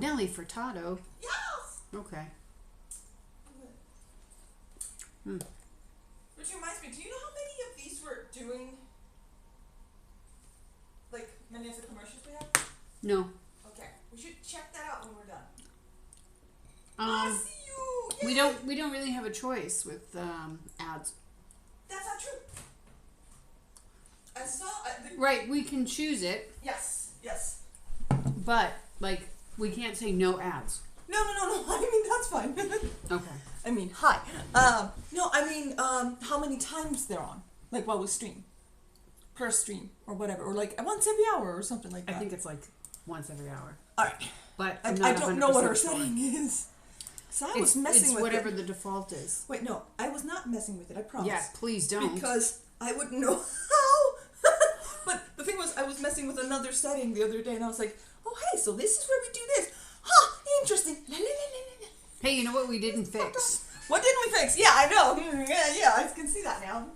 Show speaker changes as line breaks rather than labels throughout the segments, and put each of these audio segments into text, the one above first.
Nelly Furtado.
Yes!
Okay.
Which reminds me, do you know how many of these we're doing? Like, many of the commercials we have?
No.
Okay. We should check that out when we're done.
I
see you! Yay!
We don't really have a choice with ads.
That's not true. I saw...
Right, we can choose it.
Yes.
But, like, we can't say no ads.
No. I mean, that's fine.
Okay.
I mean, hi. No, I mean, how many times they're on? Like, while we stream. Per stream, or whatever. Or, like, once every hour, or something like that.
I think it's, like, once every hour.
Alright.
But
I
not
don't know what our
100% sure.
setting is. So I was messing
it's
with
whatever
it.
the default is.
Wait, no. I was not messing with it, I promise.
Yeah, please don't.
Because I wouldn't know how. But the thing was, I was messing with another setting the other day, and I was like, oh, hey, so this is where we do this. Huh, interesting.
Hey, you know what we didn't fix?
What didn't we fix? Yeah, I know. Yeah, I can see that now.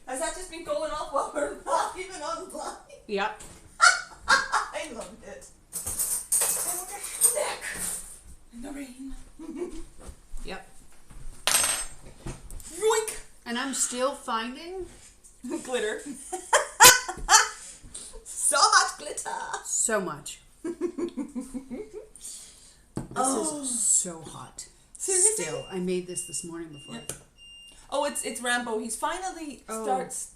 Has that just been going off while we're not even online?
Yep.
I loved it. And we're neck in the rain.
Yep.
Yoink!
And I'm still finding
Glitter. So much glitter.
so much. This is so hot.
Seriously?
Still, I made this morning before.
Yep. Oh, it's Rambo. He's finally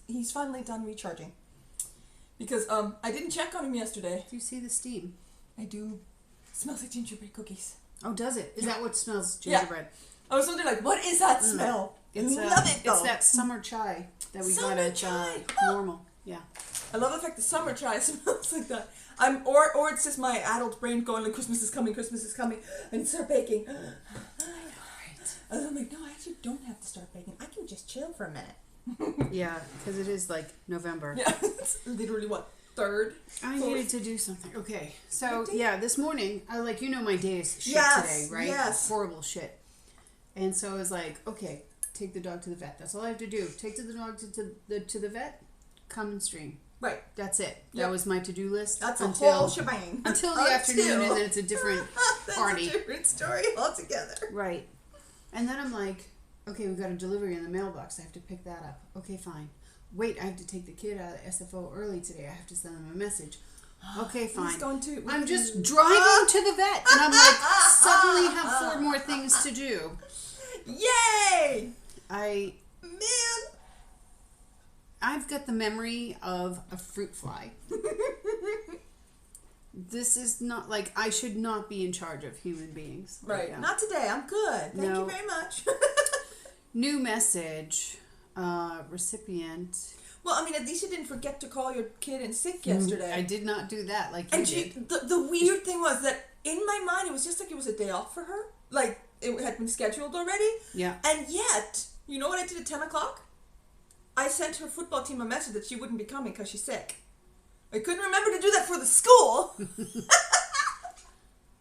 He's finally done recharging. Because I didn't check on him yesterday.
Do you see the steam?
I do. It smells like gingerbread cookies.
Oh, does it? Is that what smells gingerbread?
I was wondering, like, what is that smell?
It's
Love it, though.
It's that summer chai that we
Summer
got at
chai.
Normal. Yeah.
I love the fact that summer chai smells like that. Or it's just my adult brain going like, Christmas is coming, and start baking. And I'm like, no, I actually don't have to start baking. I can just chill for a minute.
Yeah, because it is like November.
Yeah, it's literally what, 3rd?
I
4th?
needed to do something. Okay, so yeah, this morning, my day is shit
Yes,
today, right?
yes.
Horrible shit. And so I was like, okay, take the dog to the vet. That's all I have to do. Take the dog to the vet, come and stream.
Right.
That's it.
Yep.
That was my to-do list.
That's a whole shebang.
Until the afternoon, and then it's a different party.
That's a different story altogether.
Right. And then I'm like, okay, we've got a delivery in the mailbox. I have to pick that up. Okay, fine. Wait, I have to take the kid out of SFO early today. I have to send them a message. Okay, fine. I'm just driving to the vet, and I'm like, suddenly have 4 more things to do.
Yay!
I've got the memory of a fruit fly. This is not, like, I should not be in charge of human beings.
Right.
Now.
Not today. I'm good. Thank you very much.
New message. Recipient.
Well, I mean, at least you didn't forget to call your kid in sick yesterday.
I did not do that like you
and
did.
The weird thing was that in my mind, it was just like it was a day off for her. Like, it had been scheduled already.
Yeah.
And yet, you know what I did at 10 o'clock? I sent her football team a message that she wouldn't be coming because she's sick. I couldn't remember to do that for the school. I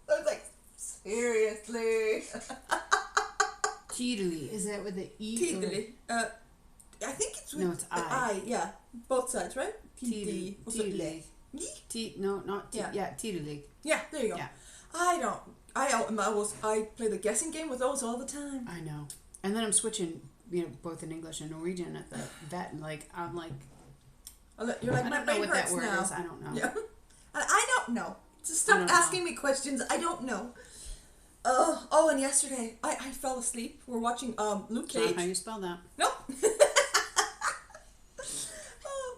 was like, seriously?
Teedly. Is that with the E?
Teedly. I think it's with
it's I.
Yeah. Both sides, right?
Teedly. No, not
Yeah.
Yeah, Teedly.
Yeah, there you go.
Yeah.
I play the guessing game with those all the time.
I know. And then I'm switching, both in English and Norwegian at the vet, and I'm like,
You're like,
I
my
don't know
brain
what
hurts
that word
now.
is. I don't know.
Yeah. And I don't know. Just stop asking me questions. I don't know. And yesterday I fell asleep. We're watching Luke Cage.
Not how you spell that.
Nope.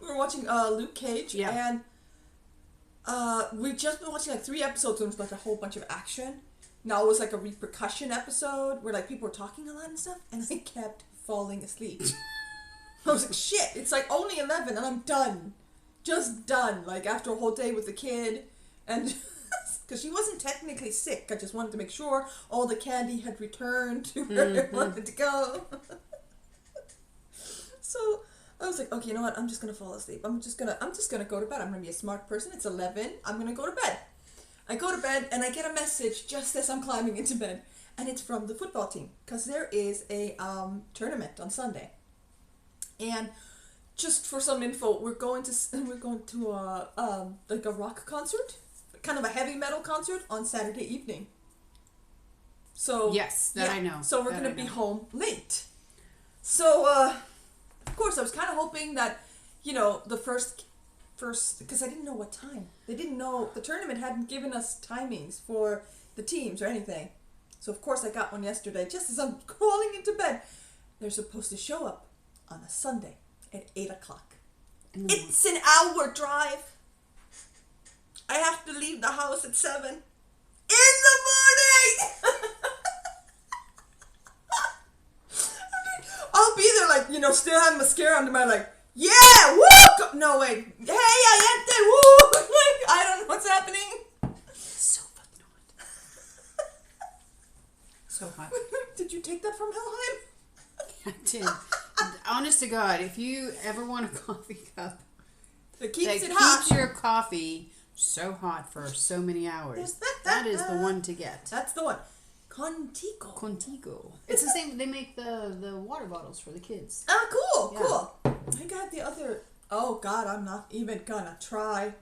We were watching Luke Cage, and we've just been watching like 3 episodes, and it was like a whole bunch of action. Now it was like a repercussion episode where like people were talking a lot and stuff, and I kept falling asleep. I was like, shit, it's like only 11 and I'm done. Just done. Like after a whole day with the kid, and because she wasn't technically sick, I just wanted to make sure all the candy had returned to where it wanted to go. So I was like, okay, you know what? I'm just gonna fall asleep. I'm just gonna go to bed. I'm gonna be a smart person. It's 11. I'm gonna go to bed. I go to bed and I get a message just as I'm climbing into bed, and it's from the football team because there is a tournament on Sunday. And just for some info, we're going to like a rock concert. kind of a heavy metal concert on Saturday evening. So
yes, that I know.
So we're going to be home late. So, of course, I was kind of hoping that, the first, because I didn't know what time. They didn't know, the tournament hadn't given us timings for the teams or anything. So, of course, I got one yesterday, just as I'm crawling into bed. They're supposed to show up on a Sunday at 8 o'clock. It's an hour drive. I have to leave the house at 7 in the morning. I'll be there still having mascara under my yeah, woo! No, wait. Hey, ayente, woo! I don't know what's happening.
So fucking hot. So hot.
Did you take that from Helheim?
I did. Honest to God, if you ever want a coffee cup
that keeps
your coffee so hot for so many hours, that is the one to get.
That's the one. Contigo.
It's the same. They make the water bottles for the kids.
Oh, cool, cool. I got the other. Oh God, I'm not even gonna try.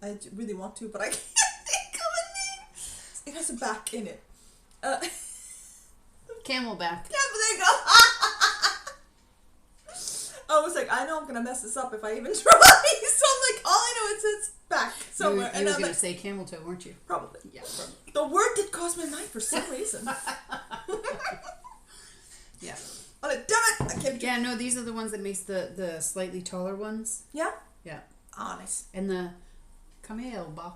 I really want to, but I can't think of a name. It has a back in it.
Camelback.
Yeah, there you go. I was like, I know I'm gonna mess this up if I even try. So I'm like, all I know is it's back somewhere.
You were gonna say camel toe, weren't you?
Probably.
Yeah, probably.
The word did cross my mind for some reason.
Yeah.
Oh, damn it! I can't.
Yeah, no, these are the ones that makes the slightly taller ones.
Yeah.
Yeah.
Honest.
And the camelback.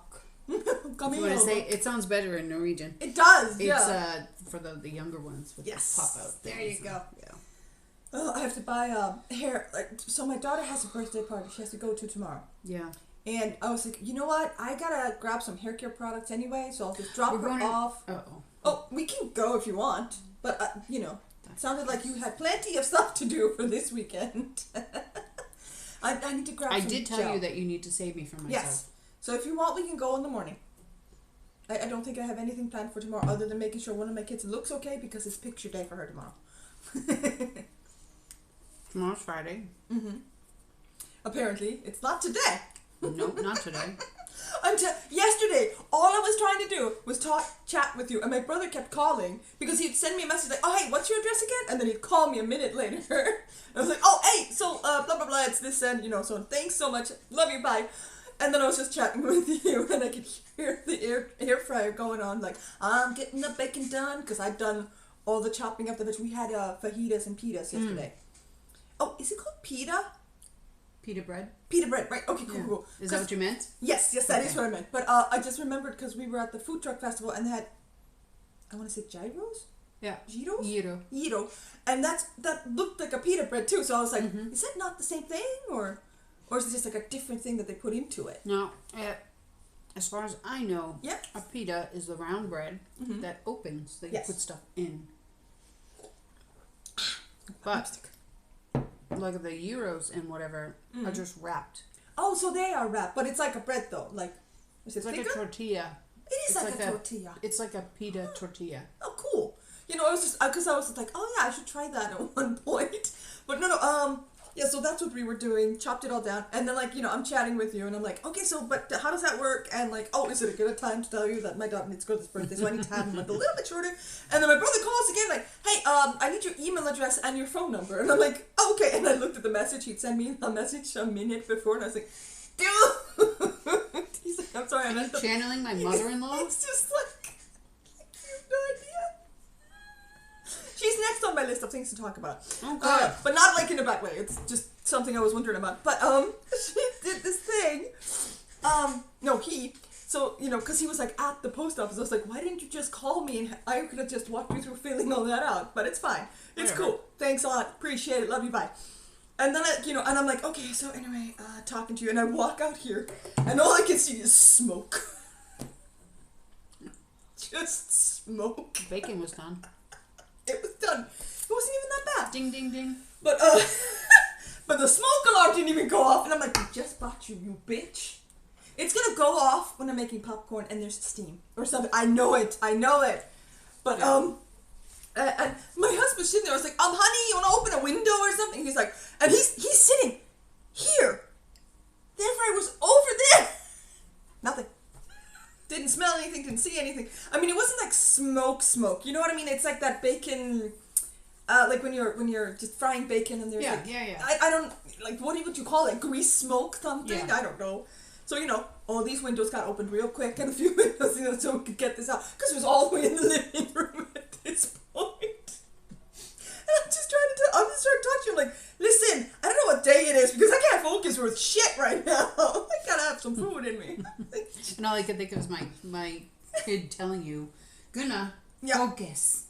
Come
here. It sounds better in Norwegian.
It does.
It's for the younger ones with pop out.
There you go.
Yeah.
Oh, I have to buy hair. So my daughter has a birthday party she has to go to tomorrow.
Yeah.
And I was like, you know what? I gotta grab some hair care products anyway, so I'll just drop her off. Oh, we can go if you want, but it sounded like you had plenty of stuff to do for this weekend. I need to grab.
I did tell you that you need to save me from myself.
Yes. So if you want, we can go in the morning. I don't think I have anything planned for tomorrow other than making sure one of my kids looks okay because it's picture day for her tomorrow.
Tomorrow's Friday.
Mm-hmm. Apparently, it's not today.
Nope, not today.
Yesterday, all I was trying to do was chat with you, and my brother kept calling because he'd send me a message like, "Oh, hey, what's your address again?" And then he'd call me a minute later. I was like, "Oh, hey, so blah blah blah, it's this and so thanks so much, love you, bye." And then I was just chatting with you, and I could hear the air fryer going on like, "I'm getting the bacon done," because I'd done all the chopping up the veg. We had fajitas and pitas yesterday. Oh, is it called pita?
Pita bread?
Pita bread, right. Okay, cool.
Is that what you meant?
Yes, that is what I meant. But I just remembered because we were at the food truck festival and they had, I want to say gyros?
Yeah.
Gyros?
Gyro.
And that looked like a pita bread too. So I was like, is that not the same thing? Or is it just like a different thing that they put into it?
No. As far as I know, a pita is the round bread that opens, that you put stuff in. But like the gyros and whatever are just wrapped.
Oh, so they are wrapped, but it's like a bread though. Like, is it
like
thicker?
A tortilla.
It is like a tortilla.
It's like a pita tortilla.
Oh, cool. I was just because I was like, oh yeah, I should try that at one point. But no. Yeah, so that's what we were doing. Chopped it all down, and then I'm chatting with you, and I'm like, okay, so but how does that work? And is it a good time to tell you that my daughter needs to go to this birthday, so I need to have him a little bit shorter. And then my brother calls again, like, hey, I need your email address and your phone number, and I'm like, oh, okay. And I looked at the message. He'd send me a message a minute before, and I was like, dude. He's like, I'm sorry, I meant
channeling my mother-in-law.
It's just like you have no idea. She's next on my list of things to talk about.
Okay.
But not like in a bad way. It's just something I was wondering about. But she did this thing. Because he was like at the post office. I was like, why didn't you just call me and I could have just walked you through filling all that out? But it's fine. It's cool. Thanks a lot. Appreciate it. Love you. Bye. And then and I'm like, okay. So anyway, talking to you, and I walk out here, and all I can see is smoke. Just smoke.
Bacon was done.
It was done. It wasn't even that bad.
Ding, ding, ding.
But but the smoke alarm didn't even go off, and I'm like, I just bought you bitch. It's gonna go off when I'm making popcorn and there's steam or something. I know it. But and my husband's sitting there. I was like, honey, you wanna open a window or something? He's like, and he's sitting here. The air fryer was over there. didn't smell anything, didn't see anything. I mean, it wasn't like smoke. You know what I mean? It's like that bacon, like when you're just frying bacon and there's I don't, like, what would you call it? Grease smoke something? Yeah. I don't know. So, all these windows got opened real quick and a few windows, so we could get this out. Because it was all the way in the living room at this point. And I'm just trying to talk to you, like, listen, I don't know what day it is because I can't focus worth shit right now. I gotta have some food in me.
And all I could think of was my kid telling you, Gunna, focus.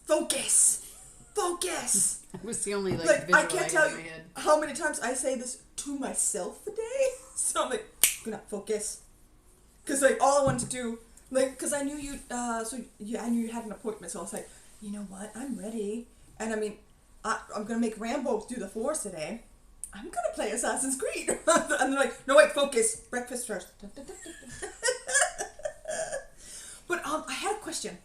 That was the only, like
I can't tell you how many times I say this to myself a day. So I'm like, Gunna, focus. Because, like, all I wanted to do, like, because I knew I knew you had an appointment, so I was like, you know what, I'm ready. And I mean, I'm going to make Rambo do the Force today. I'm going to play Assassin's Creed. And they're like, no, wait, focus. Breakfast first. But I had a question.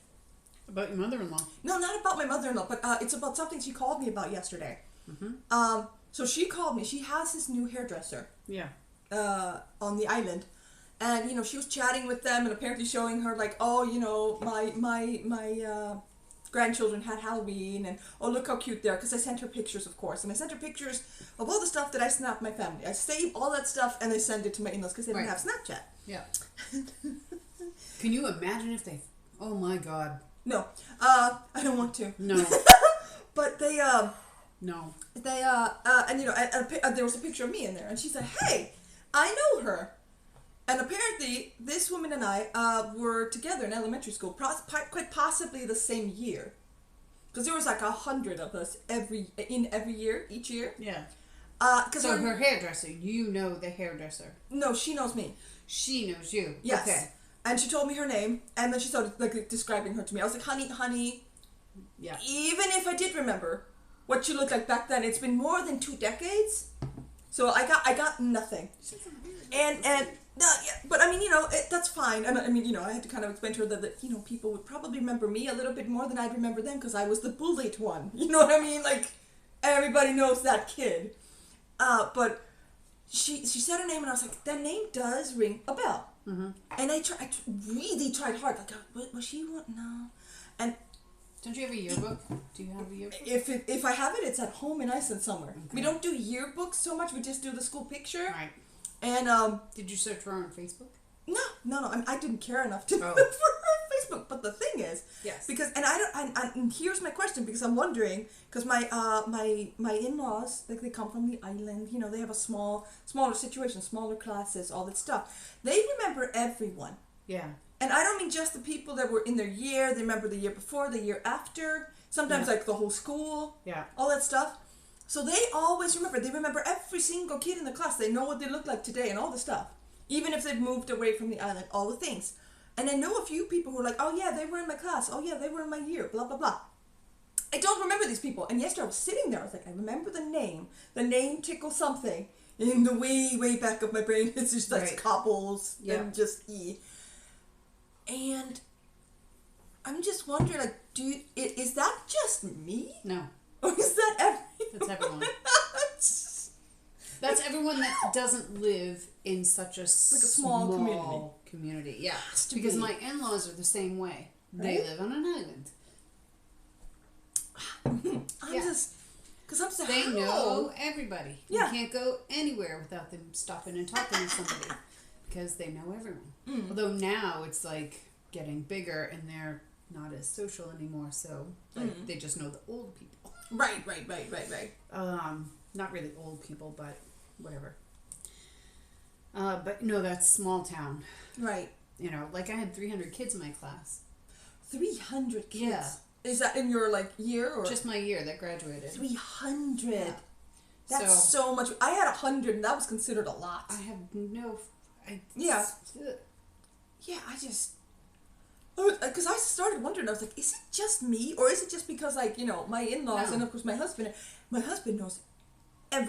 About your mother-in-law?
No, not about my mother-in-law, but it's about something she called me about yesterday. Mm-hmm. So she called me. She has this new hairdresser.
Yeah.
On the island. And, she was chatting with them and apparently showing her, like, oh, my grandchildren had Halloween, and oh, look how cute they are, because I sent her pictures, of course, and I sent her pictures of all the stuff that I snapped my family. I save all that stuff and I send it to my in-laws because they don't have Snapchat.
Yeah. Can you imagine if they? Oh my God.
No, I don't want to.
No.
But they
No.
They and there was a picture of me in there, and she said, "Hey, I know her." And apparently, this woman and I were together in elementary school, quite possibly the same year. Because there was like 100 of us each year.
Yeah. So her hairdresser, you know the hairdresser.
No, she knows me.
She knows you.
Yes.
Okay.
And she told me her name, and then she started like describing her to me. I was like, honey.
Yeah.
Even if I did remember what she looked like back then, it's been more than 2 decades. So I got nothing. And but I mean, that's fine. And I mean, I had to kind of explain to her that people would probably remember me a little bit more than I'd remember them because I was the bullied one. You know what I mean? Like, everybody knows that kid. But she said her name, and I was like, that name does ring a bell. Mm-hmm. And I really tried hard. Like, was she one? No. And
don't you have a yearbook? Do you have a yearbook?
If I have it, it's at home in Iceland somewhere. Okay. We don't do yearbooks so much. We just do the school picture.
Right.
And
did you search for her on Facebook?
No. I didn't care enough to look for her on Facebook. But the thing is,
yes,
because and here's my question, because I'm wondering, because my in-laws, like, they come from the island. They have a smaller situation, smaller classes, all that stuff. They remember everyone.
Yeah.
And I don't mean just the people that were in their year. They remember the year before, the year after. Sometimes like the whole school.
Yeah.
All that stuff. So they always remember. They remember every single kid in the class. They know what they look like today and all the stuff. Even if they've moved away from the island, all the things. And I know a few people who are like, oh yeah, they were in my class. Oh yeah, they were in my year. Blah, blah, blah. I don't remember these people. And yesterday I was sitting there. I was like, I remember the name. The name tickles something in the way, way back of my brain. It's just like couples and just E. And I'm just wondering, like, is that just me?
No.
Or is that everyone?
That's everyone. That's everyone that doesn't live in such a small community. Yeah. Because my in-laws are the same way. Right? They live on an island. They know everybody. Yeah. You can't go anywhere without them stopping and talking to somebody. Because they know everyone. Mm. Although now it's like getting bigger and they're not as social anymore, so they just know the old people.
Right.
Not really old people, but whatever. But no, that's small town.
Right.
Like I had 300 kids in my class.
300 kids?
Yeah.
Is that in your year or?
Just my year that graduated.
300. Yeah. That's so much. I had 100 and that was considered a lot.
I have no...
Yeah, I just... Because I started wondering, I was like, is it just me? Or is it just because, like, my in-laws and, of course, my husband knows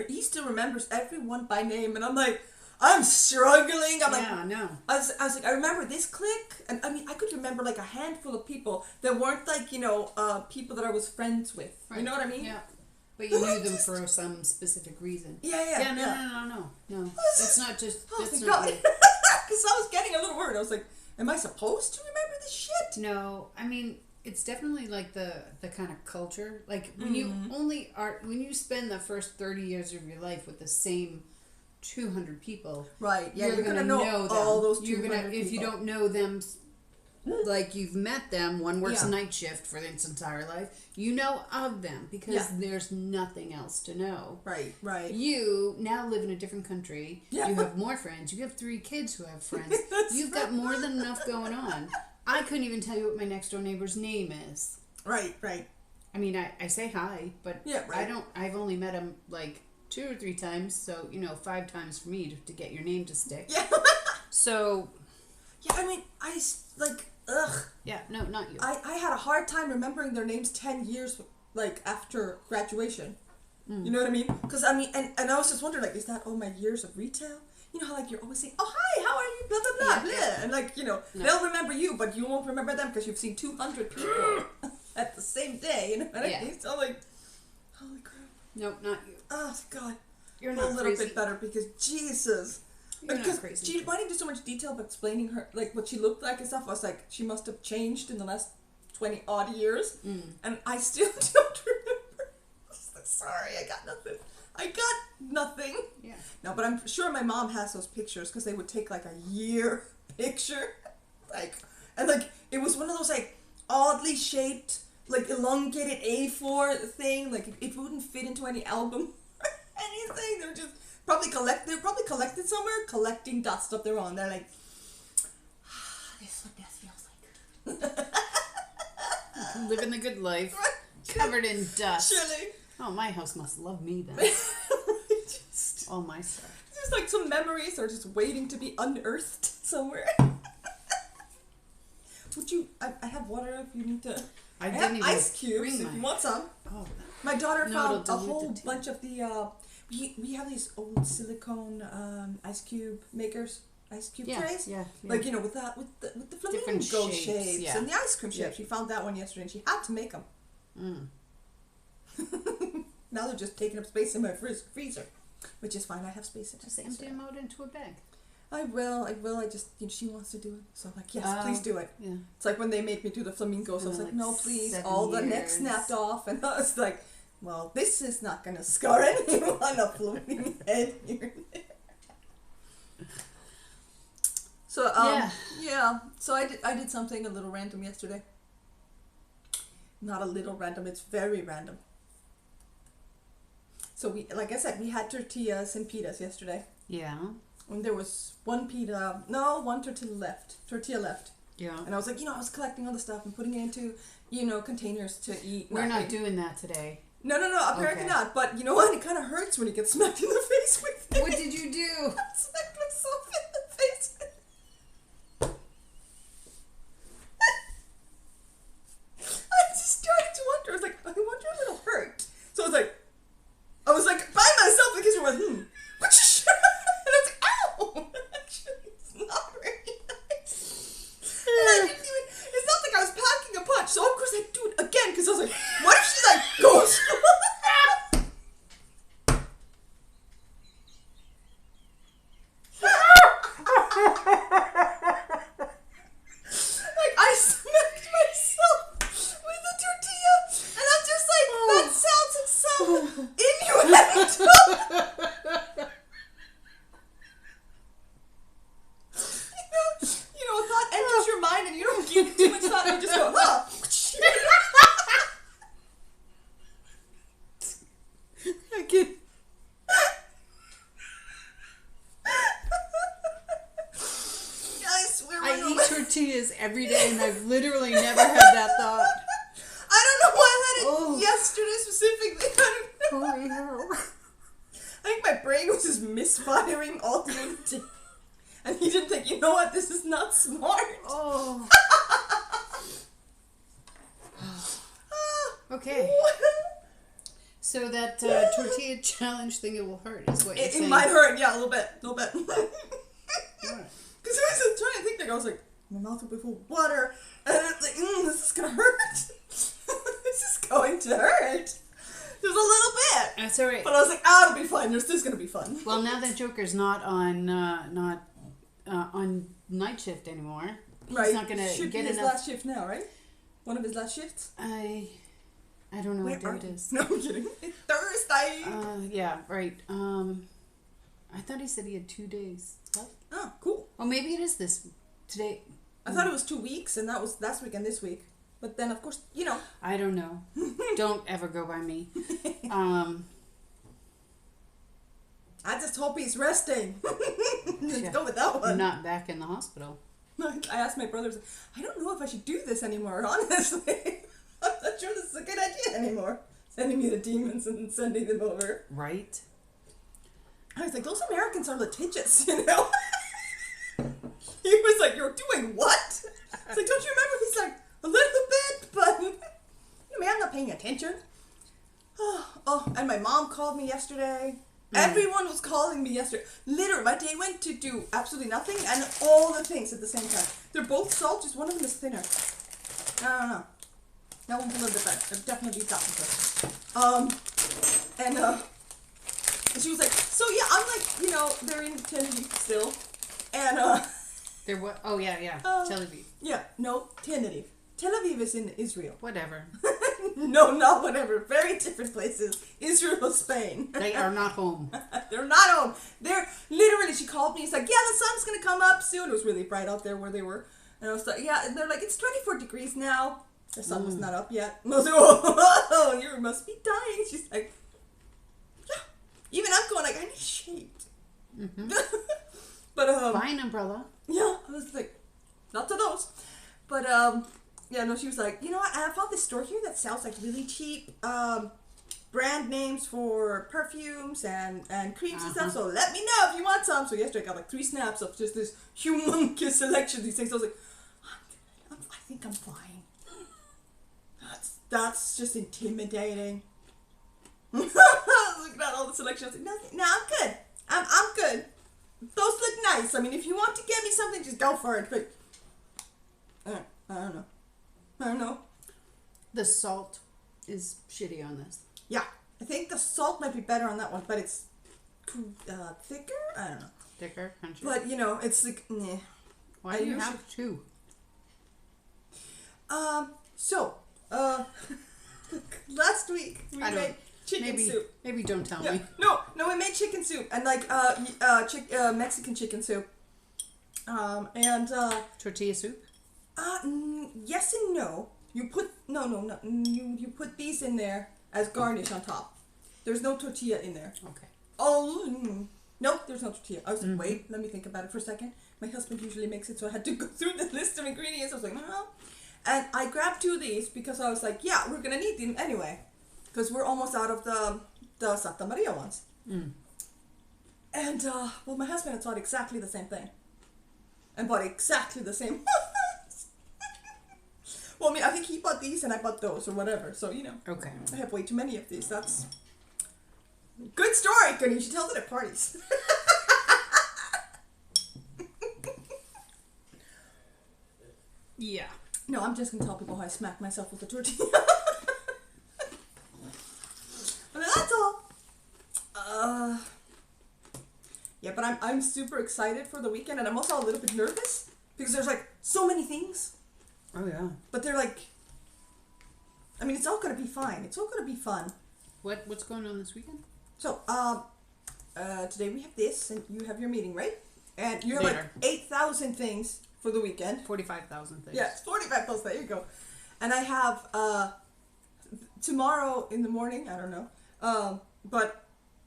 he still remembers everyone by name. And I'm like, I'm struggling.
No.
I was like, I remember this clique. And, I mean, I could remember, like, a handful of people that weren't, like, people that I was friends with. Right. You know what I mean?
Yeah. But you knew them for some specific reason.
Yeah.
No. That's not just...
Oh, my God. Because I was getting a little worried. I was like, Am I supposed to remember this shit?
No, I mean, it's definitely like the kind of culture. Like when when you spend the first 30 years of your life with the same 200 people.
Right. Yeah, you're gonna know all those 200 people.
If you don't know them, like you've met them, one works night shift for its entire life. You know of them because there's nothing else to know.
Right, right.
You now live in a different country. Yeah. You have more friends. You have 3 kids who have friends. You've got more than enough going on. I couldn't even tell you what my next door neighbor's name is.
Right, right.
I mean, I say hi, but I've only met him like 2 or 3 times, so 5 times for me to get your name to stick.
Yeah.
So.
Yeah, I mean, ugh.
Yeah, no, not you.
I had a hard time remembering their names 10 years, like, after graduation. You know what I mean? Because, I mean, and I was just wondering, like, is that all my years of retail? You know how, like, you're always saying, oh, hi, how are you, blah, blah, blah, blah. Yeah. And, like, they'll remember you, but you won't remember them because you've seen 200 people at the same day, you know what I mean? So, like, holy crap.
Nope, not you.
Oh, God.
You're not
a little bit better because, Jesus.
You're not crazy.
She went into so much detail about explaining her, like, what she looked like and stuff. I was like, she must have changed in the last 20-odd years. And I still don't remember. I was like, sorry, I got nothing.
Yeah.
No, but I'm sure my mom has those pictures because they would take, like, a year picture. Like, and, like, it was one of those, like, oddly shaped, like, elongated A4 thing. Like, it wouldn't fit into any album or anything. They're just... They're probably collected somewhere, collecting dust up their own. They're like, this is what death feels
like. Living the good life, covered in dust.
Surely.
Oh, my house must love me then. All my stuff.
Just like some memories are just waiting to be unearthed somewhere. Would you? I have water if you need to. I have ice cubes if you want some. Oh, my daughter found a whole bunch of the. We have these old silicone ice cube makers, ice cube trays. Yeah. Like with the flamingo shapes and the ice cream shapes. She found that one yesterday, and she had to make them. Now they're just taking up space in my freezer, which is fine. I have space in it.
Just empty them out into a bag.
I will. I just she wants to do it, so I'm like, yes, please do it. Yeah. It's like when they made me do the flamingos. I was like, no, please. All the necks snapped off, and I was like. Well, this is not going to scar anyone a floating head here and there. So, So I did something a little random yesterday. Not a little random, it's very random. So like I said, we had tortillas and pitas yesterday.
Yeah.
And there was one tortilla left. Yeah. And I was like, I was collecting all the stuff and putting it into, containers to eat.
We're not doing that today.
No, apparently not. But you know what? It kind of hurts when you get smacked in the face with it.
What did you do?
I smacked myself in the face with it. I just started to wonder. I was like, I wonder if it'll hurt. So I was like by myself in the kitchen went, which is and I was like, ow! Actually, it's not very nice. And I didn't even, it's not like I was packing a punch. So of course I do it again because I was like, what if she goes? I smacked myself with a tortilla, and I'm just like, that sounds so innuendo. A thought enters your mind, and you don't give it too much thought, and you just go, huh.
I get.
I swear.
I eat tortillas every day, and I've literally never had that thought.
I don't know why I had it yesterday specifically. I don't know.
Holy hell.
I think my brain was just misfiring all through the day. And he didn't think, you know what, this is not smart. Oh.
Okay. So that tortilla challenge thing, it will hurt, is what you're saying.
It might hurt, yeah, a little bit. Because I was trying to think, I was like, my mouth will be full of water, and it's like, this is going to hurt. This is going to hurt. Just a little bit.
That's all right.
But I was like, it'll be fine. This is going to be fun.
Well, now that Joker's not on night shift anymore,
Right.
not gonna
Should
get
be his
enough.
last shift now, right? One of his last shifts.
I don't know what day it is.
No, I'm kidding. It's Thursday.
Yeah, right. I thought he said he had 2 days.
Oh, cool.
Oh, maybe it is this today.
I thought it was 2 weeks, and that was last week and this week. But then, of course, you know.
I don't know. Don't ever go by me.
I just hope he's resting. Let's go with that one.
Not back in the hospital.
I asked my brothers, I don't know if I should do this anymore, honestly. I'm not sure this is a good idea anymore. Sending me the demons and sending them over.
Right.
I was like, those Americans are litigious, you know? He was like, you're doing what? It's like, don't you remember? He's like, a little bit, but I mean, I'm not paying attention. Oh, and my mom called me yesterday. Everyone was calling me yesterday. Literally, my day went to do absolutely nothing and all the things at the same time. They're both salt, just one of them is thinner. I don't know. That one's a little bit better. I've definitely got her. And she was like, so yeah, I'm like, you know, they're in Tel Aviv still. And,
They're what? Oh, yeah. Tel Aviv.
Yeah, no, Tel Aviv. Tel Aviv is in Israel.
Whatever.
No, not whatever. Very different places. Israel, Spain.
They are not home.
They're not home. They're literally, she called me. It's like, yeah, the sun's going to come up soon. It was really bright out there where they were. And I was like, yeah, and they're like, it's 24 degrees now. The sun was not up yet. I was like, oh, you must be dying. She's like, yeah. Even I'm going like, I need shade. Mm-hmm. But,
buy an umbrella.
Yeah, I was like, not to those. But, yeah, no, she was like, you know what, I found this store here that sells, like, really cheap, brand names for perfumes and creams and stuff, so let me know if you want some. So yesterday I got, like, 3 snaps of just this humongous selection of these things. I was like, I think I'm fine. That's just intimidating. Looking at all the selection, I was like, no, I'm good. I'm good. Those look nice. I mean, if you want to get me something, just go for it. But I don't know.
The salt is shitty on this.
Yeah, I think the salt might be better on that one, but it's thicker. I don't know.
Thicker, crunchy.
But you know, it's like, meh.
Why do you have 2?
So, last week we made chicken soup.
Maybe don't tell me.
No, we made chicken soup and like Mexican chicken soup. And
tortilla soup.
Yes and no. You put no. You put these in there as garnish on top. There's no tortilla in there.
Okay.
Oh nope, there's no tortilla. I was like, wait, let me think about it for a second. My husband usually makes it, so I had to go through the list of ingredients. I was like, no. And I grabbed 2 of these because I was like, yeah, we're gonna need them anyway, because we're almost out of the Santa Maria ones. And well, my husband had thought exactly the same thing, and bought exactly the same ones. Well, I mean, I think he bought these and I bought those or whatever. So you know,
okay,
I have way too many of these. That's good story, Gunna. You should tell it at parties.
Yeah.
No, I'm just gonna tell people how I smack myself with a tortilla. But that's all. Yeah, but I'm super excited for the weekend, and I'm also a little bit nervous because there's like so many things.
Oh yeah.
But they're like, I mean, it's all gonna be fine. It's all gonna be fun.
What's going on this weekend?
So, today we have this, and you have your meeting, right? And you have
Later.
like 8,000 things for the weekend.
45,000 things.
Yeah, 45,000. There you go. And I have tomorrow in the morning. I don't know. But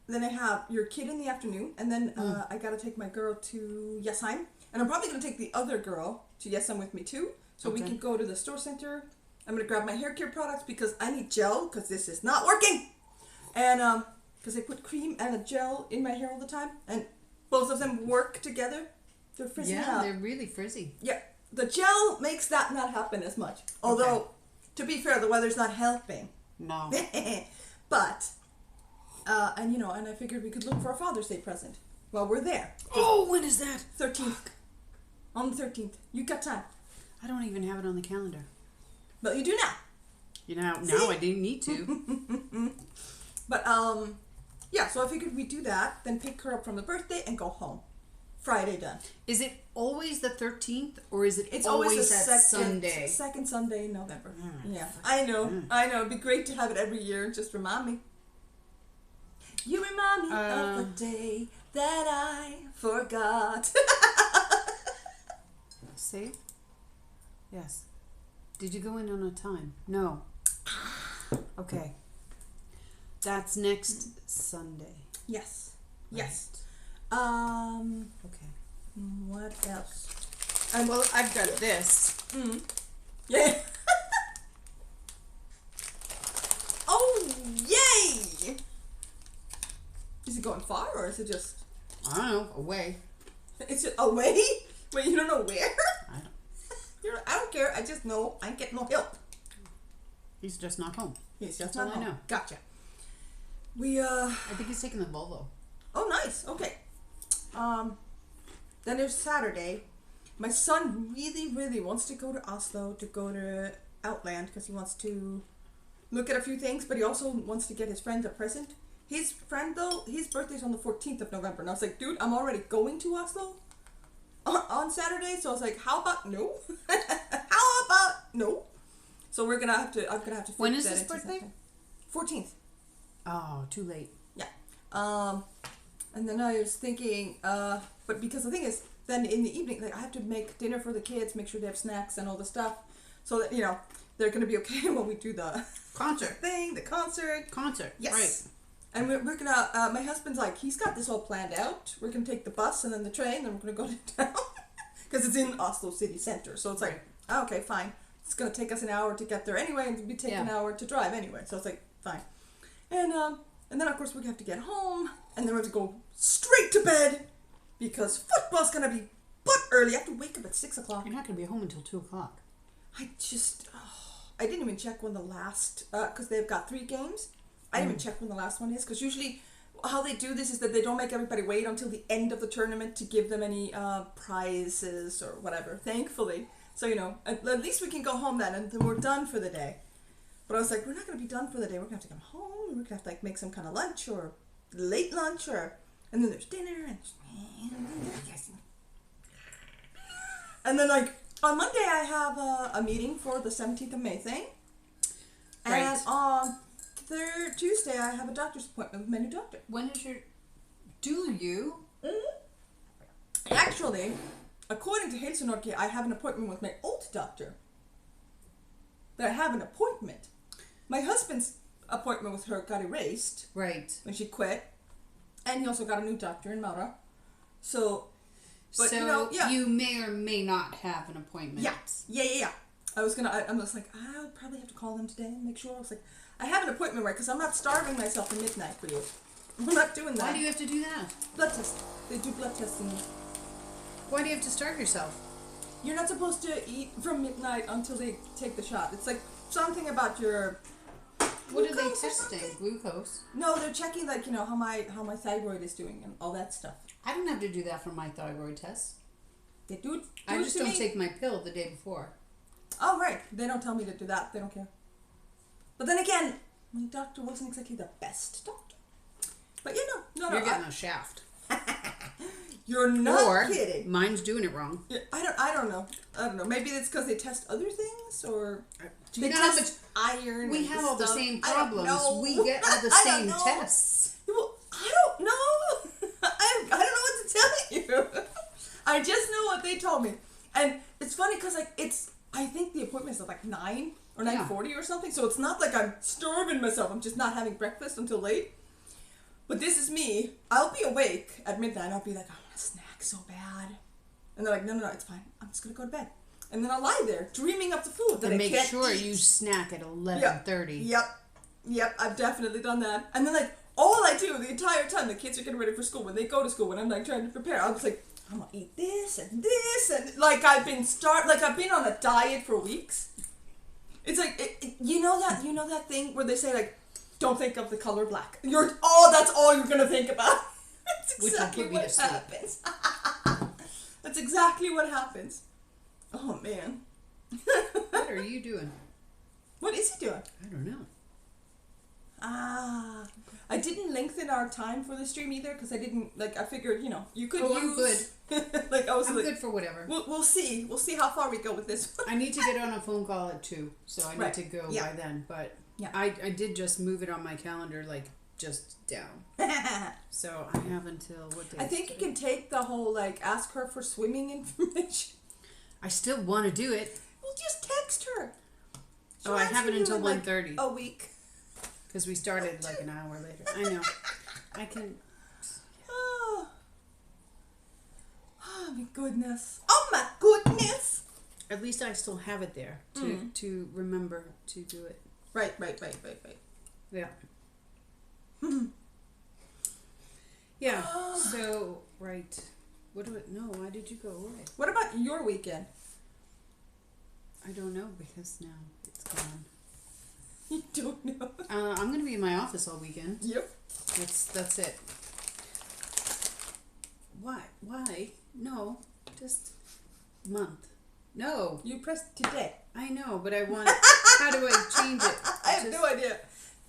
then I have your kid in the afternoon, and then I gotta take my girl to Yesheim, and I'm probably gonna take the other girl to Yesheim with me too, so we can go to the store center. I'm gonna grab my hair care products because I need gel because this is not working, and because I put cream and a gel in my hair all the time, and both of them work together. They're frizzy out.
Yeah, they're really frizzy.
Yeah, the gel makes that not happen as much. Although, to be fair, the weather's not helping.
No.
But, and you know, and I figured we could look for a Father's Day present while we're there.
Oh, when is that?
13th. On the 13th. You got time.
I don't even have it on the calendar.
But you do now.
You know, now I didn't need to.
But, yeah, so I figured we'd do that, then pick her up from the birthday and go home. Friday done.
Is it always the 13th, or is it
it's
always
the
that Sunday?
Second Sunday in November. Yeah, I know. I know. It'd be great to have it every year. Just remind me. You remind me of the day that I forgot.
See? Yes. Did you go in on a time? No. Okay. That's next Sunday.
Yes.
Right.
Yes.
Okay.
What else?
Well, I've got this.
Yeah. Oh, yay! Is it going far, or is it just...
I don't know, away.
It's just away? Wait, you don't know where?
I don't.
I don't care. I just know I ain't getting no help.
He's just not home.
He's just
That's
not
all
home.
I know.
Gotcha.
I think he's taking the Volvo.
Oh, nice. Okay. Then there's Saturday. My son really, really wants to go to Oslo, to go to Outland, because he wants to look at a few things, but he also wants to get his friend a present. His friend, though, his birthday's on the 14th of November, and I was like, dude, I'm already going to Oslo on Saturday, so I was like, how about no? How about no? So I'm gonna have to fit
When is
that
his
into
birthday?
something. 14th.
Oh, too late.
Yeah. And then I was thinking, but because the thing is, then in the evening, like I have to make dinner for the kids, make sure they have snacks and all the stuff, so that they're gonna be okay when we do the
Concert.
the concert.
Yes. Right.
And we're gonna. My husband's like, he's got this all planned out. We're gonna take the bus and then the train, and we're gonna go to town because it's in Oslo city center. So it's like, oh, okay, fine. It's gonna take us an hour to get there anyway, and it'll be taking an hour to drive anyway. So it's like, fine. And then of course we have to get home, and then we have to go straight to bed because football's gonna be butt early. I have to wake up at 6 o'clock.
You're not gonna be home until 2 o'clock.
I didn't even check when the last, because they've got 3 games. I didn't even check when the last one is, because usually how they do this is that they don't make everybody wait until the end of the tournament to give them any prizes or whatever, thankfully. So, at least we can go home then, and then we're done for the day. But I was like, we're not going to be done for the day. We're going to have to come home, and we're going to have to make some kind of lunch or late lunch, and then there's dinner, and then on Monday I have a meeting for the 17th of May thing.
Right.
And on Tuesday I have a doctor's appointment with my new doctor.
When is your... Do you?
Mm-hmm. Actually, according to Helsenorge, I have an appointment with my old doctor. But I have an appointment. My husband's appointment with her got erased.
Right.
When she quit. And he also got a new doctor in Maura. So... But,
you may or may not have an appointment.
Yeah. I was like, I'll probably have to call them today and make sure. I was like, I have an appointment, right? Because I'm not starving myself at midnight for you. I'm not doing that.
Why do you have to do that?
Blood test. They do blood testing.
Why do you have to starve yourself?
You're not supposed to eat from midnight until they take the shot. It's like something about your...
What are they testing? Glucose?
No, they're checking how my thyroid is doing and all that stuff.
I don't have to do that for my thyroid test.
They do.
I just don't take my pill the day before.
Oh right, they don't tell me to do that. They don't care. But then again, my doctor wasn't exactly the best doctor. But no.
You're getting a shaft.
You're not kidding.
Mine's doing it wrong.
Yeah, I don't know. Maybe it's because they test other things, or
they
test iron.
We have all the same problems. We get all the same tests.
Well, I don't know. I don't know what to tell you. I just know what they told me, and it's funny because I think the appointment is at 9 or 9:40 or something. So it's not like I'm starving myself. I'm just not having breakfast until late. But this is me. I'll be awake at midnight. I'll be like, I want a snack so bad. And they're like, no, it's fine. I'm just going to go to bed. And then I'll lie there dreaming up the food that I can't eat.
Make sure you snack at 11:30.
Yep. I've definitely done that. And then all I do the entire time, the kids are getting ready for school, when they go to school, when I'm trying to prepare, I'm just like, I'm going to eat this and this. And I've been on a diet for weeks. It's like, you know that thing where they say don't think of the color black. That's all you're gonna think about. That's exactly what happens. That's exactly what happens. Oh man.
What are you doing?
What is he doing?
I don't know.
I didn't lengthen our time for the stream either because I didn't I figured you could use.
I'm good. I'm good for whatever.
We'll see how far we go with this.
I need to get on a phone call at 2, so I need to go by then. But I did just move it on my calendar just down. So I have until what day?
I think you can take the whole ask her for swimming information.
I still want to do it.
Well, just text her.
I have it until 1:30.
A week.
Because we started an hour later. I know. I can.
Oh my goodness. Oh my goodness.
At least I still have it there to remember to do it.
Right.
Yeah. Yeah. So, right. Why did you go away?
What about your weekend?
I don't know because now it's gone.
You don't know?
I'm going to be in my office all weekend.
Yep.
That's it. Why? No. Just month. No.
You pressed today.
I know, but I want... How do I change it?
I have no idea.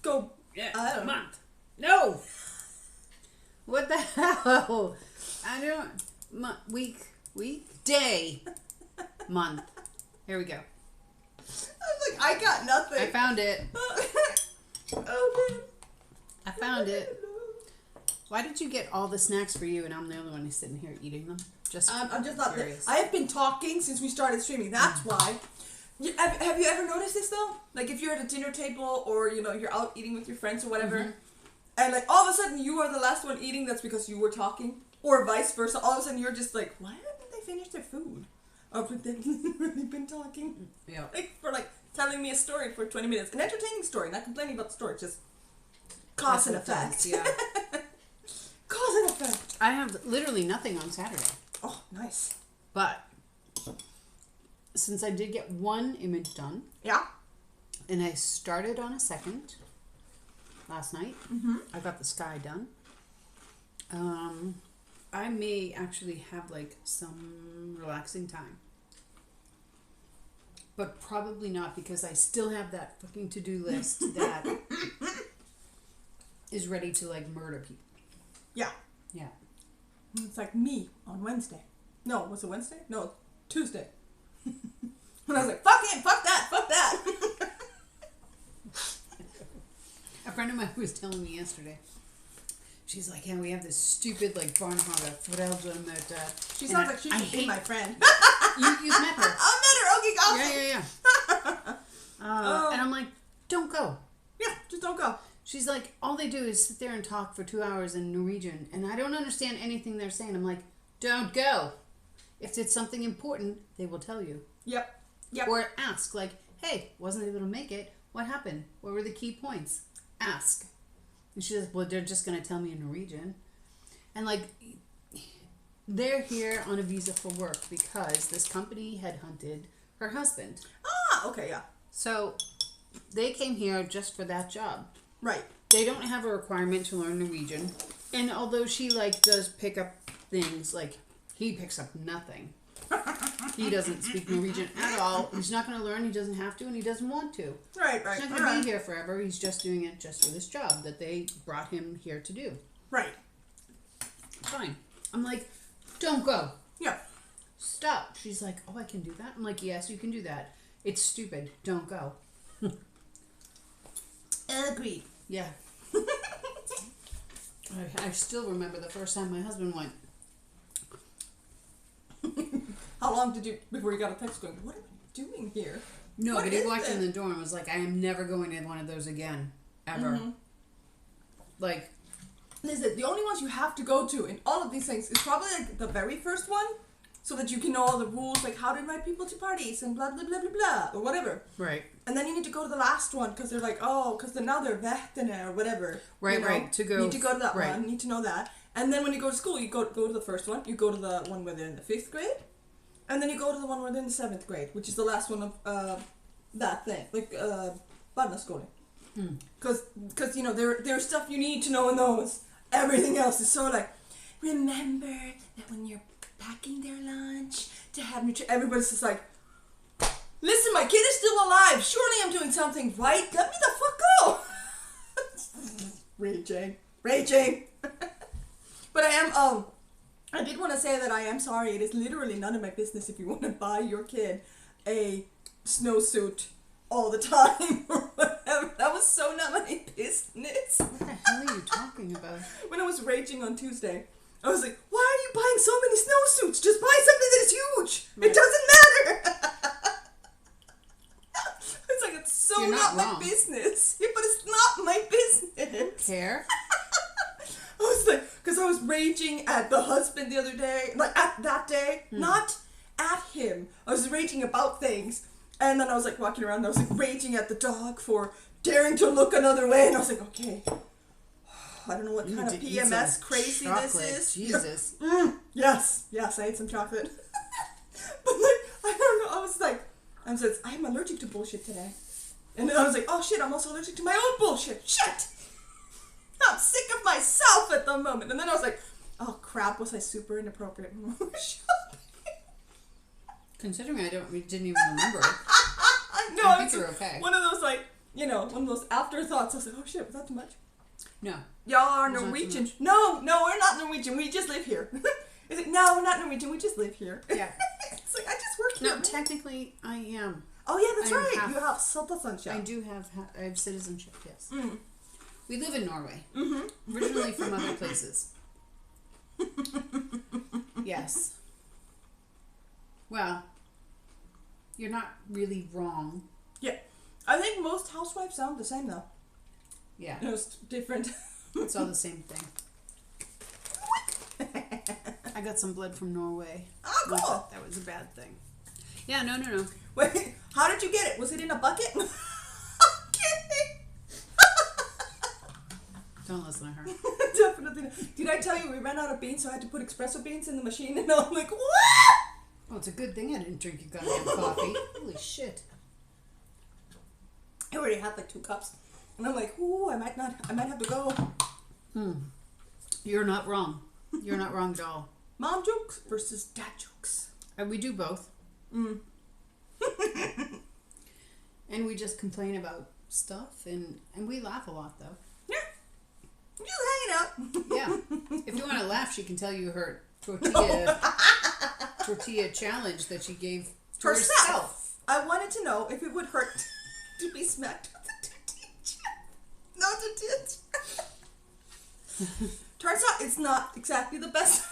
Go.
Yeah. Month. No. What the hell? I don't... Week? Day. Month. Here we go.
I got nothing.
I found it.
Oh, man.
I found it. Why did you get all the snacks for you and I'm the only one who's sitting here eating them?
I'm just not curious. I have been talking since we started streaming. That's why. Have you ever noticed this though? If you're at a dinner table or you're out eating with your friends or whatever, and all of a sudden you are the last one eating. That's because you were talking, or vice versa. All of a sudden you're just why haven't they finished their food? Or have they really been talking?
Yeah.
For telling me a story for 20 minutes, an entertaining story, not complaining about the story, just cause and effect.
Yeah.
Cause and effect.
I have literally nothing on Saturday.
Oh, nice.
But since I did get one image done.
Yeah.
And I started on a second last night.
Mm-hmm.
I got the sky done. I may actually have some relaxing time. But probably not because I still have that fucking to-do list that is ready to murder people.
Yeah.
Yeah.
It's like me on Wednesday. No, was it Wednesday? No, Tuesday. And I was fuck him, fuck that.
A friend of mine was telling me yesterday. She's like, yeah, we have this stupid Barnhaga Foreldrum that...
She sounds like she should be my friend.
You've met her.
I met her, okay, awesome.
Yeah. And I'm like, don't go.
Yeah, just don't go.
She's like, all they do is sit there and talk for 2 hours in Norwegian, and I don't understand anything they're saying. I'm like, don't go. If it's something important, they will tell you.
Yep.
Or ask, hey, wasn't able to make it. What happened? What were the key points? Ask. And she's like, well, they're just going to tell me in Norwegian. And they're here on a visa for work because this company headhunted her husband.
Ah, okay, yeah.
So they came here just for that job.
Right.
They don't have a requirement to learn Norwegian. And although she does pick up things, he picks up nothing. He doesn't speak Norwegian at all. He's not going to learn. He doesn't have to, and he doesn't want to.
Right.
He's not going to be here forever. He's just doing it just for this job that they brought him here to do.
Right.
Fine. I'm like, don't go.
Yeah.
Stop. She's like, oh, I can do that? I'm like, yes, you can do that. It's stupid. Don't go.
Agreed.
Yeah. I still remember the first time my husband went.
How long before you got a text going, what are you doing here?
No, but he walked in the door and was like, I am never going to one of those again. Ever.
Mm-hmm. Listen, the only ones you have to go to in all of these things is probably the very first one, so that you can know all the rules, how to invite people to parties and blah, blah, blah, blah, blah, or whatever.
Right.
And then you need to go to the last one, because they're because now they're veterinary or whatever.
Right. To go.
You need to go to that one, you need to know that. And then when you go to school, you go to the first one, you go to the one where they're in the 5th grade, and then you go to the one where they're in the 7th grade, which is the last one of that thing, barnaskolen. Because there's stuff you need to know in those. Everything else is so remember that when you're packing their lunch to have everybody's just listen, my kid is still alive. Surely I'm doing something right. Let me the fuck go. It's Raging. But I did want to say that I am sorry. It is literally none of my business if you want to buy your kid a snowsuit all the time or whatever. That was so not my business.
What the hell are you talking about?
When I was raging on Tuesday, I was like, why are you buying so many snowsuits? Just buy something that is huge. Right. It doesn't matter. It's like, it's so not my business. Yeah, but it's not my business.
Care?
I was like, because I was raging at the husband the other day, like at that day, not at him. I was raging about things. And then I was like walking around and I was like raging at the dog for daring to look another way. And I was like, okay, I don't know what kind of PMS crazy this is.
Jesus.
Yes, I ate some chocolate. But like, I don't know, I was like, I'm allergic to bullshit today. And then I was like, oh shit, I'm also allergic to my own bullshit. Shit! I'm sick of myself at the moment. And then I was like, oh crap, was I super inappropriate?
Considering we didn't even remember it.
I know.
I think you're okay.
One of those one of those afterthoughts. I was like, oh shit, was that too much?
No.
Y'all are Norwegian. No, we're not Norwegian. We just live here. Is it? No, we're not Norwegian. We just live here.
Yeah.
It's like, I just work here.
No, technically I am.
Oh yeah, that's right. You have citizenship.
I do have. I have citizenship. Yes.
Mm.
We live in Norway.
Mm-hmm.
Originally from other places. Yes. Well, you're not really wrong.
Yeah. I think most housewives sound the same though.
Yeah.
Just different.
It's all the same thing. I got some blood from Norway.
Oh, cool.
I thought that was a bad thing. Yeah, no.
Wait, how did you get it? Was it in a bucket? I'm kidding.
Don't listen to her.
Definitely not. Did I tell you we ran out of beans, so I had to put espresso beans in the machine? And I'm like, what?
Oh, it's a good thing I didn't drink your goddamn coffee. Holy shit.
I already had like 2 cups. And I'm like, ooh, I might have to go.
You're not wrong. You're not wrong at all.
Mom jokes versus dad jokes.
And we do both. And we just complain about stuff and we laugh a lot though.
Yeah. Just hanging out.
Yeah. If you want to laugh, she can tell you her tortilla challenge that she gave to herself.
I wanted to know if it would hurt to be smacked with a tortilla. No tortilla. Turns out it's not exactly the best.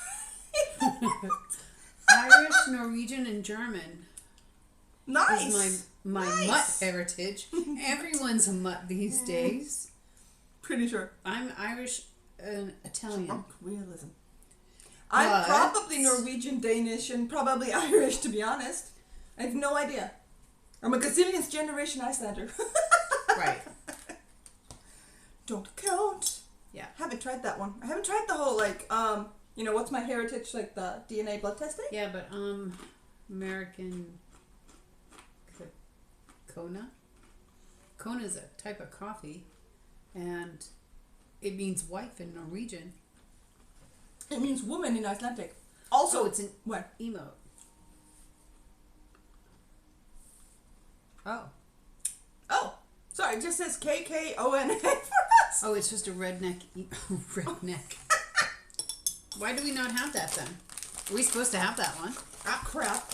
Irish, Norwegian, and German.
Nice.
Is my mutt heritage. Everyone's a mutt these days.
Pretty sure.
I'm Irish and Italian.
Drunk realism. I'm probably Norwegian, Danish, and probably Irish, to be honest. I have no idea. I'm a gazillionth generation Icelander.
Right.
Don't count.
Yeah.
Haven't tried that one. I haven't tried the whole, what's my heritage, like the DNA blood testing?
Yeah, but, American Kona? Kona is a type of coffee, and it means wife in Norwegian.
It means woman in Icelandic. Also,
it's an emote.
Oh. Sorry, it just says KKONA for us.
Oh, it's just a redneck. Redneck. Why do we not have that then? Are we supposed to have that one?
Ah, crap.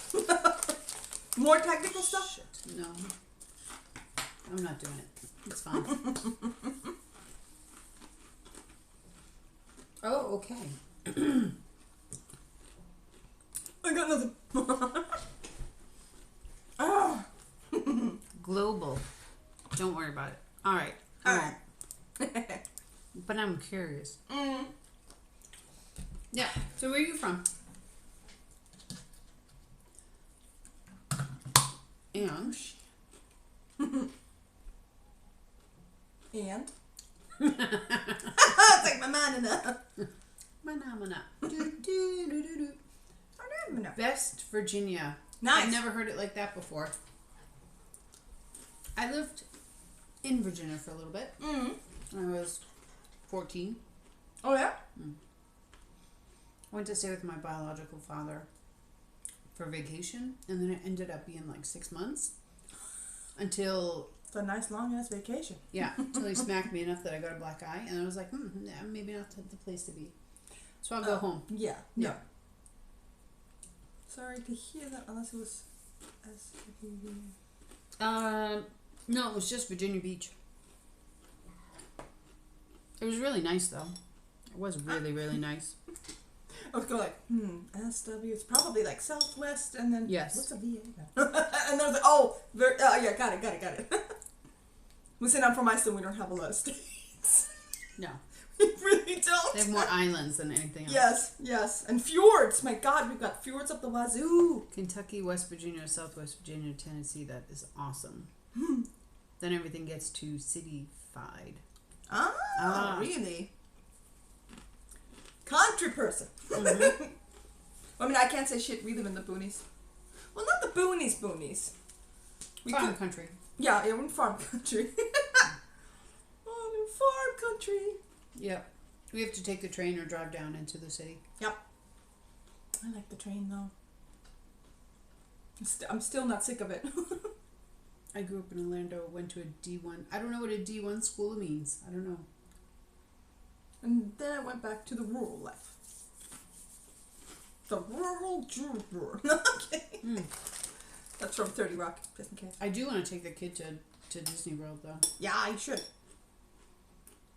More technical stuff?
Shit. No. I'm not doing it. It's fine. Oh, okay.
I got nothing.
Global. Don't worry about it. All right. But I'm curious. Yeah. So where are you from? And?
And? It's like my manana.
Manamana. Best Virginia.
Nice.
I've never heard it like that before. I lived in Virginia for a little bit. I was 14.
Oh, yeah?
I went to stay with my biological father for vacation, and then it ended up being like 6 months until
It's a nice long ass vacation.
Yeah, until he smacked me enough that I got a black eye, and I was like, yeah, maybe not the place to be. So I'll go home.
Yeah.
Yeah.
Sorry to hear that, unless it was
no, it was just Virginia Beach. It was really nice, though. It was really, really nice.
I was going like, SW, it's probably like Southwest, and then,
yes.
What's a VA then? And then I was like, yeah, got it. Listen, I'm from Iceland, we don't have a lot of states.
No.
We really don't.
They have more islands than anything
else. Yes. And fjords. My God, we've got fjords up the wazoo.
Kentucky, West Virginia, Southwest Virginia, Tennessee. That is awesome. Then everything gets to city-fied.
Really? Country person.
Mm-hmm.
I mean, I can't say shit. We live in the boonies. Well, not the boonies.
Farm country.
Yeah, we're in farm country. In farm country.
Yep. We have to take the train or drive down into the city.
Yep. I like the train, though. I'm still not sick of it.
I grew up in Orlando, went to a D1. I don't know what a D1 school means. I don't know.
And then I went back to the rural life. The rural Drew. Okay. That's from 30 Rock, just in case.
I do want to take the kid to Disney World, though.
Yeah, I should.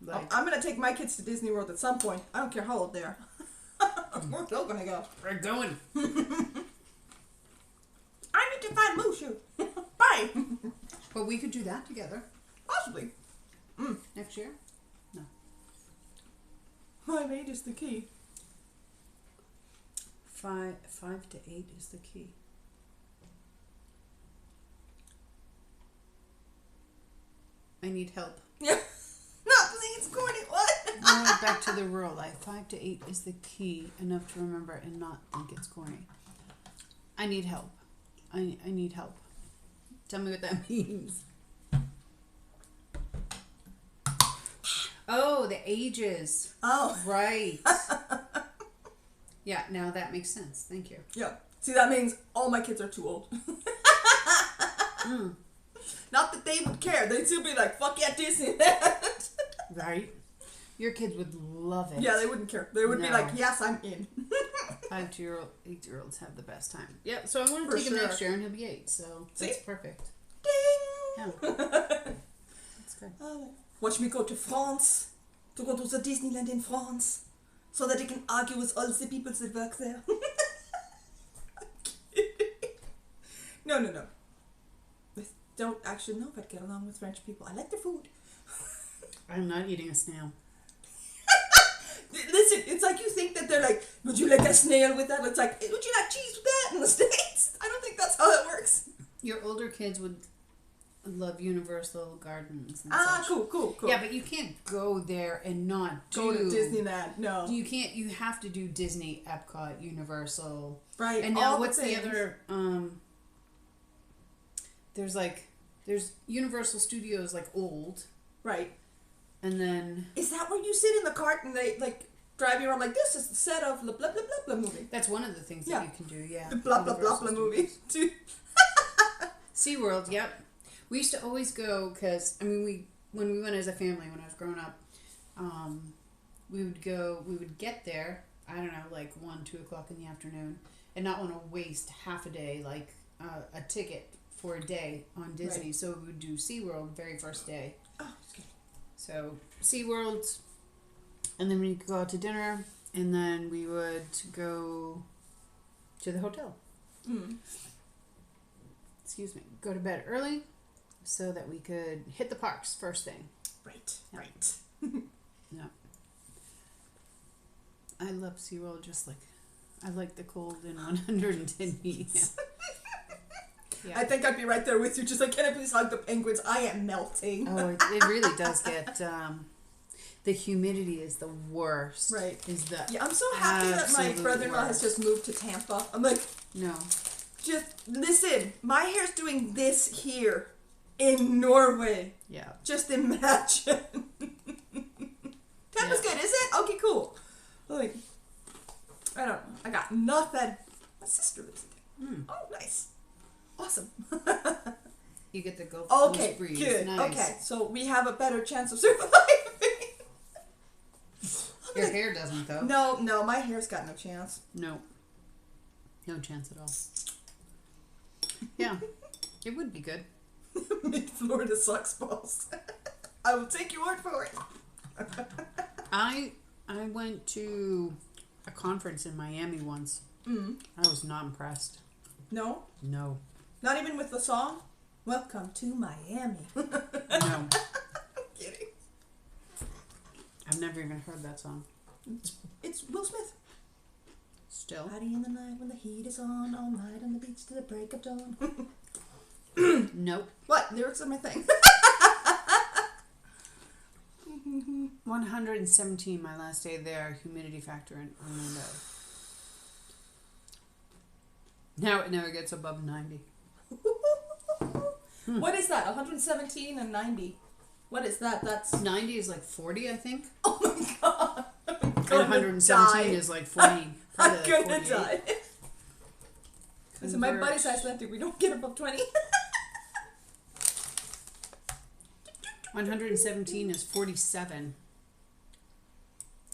Like,
I'm going to take my kids to Disney World at some point. I don't care how old they are. We're still going to go.
We're going.
I need to find Mushu. Bye.
But we could do that together.
Possibly.
Next year? No.
5 8 is the key.
5 to 8 is the key. I need help.
Yeah. No, please, Courtney, what?
Back to the rural life. 5 to 8 is the key, enough to remember and not think it's corny. I need help. I need help. Tell me what that means. Oh, the ages.
Oh.
Right. Yeah, now that makes sense. Thank you.
Yeah. See, that means all my kids are too old. Not that they would care. They'd still be like, fuck yeah, Disneyland.
Right. Your kids would love it.
Yeah, they wouldn't care. They would be like, yes, I'm in.
5 to 8-year-olds have the best time. Yeah, so I want to
For
take him
sure.
next year and he'll be 8, so that's perfect.
Ding!
Yeah. That's good.
Watch me go to France, to go to the Disneyland in France, so that I can argue with all the people that work there. I'm kidding. No. I don't actually know if I'd get along with French people. I like their food.
I'm not eating a snail.
Listen, it's like you think that they're like, would you like a snail with that? It's like, would you like cheese with that in the States? I don't think that's how it works.
Your older kids would love Universal Gardens and
such.
Cool. Yeah, but you can't go there and not
go to Disneyland. No.
You can't. You have to do Disney, Epcot, Universal.
Right.
And now what's the other... There's Universal Studios, like, old.
Right.
And then...
Is that where you sit in the cart and they, like, drive you around like, this is the set of the blah, blah, blah, blah movie?
That's one of the things that you can do, yeah.
The blah, blah, blah, blah movie, too.
SeaWorld, yep. We used to always go, because, I mean, when we went as a family, when I was growing up, we would get there, I don't know, like 1, 2 o'clock in the afternoon, and not want to waste half a day, like a ticket for a day on Disney. Right. So we would do SeaWorld very first day.
Oh, that's good.
So SeaWorld, and then we'd go out to dinner, and then we would go to the hotel. Excuse me. Go to bed early so that we could hit the parks first thing.
Right.
Yeah. I love SeaWorld just like I like the cold in 110 heat. Yeah.
I think I'd be right there with you. Just like, can I please hug the penguins? I am melting.
Oh, it really does get... the humidity is the worst.
Right.
Yeah,
I'm so happy that my brother-in-law has just moved to Tampa. I'm like...
No.
Just, listen, my hair's doing this here in Norway.
Yeah.
Just imagine. Tampa's good, is it? Okay, cool. Like, I don't know. I got nothing. My sister lives there. Oh, nice. Awesome.
You get the Gulf
Okay,
Coast breeze.
good.
Nice.
Okay, so we have a better chance of surviving.
Your hair doesn't, though.
No, my hair's got no chance.
No chance at all. Yeah, it would be good.
Florida sucks balls. I will take your word for it.
I went to a conference in Miami once. I was not impressed.
No?
No.
Not even with the song? Welcome to Miami.
No.
I'm kidding.
I've never even heard that song.
It's Will Smith.
Still.
Party in the night when the heat is on, all night on the beach till the break of dawn.
Nope.
What? Lyrics are my thing.
117, my last day there. Humidity factor in Orlando. Now it never gets above 90.
What is that? 117 and 90. What is that? That's
90 is like 40, I think.
Oh my god.
And 117 is like 40.
I'm
Like
gonna
48.
die. Because in my buddy size Atlantic, we don't get above 20.
117 is 47.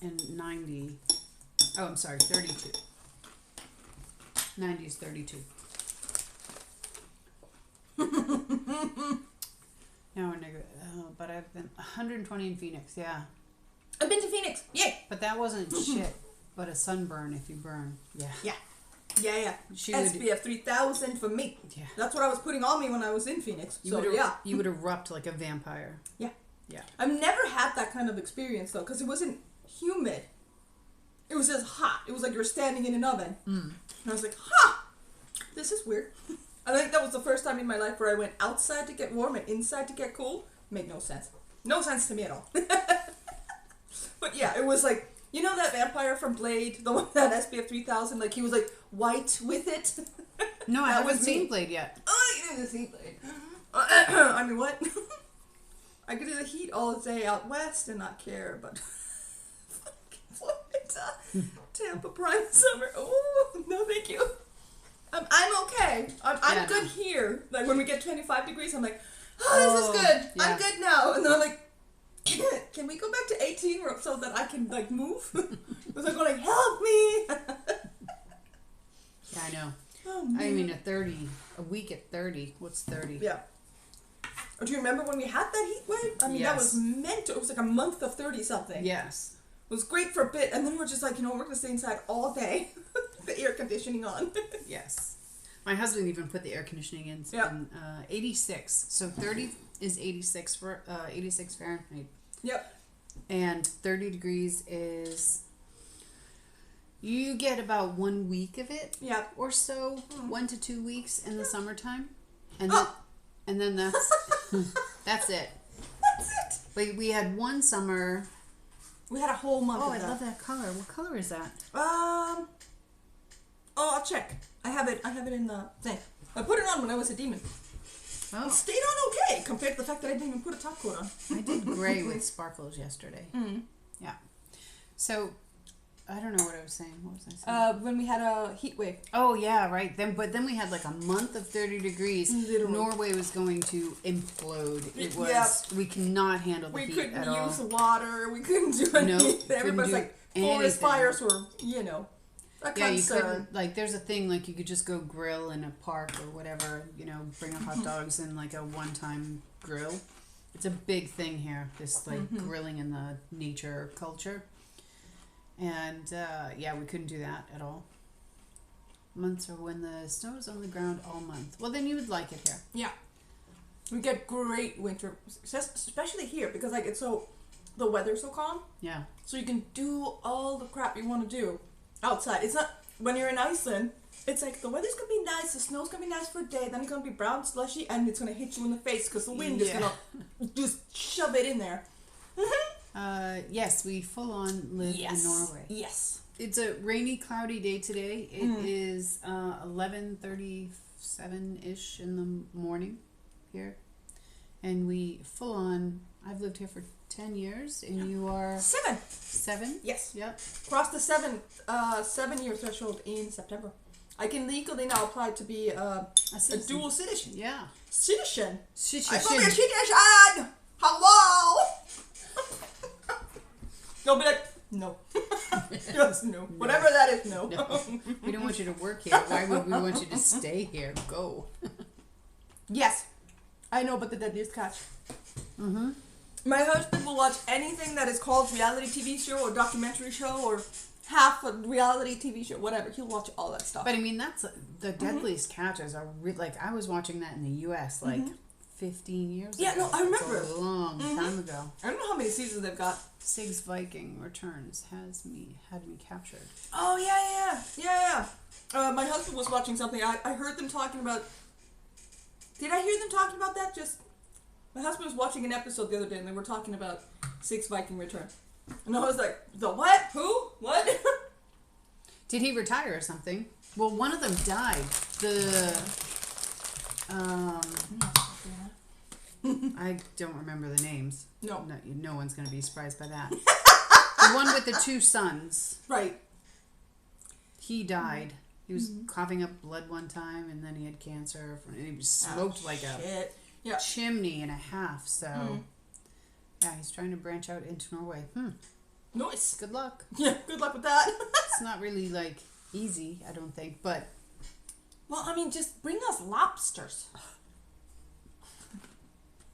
And 90. Oh, I'm sorry, 32. 90 is 32. Now we're negative. But I've been 120 in Phoenix, yeah.
I've been to Phoenix. Yay.
But that wasn't shit. But a sunburn if you burn. Yeah.
Yeah. Yeah.
She
SPF 3000 for me.
Yeah.
That's what I was putting on me when I was in Phoenix.
You would erupt like a vampire.
Yeah.
Yeah.
I've never had that kind of experience though, because it wasn't humid. It was just hot. It was like you're standing in an oven. And I was like, this is weird. I think that was the first time in my life where I went outside to get warm and inside to get cool. Made no sense. No sense to me at all. But yeah, it was like, you know that vampire from Blade, the one that SPF 3000, like he was like white with it?
No, I haven't seen Blade yet.
Oh, you didn't see Blade. I mean, what? I could do the heat all day out west and not care, but Florida, Tampa Prime Summer. Oh, no thank you. I'm okay. I'm good here. Like when we get 25 degrees, I'm like, this is good. Yeah. I'm good now. And then I'm like, can we go back to 18 so that I can like move? Because I'm going, help me.
Yeah, I know.
Oh, man.
I mean, a week at 30. What's 30?
Yeah. Or do you remember when we had that heat wave? I mean, that was mental. It was like a month of 30 something.
Yes.
It was great for a bit, and then we're just like, we're going to stay inside all day. The air conditioning on.
Yes. My husband even put the air conditioning in 86. So 30 is 86 for 86 Fahrenheit. Yep. And 30 degrees is, you get about 1 week of it. Yep. Or so, 1 to 2 weeks in the summertime. And then that's that's it.
That's it.
But we had one summer.
We had a whole month of
that.
that.
I love that color. What color is that?
I'll check. I have it in the thing. I put it on when I was a demon. Oh. It stayed on okay compared to the fact that I didn't even put a top coat on.
I did gray with sparkles yesterday. Mm-hmm. Yeah. So, I don't know what I was saying. What was I saying?
When we had a heat wave.
Oh, yeah, right. Then we had like a month of 30 degrees. Literally. Norway was going to implode. It was, we cannot handle the heat at all.
We couldn't use water. We couldn't do anything. Everybody's like, forest fires were, a concern.
You couldn't, like, there's a thing, like, you could just go grill in a park or whatever, bring a hot dogs in, like, a one-time grill. It's a big thing here, this, like, grilling in the nature culture. And, we couldn't do that at all. Months are when the snow is on the ground all month. Well, then you would like it here.
Yeah. We get great winter, especially here, because, like, the weather's so calm. Yeah. So you can do all the crap you want to do outside. It's not, when you're in Iceland, it's like the weather's gonna be nice, the snow's gonna be nice for a day, then it's gonna be brown, slushy, and it's gonna hit you in the face because the wind is gonna just shove it in there.
Yes, we full on live in Norway.
Yes.
It's a rainy, cloudy day today. It is 11:37-ish in the morning here. And we full on, I've lived here for 10 years, and you are... 7?
Yes.
Yep.
Crossed the 7-year threshold in September. I can legally now apply to be a dual citizen.
Yeah.
Citizen.
Citizen.
I'm gonna be a citizen. Hello. They'll be like, no. Just no. Whatever that is, no.
We don't want you to work here. Why would we want you to stay here? Go.
Yes. I know about the deadliest catch.
Mm-hmm.
My husband will watch anything that is called reality TV show or documentary show or half a reality TV show, whatever. He'll watch all that stuff.
But I mean, that's the deadliest catches are like I was watching that in the U.S. like 15 years ago.
Yeah, no, I remember.
That's a long time ago.
I don't know how many seasons they've got.
Sig's Viking Returns had me captured.
Oh yeah. My husband was watching something. I heard them talking about. Did I hear them talking about that? My husband was watching an episode the other day, and they were talking about Sig's Viking Return, and I was like, the what? Who? What?
Did he retire or something? Well, one of them died. I don't remember the names. No one's going to be surprised by that. The one with the two sons.
Right.
He died. He was coughing up blood one time, and then he had cancer, and he was smoked like a chimney and a half. So, yeah, he's trying to branch out into Norway.
Nice.
Good luck.
Yeah, good luck with that.
It's not really, like, easy, I don't think, but...
Well, I mean, just bring us lobsters.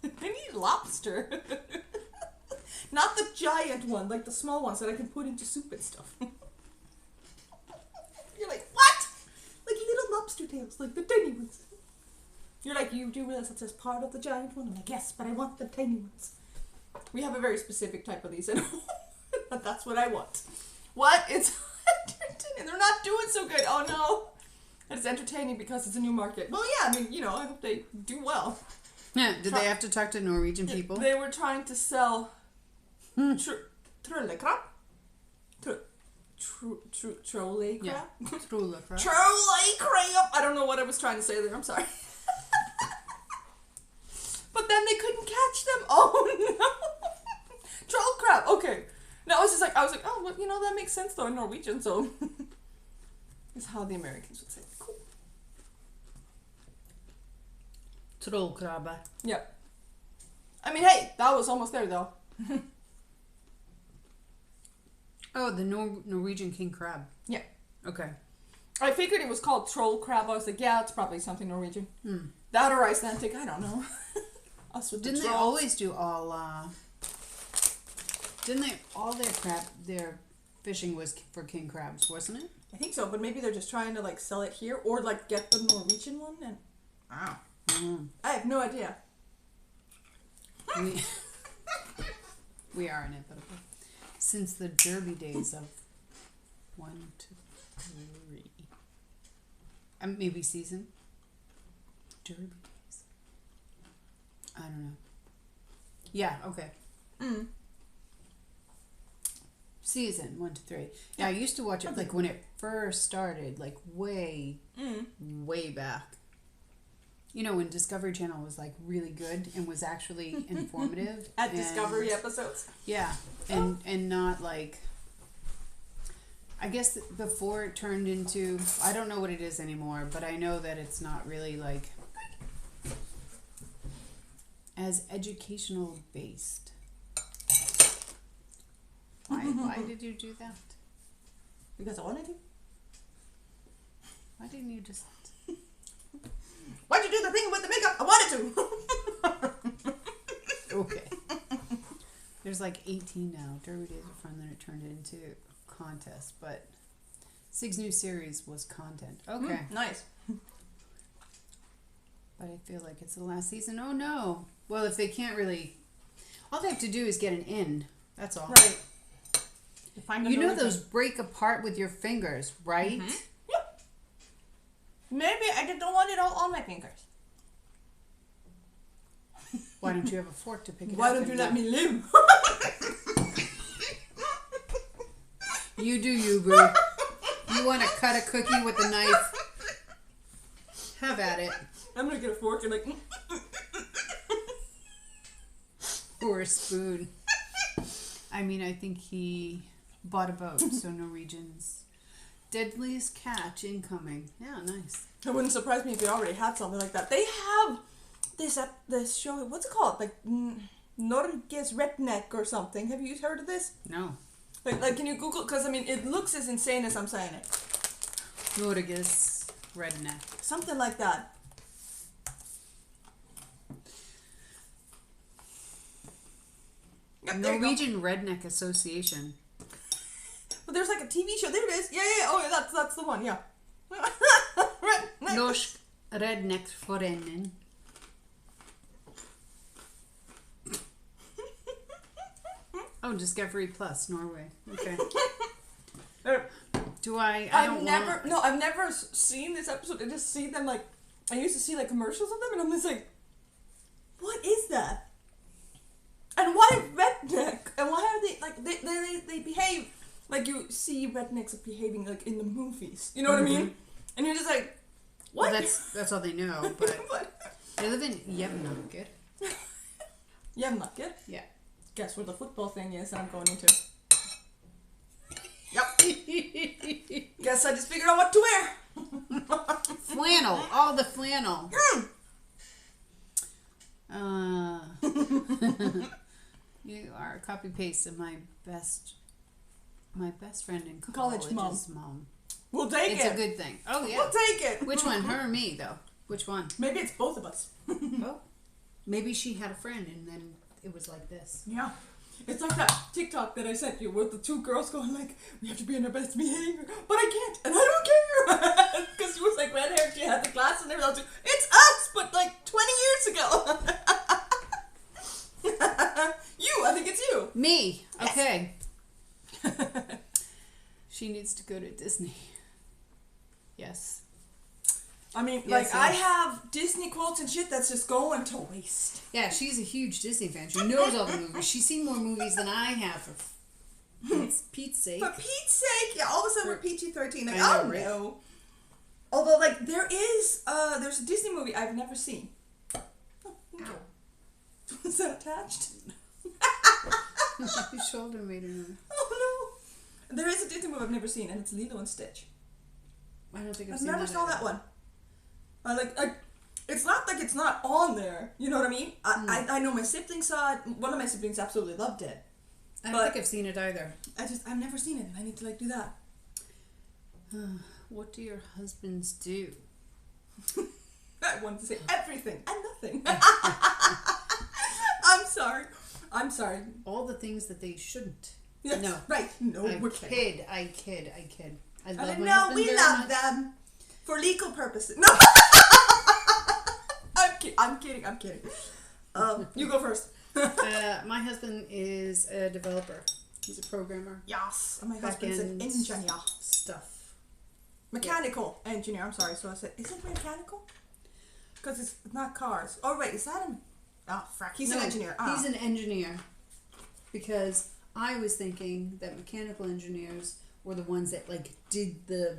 I need lobster. Not the giant one, like the small ones that I can put into soup and stuff. You're like, what? Like little lobster tails, like the tiny ones. You're like, you do realize that's just part of the giant one? I'm like, yes, but I want the tiny ones. We have a very specific type of these, and that's what I want. What? It's entertaining. They're not doing so good. Oh no. It's entertaining because it's a new market. Well, yeah, I mean, I hope they do well.
Yeah, did they have to talk to Norwegian people?
They were trying to sell trollekrab. Trolley crab?
Yeah. Trolley crab.
Trolley crab! I don't know what I was trying to say there. I'm sorry. But then they couldn't catch them. Oh no! Troll crab. Okay. No, I was like, oh, well, that makes sense though in Norwegian, so. Is how the Americans would say it. Cool.
Trollkrabbe.
Yep. I mean, hey, that was almost there though.
Oh, the Norwegian king crab.
Yeah.
Okay.
I figured it was called troll crab. I was like, yeah, it's probably something Norwegian. That or Icelandic, I don't know. Us with
Didn't they always do all, didn't they, all their fishing was for king crabs, wasn't it?
I think so, but maybe they're just trying to, like, sell it here or, like, get the Norwegian one and... I have no idea.
We are in it, but since the Derby days of 1 to 3. Maybe season? Derby days. I don't know. Yeah, okay. Season 1 to 3. Yeah, I used to watch it like when it first started, like way back. When Discovery Channel was like really good and was actually informative.
At Discovery episodes.
Yeah, and not like. I guess before it turned into, I don't know what it is anymore, but I know that it's not really like as educational based. Why did you do that?
Because I wanted to.
Why didn't you just...
Why'd you do the thing with the makeup? I wanted to.
Okay. There's like 18 now. Derby Days were fun, then it turned into contest, but Sig's new series was content. Okay.
Nice.
But I feel like it's the last season. Oh no. Well, if they can't really... All they have to do is get an in. That's all.
Right.
Those break apart with your fingers, right?
Yep. Maybe I just don't want it all on my fingers.
Why don't you have a fork to pick it up?
Why don't you let me live?
You do you, boo. You want to cut a cookie with a knife? Have at it.
I'm going to get a fork and like...
Or a spoon. I mean, I think he bought a boat, so Norwegians Deadliest catch incoming. Yeah, nice.
It wouldn't surprise me if they already had something like that. They have this show. What's it called? Like Norges Redneck or something. Have you heard of this?
No.
Like, can you Google? Because I mean, it looks as insane as I'm saying it.
Norges Redneck.
Something like that. Yep,
Norwegian Redneck Association.
But there's like a TV show. There it is. Yeah. Oh, yeah, that's the one. Yeah.
Norsk Redneckforeningen. Oh, Discovery Plus, Norway. Okay. Do I?
I've never seen this episode. I just see them like. I used to see like commercials of them, and I'm just like, what is that? And why redneck? And why are they like they behave like you see rednecks behaving like in the movies? You know what I mean? And you're just like, what?
Well, that's all they know. But they live in Jevnaker.
Jevnaker?
Yeah.
Guess where the football thing is that I'm going into. Yep. Guess I just figured out what to wear.
Flannel. All the flannel. You are a copy paste of my best friend in
college
mom.
We'll take it.
It's a good thing. Oh yeah.
We'll take it.
Which one? Her or me though? Which one?
Maybe it's both of us.
Oh. Maybe she had a friend and then it was like this.
Yeah. It's like that TikTok that I sent you with the two girls going like, we have to be in our best behavior, but I can't, and I don't care. Because she was like red hair, she had the glasses and everything. I was like, it's us, but like 20 years ago. I think it's you.
Me. Okay. She needs to go to Disney. Yes.
I mean, yes, I have Disney quotes and shit that's just going to waste.
Yeah, she's a huge Disney fan. She knows all the movies. She's seen more movies than I have, for Pete's sake.
For Pete's sake, yeah, all of a sudden we're PG-13. Like,
know,
oh
right?
no. Although, like, there's a Disney movie I've never seen. Oh, thank you. Was that attached?
Your shoulder made a noise.
Oh no. There is a Disney movie I've never seen, and it's Lilo and Stitch.
I don't think
I've never saw that one. It's not like it's not on there. You know what I mean? I know my siblings saw it. One of my siblings absolutely loved it.
I don't think I've seen it either.
I've never seen it. I need to like do that.
What do your husbands do?
I wanted to say everything and nothing. I'm sorry.
All the things that they shouldn't.
Yes,
no.
Right. No,
I
we're
kid. I love my
no,
husband
we
very
love
much.
them for legal purposes. No. I'm kidding. You go first.
My husband is a developer. He's a programmer.
Yes. And my husband's an engineer.
Stuff.
Mechanical engineer. I'm sorry. So I said, is it mechanical? Because it's not cars. Oh, wait. Is that him? Oh, frack. He's an engineer. Oh.
He's an engineer. Because I was thinking that mechanical engineers were the ones that, like, did the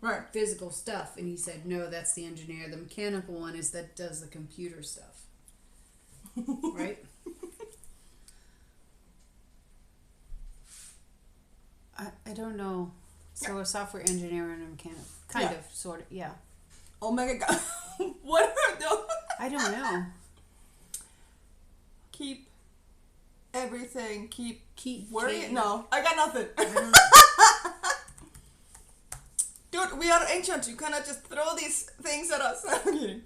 right.
physical stuff. And he said, no, that's the engineer. The mechanical one is that does the computer stuff. Right? I don't know. So a software engineer and a mechanic. Kind of, sort of, yeah.
Oh my god. What are those?
I don't know.
Keep everything. Keep
worrying.
No, I got nothing. Dude, we are ancient. You cannot just throw these things at us. I'm kidding.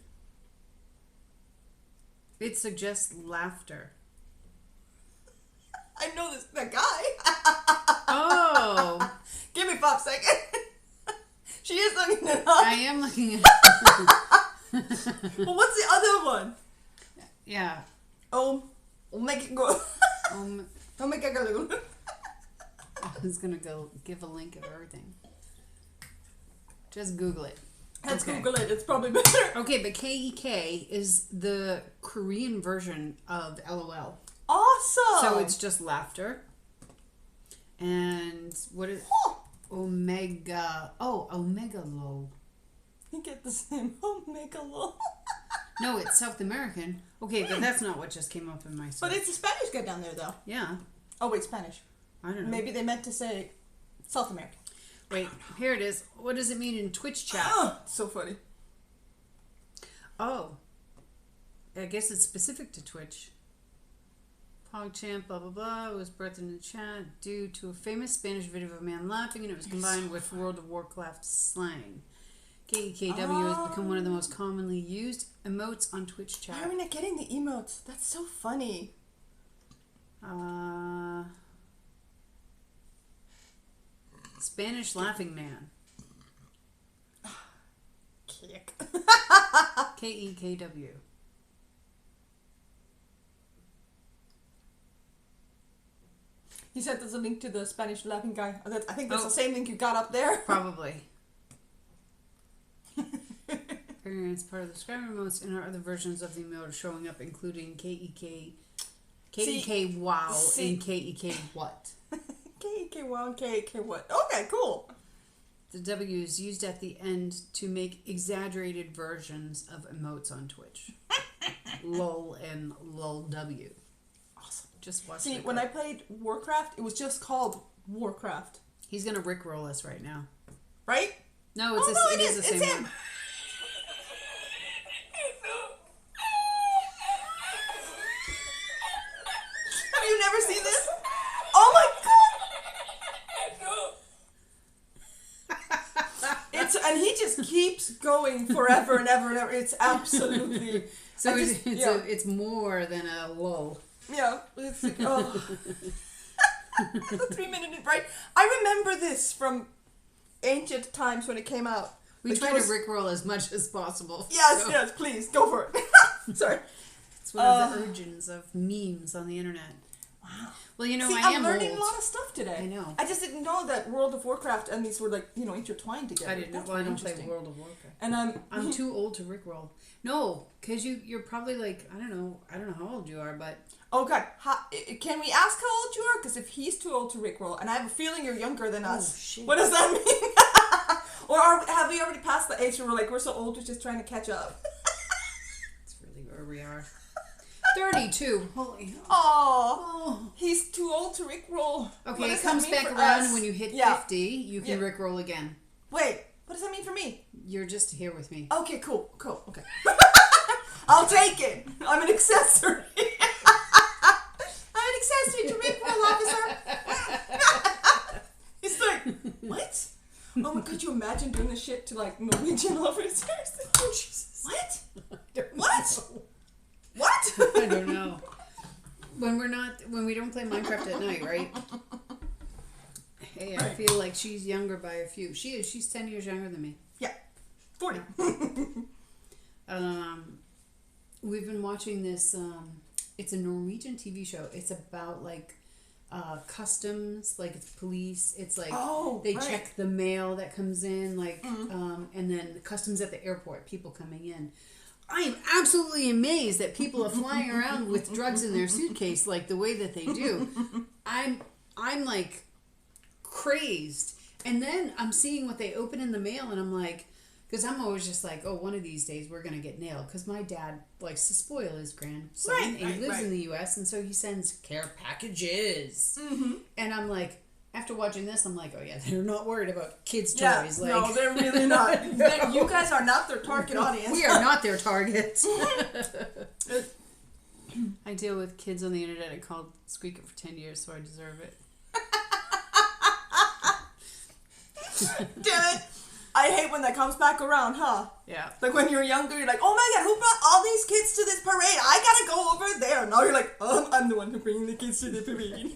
It suggests laughter.
I know that guy.
Oh.
Give me 5 seconds. She is looking it up.
I am looking at it.
Well, what's the other one?
Yeah.
Oh, make it go. Don't make it go.
I was going to go give a link of everything. Just Google it.
Let's Google it. It's probably better.
Okay, but KEK is the Korean version of LOL.
Awesome.
So it's just laughter. And what is Omega? Oh, Omega Lol.
You get the same Omega Lol.
No, it's South American. Okay, but that's not what just came up in my search.
But it's a Spanish guy down there, though.
Yeah.
Oh, wait, Spanish.
I don't know.
Maybe they meant to say South American.
Wait, here it is. What does it mean in Twitch chat?
So funny.
Oh. I guess it's specific to Twitch. PogChamp, blah, blah, blah, was birthed in the chat due to a famous Spanish video of a man laughing, and it was combined with World of Warcraft slang. KEKW has become one of the most commonly used emotes on Twitch chat.
Why are we not getting the emotes? That's so funny.
Spanish laughing man.
Kick.
KEKW.
He said there's a link to the Spanish laughing guy. I think that's the same link you got up there.
Probably. It's part of the subscriber emotes and our other versions of the emote are showing up, including KEK wow and KEK what.
KEK wow and KEK what. Okay, cool.
The W is used at the end to make exaggerated versions of emotes on Twitch. LOL and LOLW.
Awesome.
Just watch.
See, when I played Warcraft, it was just called Warcraft.
He's gonna rickroll us right now.
Right?
No, it is the same one.
Have you never seen this? Oh my god! And he just keeps going forever and ever and ever. It's absolutely.
So it's more than a lull.
Yeah, it's like, oh. 3 minute, right? I remember this from ancient times when it came out.
We try to rickroll as much as possible.
Yes, yes, please, go for it. Sorry.
It's one of the origins of memes on the internet.
Wow.
Well, you know,
See, I'm learning a lot of stuff today.
I know.
I just didn't know that World of Warcraft and these were like, intertwined together.
I didn't know. Well, I don't play World of Warcraft.
And
I'm too old to rickroll. No, because you're probably like, I don't know how old you are, but...
Oh, God. Can we ask how old you are? Because if he's too old to rickroll, and I have a feeling you're younger than us,
shit.
What does that mean? Or have we already passed the age where we're so old we're just trying to catch up?
That's really where we are. 32. Holy hell.
Oh, he's too old to rickroll.
Okay, it comes back around when you hit 50. You can rickroll again.
Wait, what does that mean for me?
You're just here with me.
Okay, cool, okay. I'll take it. I'm an accessory. I'm an accessory to rickroll, officer. He's like, what? Oh, could you imagine doing this shit to like Norwegian officers? Oh, Jesus. What? What? What?
I don't know. When we don't play Minecraft at night, right? Hey, I feel like she's younger by a few. She's 10 years younger than me.
Yeah. 40.
We've been watching this, it's a Norwegian TV show. It's about like customs, like it's police. It's like they check the mail that comes in, like, and then the customs at the airport, people coming in. I am absolutely amazed that people are flying around with drugs in their suitcase like the way that they do. I'm like crazed. And then I'm seeing what they open in the mail and I'm like, because I'm always just like, oh, one of these days we're going to get nailed. Because my dad likes to spoil his grandson. And he lives in the U.S. and so he sends care packages. Mm-hmm. And I'm like, after watching this, I'm like, oh yeah, they're not worried about kids' toys. Like,
no, they're really not. You guys are not their target audience.
We are not their target. I deal with kids on the internet. I called Squeaker for 10 years, so I deserve it.
Damn it. I hate when that comes back around, huh?
Yeah.
Like when you're younger, you're like, oh my god, who brought all these kids to this parade? I gotta go over there. Now you're like, I'm the one who bringing the kids to the parade.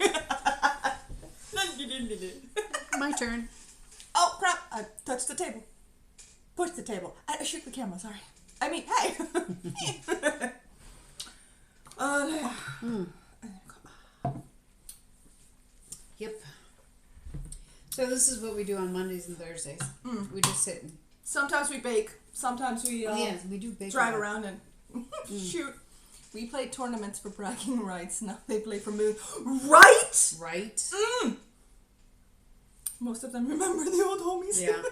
My turn.
Oh crap! I touched the table. Pushed the table. I shook the camera. Sorry. I mean, hey.
Yep. So this is what we do on Mondays and Thursdays. We just sit and...
Sometimes we bake. Sometimes we
we do bake.
Drive around and shoot. We play tournaments for bragging rights. Now they play for moon. Right?
Right.
Most of them remember the old homies.
Yeah.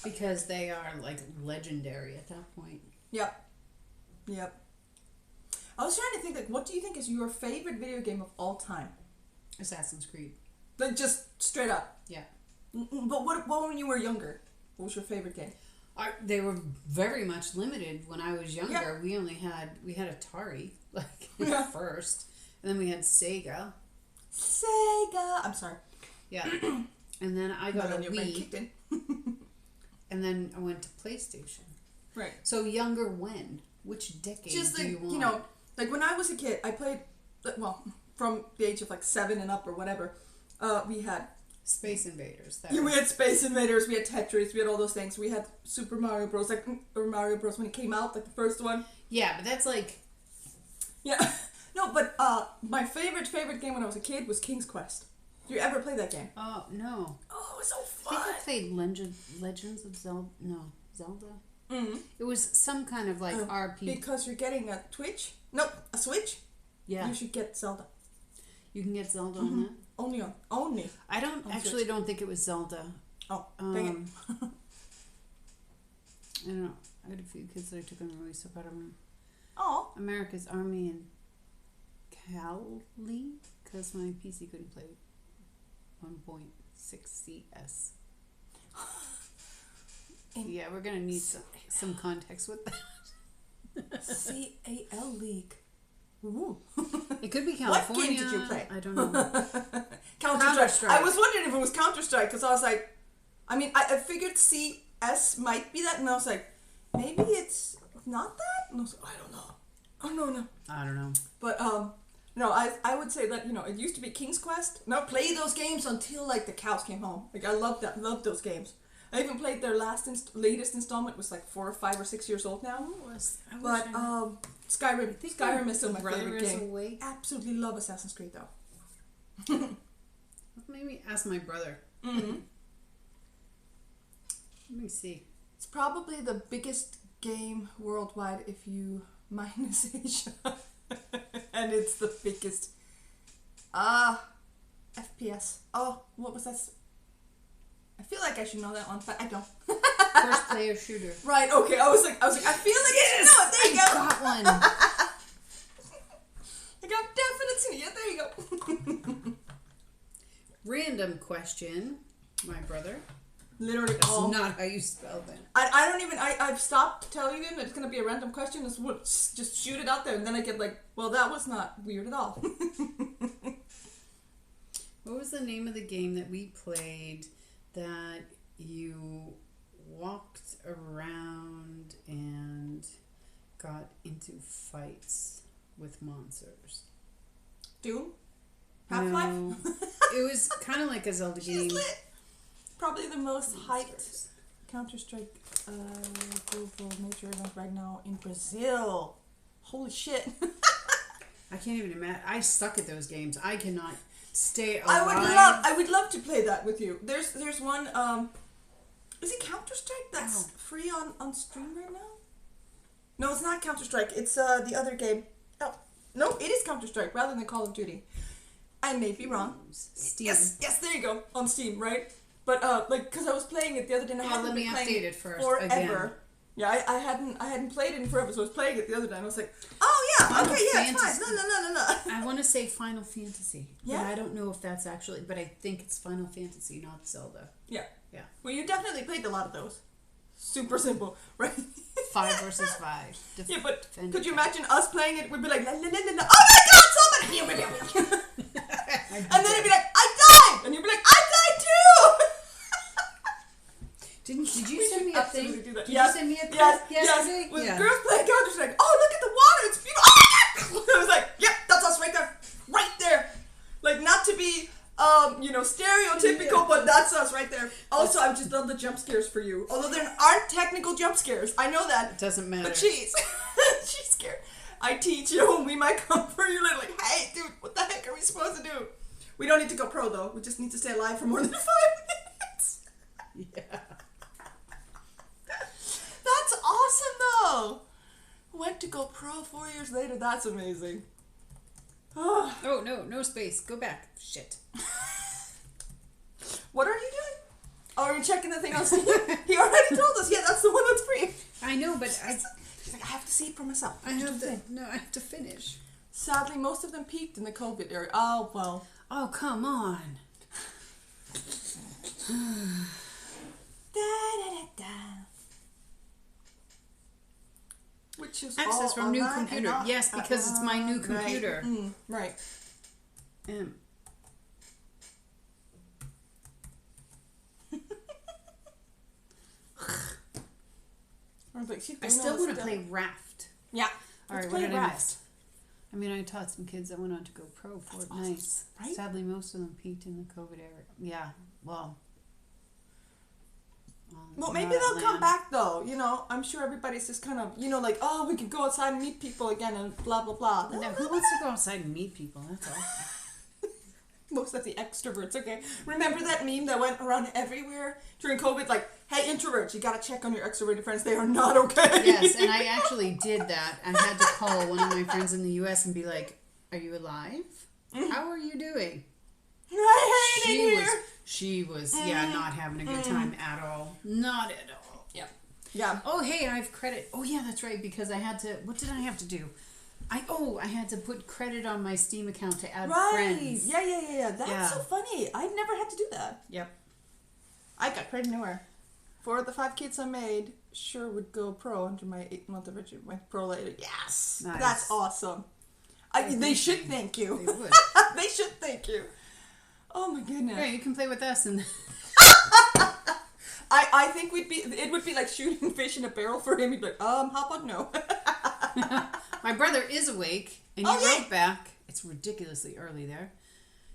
Because they are like legendary at that point.
Yep. I was trying to think, like, what do you think is your favorite video game of all time?
Assassin's Creed.
Like, just straight up.
Yeah.
But what when you were younger? What was your favorite game?
They were very much limited when I was younger. Yeah. We had Atari first, and then we had Sega.
I'm sorry.
Yeah, and then I got a Wii, and then I went to PlayStation.
Right.
So younger when? Which decade do you want?
You know, like when I was a kid, I played. Well, from the age of like 7 and up or whatever, we had.
Space Invaders.
We had Space Invaders, we had Tetris, we had all those things. We had Super Mario Bros. Or Mario Bros. When it came out, like the first one.
Yeah, but that's like...
Yeah. No, but my favorite game when I was a kid was King's Quest. Did you ever play that game?
Oh, no.
Oh, it was so fun.
I think I played Legends of Zelda. No, Zelda?
Mm-hmm.
It was some kind of like RPG.
Because you're getting a Twitch? Nope, a Switch?
Yeah.
You should get Zelda.
You can get Zelda on that?
Only.
I don't think it was Zelda.
Oh, dang it.
I don't know. I had a few kids that I took on the release, so I don't know.
Oh.
America's Army and Cali, because my PC couldn't play 1.6 CS. Yeah, we're going to need some context with that.
CAL League. Ooh.
It could be California.
What game did you play?
I don't know.
Counter-Strike. I was wondering if it was Counter-Strike, because I was like, I mean, I figured CS might be that, and I was like, maybe it's not that? And I was like, I don't know.
I don't know.
But, no, I would say that, you know, it used to be King's Quest. Now play those games until, like, the cows came home. Like, I loved those games. I even played their latest installment. Was like 4 or 5 or 6 years old now. Skyrim is still my favorite game.
Awake.
Absolutely love Assassin's Creed though.
Maybe ask my brother.
Mm-hmm.
Let me see.
It's probably the biggest game worldwide if you minus Asia, and it's the biggest. FPS. Oh, what was that? I feel like I should know that one, but I don't.
First player shooter.
Right, okay. I was like, I feel like I should know it. There you go.
Got one.
I got definitely. Yeah, there you go.
Random question, my brother.
Literally,
that's not how you spell that.
I don't even. I've stopped telling them that it's gonna be a random question. Just shoot it out there, and then I get like, well, that was not weird at all.
What was the name of the game that we played that you walked around and got into fights with monsters?
Doom? Half-Life?
No. It was kind of like a Zelda game.
Lit. Probably the most hyped Counter-Strike global major event right now in Brazil. Holy shit.
I can't even imagine. I suck at those games. I cannot stay alive.
I would love to play that with you. There's one, is it Counter-Strike that's free on Steam right now? No, it's not Counter-Strike. It's the other game. Oh, no, it is Counter-Strike rather than Call of Duty. I may be wrong.
Steam.
Yes, there you go. On Steam, right? But like, cause I was playing it the other day and I hadn't been playing it
first
forever.
Again.
Yeah, I hadn't played it in forever, so I was playing it the other day and I was like, oh yeah,
Final
okay, yeah,
Fantasy.
it's fine. No.
I want to say Final Fantasy.
Yeah.
But I don't know if that's actually, but I think it's Final Fantasy, not Zelda.
Yeah.
Yeah.
Well, you definitely played a lot of those. Super simple, right?
5 versus 5.
Yeah, but could you imagine us playing it? We'd be like, la, la, la, la, la. Oh my god, somebody! And then it'd be like, I died! And you'd be like, I died too!
Did you send me a thing?
Do that.
Did you send me a thing?
Yes. With girls playing Counter-Strike. Oh, look at the water. It's beautiful. Oh my god! I was like, yep, that's us right there. Right there. Like, not to be, stereotypical, but that's us right there. Also, I've just done the jump scares for you. Although there aren't technical jump scares. I know that.
It doesn't matter.
But she's scared. I teach you and we might come for you later. Like, hey, dude, what the heck are we supposed to do? We don't need to go pro, though. We just need to stay alive for more than 5 minutes.
Yeah.
That's awesome, though. Went to go pro 4 years later. That's amazing.
Oh, no space. Go back. Shit.
What are you doing? Oh, are you checking the thing on Steam? He already told us. Yeah, that's the one that's free.
I know, but
He's like, I have to see it for myself.
I have to finish.
Sadly, most of them peaked in the COVID era. Oh, well.
Oh, come on.
Which is
access from new computer. Yes, because it's my new computer.
Right.
I still want to play Raft.
Yeah.
All right, what did I miss? I mean, I taught some kids that went on to go pro for it. Nice. Right? Sadly, most of them peaked in the COVID era. Yeah, well.
Well, maybe they'll come back, though. You know, I'm sure everybody's just kind of, you know, like, oh, we can go outside and meet people again and blah, blah, blah.
No, who wants to go outside and meet people? That's all.
Most of the extroverts, okay? Remember that meme that went around everywhere during COVID? Like, hey, introverts, you gotta check on your extroverted friends. They are not okay.
Yes, and I actually did that. I had to call one of my friends in the U.S. and be like, are you alive? How are you doing?
I hate it here.
She was, not having a good time at all. Not at all.
Yeah. Yeah.
Oh, hey, I have credit. Oh, yeah, that's right, because I had to, what did I have to do? I had to put credit on my Steam account to add friends.
Yeah. That's so funny. I've never had to do that.
Yep.
I got credit anywhere. 4 of the 5 kids I made sure would go pro under my 8-month original. Went pro later. Yes. Nice. That's awesome. They should thank you. They would. They should thank you. Oh my goodness.
Yeah, you can play with us and
I think it would be like shooting fish in a barrel for him. He'd be like, how about no?
My brother is awake, and he wrote back. It's ridiculously early there.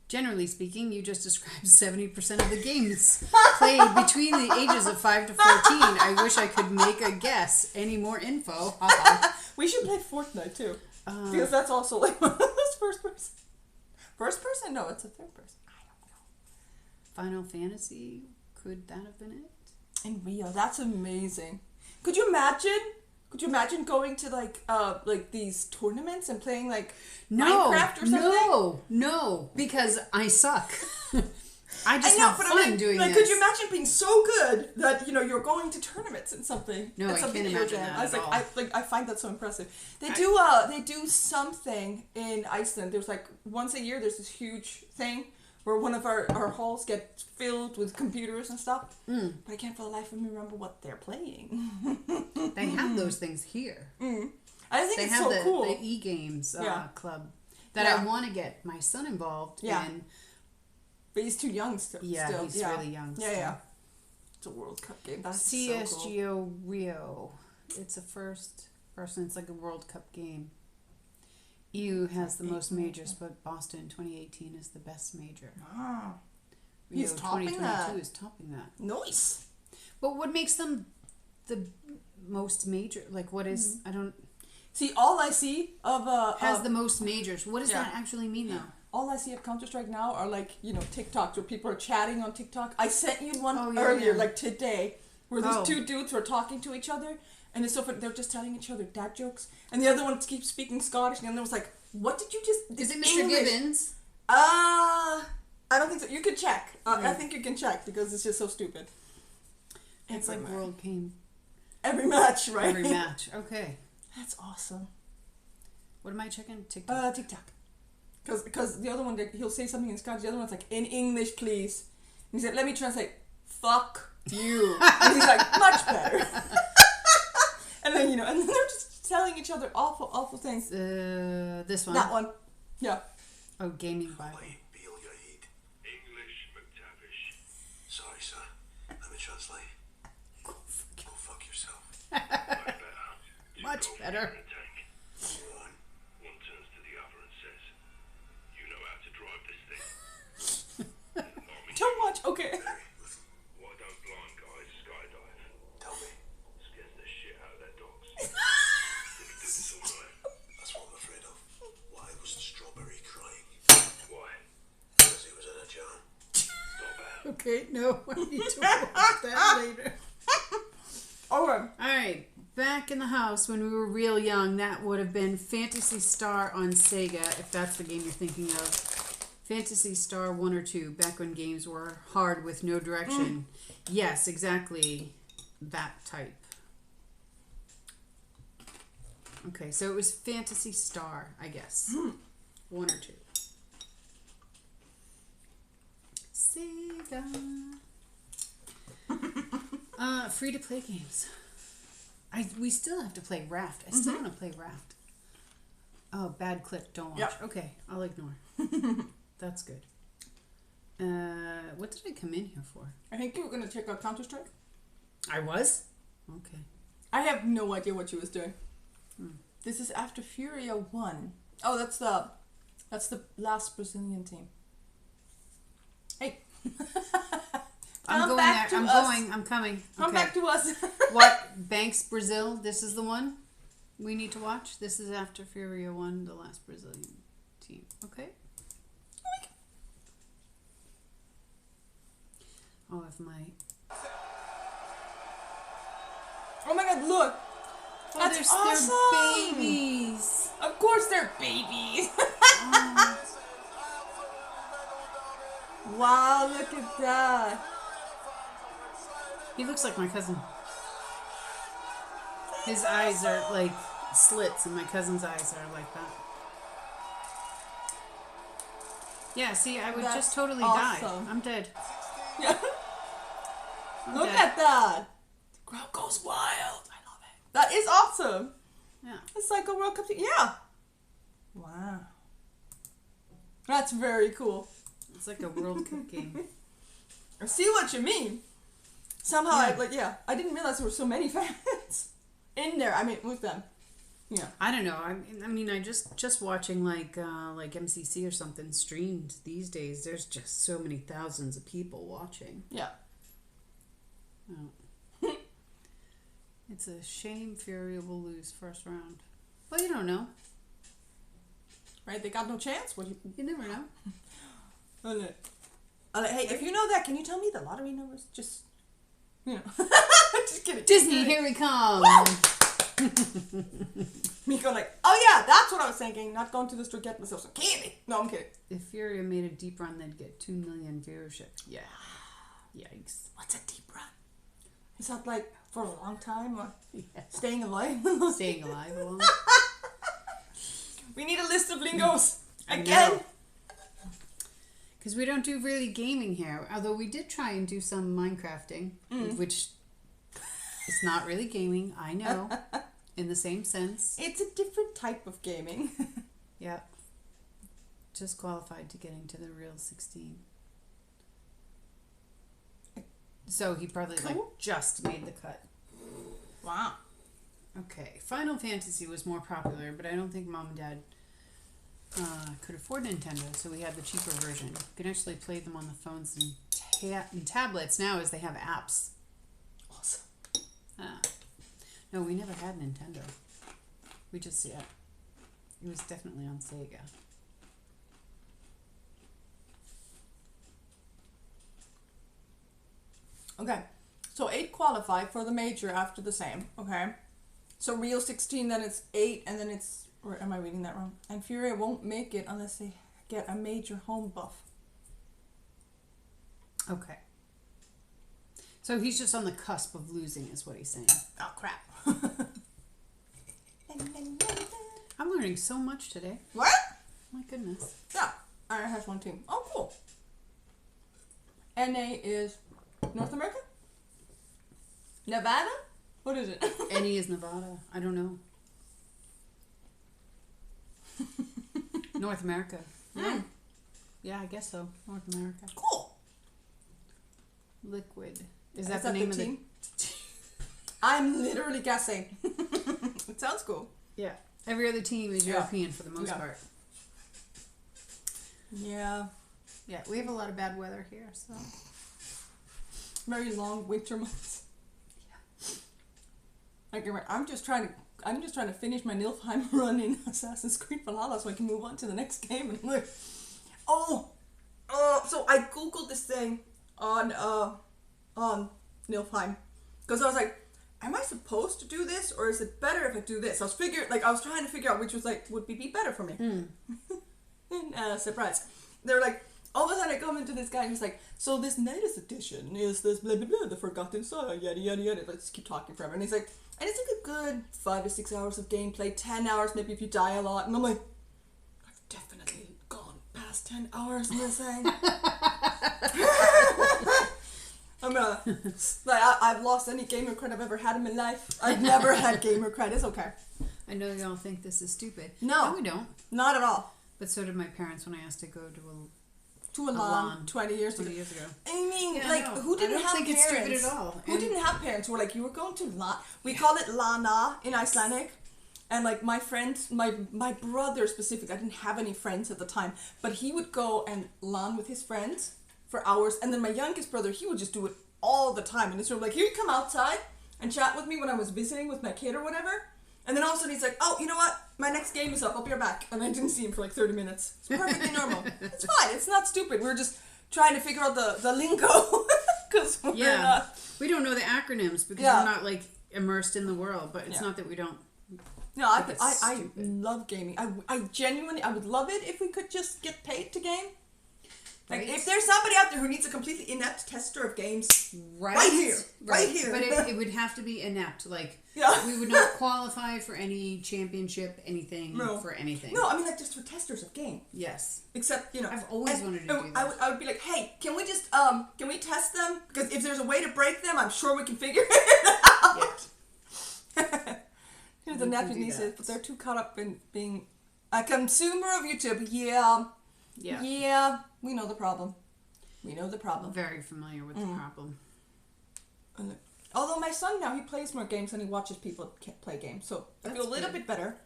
Generally speaking, you just described 70% of the games played between the ages of 5 to 14. I wish I could make a guess. Any more info?
We should play Fortnite, too. Because that's also like one of those first person. First person? No, it's a third person. I don't know.
Final Fantasy? Could that have been it?
In Rio. That's amazing. Could you imagine? Could you imagine going to like these tournaments and playing like Minecraft or something?
No, because I suck. I just have fun doing this.
Could you imagine being so good that you're going to tournaments and something?
No, I can't imagine that.
I was like, I find that so impressive. They do something in Iceland. There's like once a year. There's this huge thing where one of our halls get filled with computers and stuff. But I can't for the life of me remember what they're playing.
They have those things here.
I think it's so cool.
The e-games club that I want to get my son involved in.
But he's too young still.
Yeah, he's really young.
Yeah. It's a World Cup game. That's
CSGO
so cool.
Rio. It's a first person. It's like a World Cup game. EU has the most majors, but Boston 2018 is the best major.
Ah.
Rio 2022 is topping that.
Nice.
But what makes them the most major? Like, what is... I don't...
See, all I see of...
has the most majors. What does that actually mean, though?
All I see of Counter-Strike now are like, TikToks where people are chatting on TikTok. I sent you one earlier, like today, where these 2 dudes were talking to each other. And it's so funny. They're just telling each other dad jokes. And the other one keeps speaking Scottish. And the other was like, what did you just...
Is it Mr. English? Gibbons?
I don't think so. You can check. I think you can check because it's just so stupid.
It's like World Game.
Every match, right?
Every match. Okay.
That's awesome.
What am I checking? TikTok.
TikTok. Because the other one, he'll say something in Scottish. The other one's like, in English, please. And he said, let me translate. Fuck you. And he's like, much better. And then, and then they're just telling each other awful, awful things.
This one?
That one. Yeah.
Oh, Gaming Bible.
English McTavish. Sorry, sir. Let me translate. Go fuck yourself.
Much better.
One turns to the other and says, you know how to drive this thing.
Too much? Okay.
Why don't blind guys skydive?
Tell me.
Scares the shit out of their dogs.
That's what I'm afraid of. Why was Strawberry crying?
Why?
Because he was in a jam.
Not bad.
Okay, no, I need to watch that later.
Okay.
Alright, back in the house when we were real young, that would have been Phantasy Star on Sega, if that's the game you're thinking of. Phantasy Star 1 or 2, back when games were hard with no direction. Yes, exactly that type. Okay, so it was Phantasy Star, I guess. 1 or 2. Sega. Free to play games. We still have to play Raft. I still want to play Raft. Oh, bad clip. Don't watch.
Yep.
Okay, I'll ignore. That's good. What did I come in here for?
I think you were going to check out Counter-Strike.
I was? Okay.
I have no idea what you was doing. This is after Furia 1. Oh, that's the last Brazilian team. Hey.
I'm going there. I'm going. I'm coming.
Come back to us.
What? Banks, Brazil. This is the one we need to watch. This is after Furia 1, the last Brazilian team. Okay. Oh, if my...
Oh my god, look! That's awesome!
They're babies!
Of course they're babies! Wow, look at that!
He looks like my cousin. His eyes are like slits, and my cousin's eyes are like that. Yeah, see, I would just totally die. I'm dead.
Yeah. Look at that! The crowd goes wild. I love it. That is awesome.
Yeah.
It's like a World Cup team. Yeah. Wow. That's very cool.
It's like a World Cup game.
I see what you mean. Somehow, I didn't realize there were so many fans in there. I mean, with them. Yeah.
I don't know. I mean, I just watching like MCC or something streamed these days. There's just so many thousands of people watching.
Yeah.
Oh. It's a shame Fury will lose first round. Well, you don't know.
Right? They got no chance.
You never know.
Hey, if you know that, can you tell me the lottery numbers? Just, just kidding.
Disney, here we come.
Me going like, oh yeah, that's what I was thinking. Not going to the store get myself some candy. No, I'm kidding.
If Fury made a deep run, they'd get 2 million viewership. Yeah. Yikes.
What's a deep run? Is that like for a long time or staying alive?
Staying alive a long.
We need a list of lingos again.
Because we don't do really gaming here. Although we did try and do some Minecrafting, which is not really gaming, I know, in the same sense.
It's a different type of gaming.
Yeah. Just qualified to get into the real 16. So he probably just made the cut.
Wow.
Okay. Final Fantasy was more popular, but I don't think Mom and Dad could afford Nintendo, so we had the cheaper version. You can actually play them on the phones and tablets now as they have apps.
Awesome.
No, we never had Nintendo. We just, it was definitely on Sega.
Okay, so 8 qualify for the major after the same, okay? So Rio 16, then it's 8, and then it's, or am I reading that wrong? And Furia won't make it unless they get a major home buff.
Okay. So he's just on the cusp of losing is what he's saying.
Oh, crap.
I'm learning so much today.
What?
My goodness.
Yeah, I have one team. Oh, cool. NA is North America? Nevada? What is it?
NE is Nevada. I don't know. North America. Yeah. Yeah, I guess so. North America.
Cool.
Liquid. Is that the name of
team? I'm literally guessing. It sounds cool.
Yeah. Every other team is European for the most part.
Yeah.
Yeah, we have a lot of bad weather here, so.
Very long winter months. Yeah. Like, I'm just trying to finish my Nilfheim run in Assassin's Creed Valhalla so I can move on to the next game. And look, so I googled this thing on Nilfheim because I was like, am I supposed to do this or is it better if I do this? I was trying to figure out which was would be better for me. And surprise, they were like, all of a sudden I come into this guy and he's like, so this latest edition is this blah blah blah, the Forgotten Saga, yada yada yada. Let's keep talking forever. And he's like, and it's like a good 5 to 6 hours of gameplay, 10 hours maybe if you die a lot. And I'm like, I've definitely gone past 10 hours in this thing. I've lost any gamer cred I've ever had in my life. I've never had gamer cred. It's okay.
I know y'all think this is stupid.
No,
we don't.
Not at all.
But so did my parents when I asked to go to
a LAN 20 years ago. I mean, who didn't have parents?
It's stupid at all.
Who didn't have parents who were like, you were going to LAN? We call it LANA in Icelandic. And like my friends, my brother specifically, I didn't have any friends at the time, but he would go and LAN with his friends for hours. And then my youngest brother, he would just do it all the time. And it's sort of like, he would come outside and chat with me when I was visiting with my kid or whatever. And then all of a sudden he's like, oh, you know what? My next game is up. I'll be right back. And I didn't see him for like 30 minutes. It's perfectly normal. It's fine. It's not stupid. We're just trying to figure out the lingo. Because we're not...
We don't know the acronyms because we're not like immersed in the world. But it's not that we don't...
No, I love gaming. I genuinely, I would love it if we could just get paid to game. Like, if there's somebody out there who needs a completely inept tester of games, right here.
But it would have to be inept. Like, we would not qualify for any championship, anything, for anything.
No, I mean, like, just for testers of game.
Yes.
Except,
I've always wanted to do that.
I would be like, hey, can we just, can we test them? Because if there's a way to break them, I'm sure we can figure it out. Yeah. The nephew nieces, but they're too caught up in being a consumer of YouTube. Yeah, we know the problem.
Very familiar with the problem.
Although my son now, he plays more games than he watches people play games, so I feel a little bit better.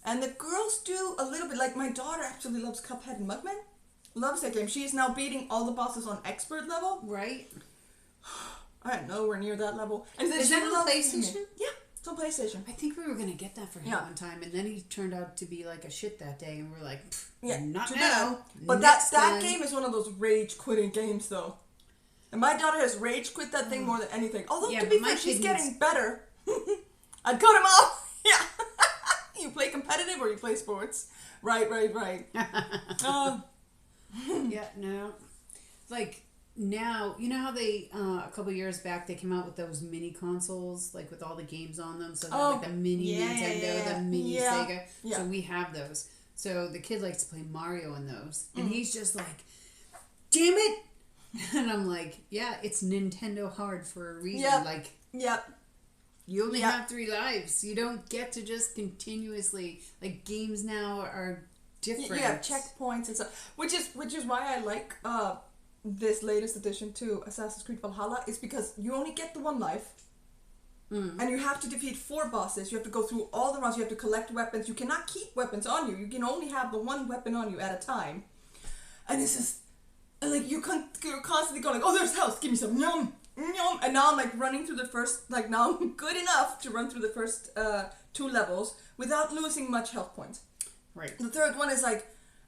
And the girls do a little bit, like my daughter actually loves Cuphead and Mugman. Loves that game. She is now beating all the bosses on expert level.
Right.
I'm nowhere near that level. And then
is that on PlayStation?
Yeah. It's on PlayStation.
I think we were going to get that for him one time, and then he turned out to be like a shit that day, and we're like, not now.
But that game is one of those rage quitting games, though. And my daughter has rage quit that thing more than anything. Although, to be fair, she's getting better. I'd cut him off. Yeah. You play competitive or you play sports. Right.
Yeah, no. Like... Now, you know how they, a couple years back, they came out with those mini consoles, like with all the games on them? So like the mini Nintendo, the mini Sega. Yeah. So we have those. So the kid likes to play Mario in those. And he's just like, damn it! And I'm like, yeah, it's Nintendo hard for a reason.
Yep.
Like,
yep.
You only have 3 lives. You don't get to just continuously, like, games now are different.
Yeah, checkpoints and stuff. Which is why I like, this latest addition to Assassin's Creed Valhalla is because you only get the 1 life and you have to defeat 4 bosses. You have to go through all the rounds. You have to collect weapons. You cannot keep weapons on you. You can only have the 1 weapon on you at a time. And this is like you're constantly going like, oh, there's health. Give me some. Yum, yum. And now I'm like running through the first, like now I'm good enough to run through the first 2 levels without losing much health points.
Right.
The third one is like,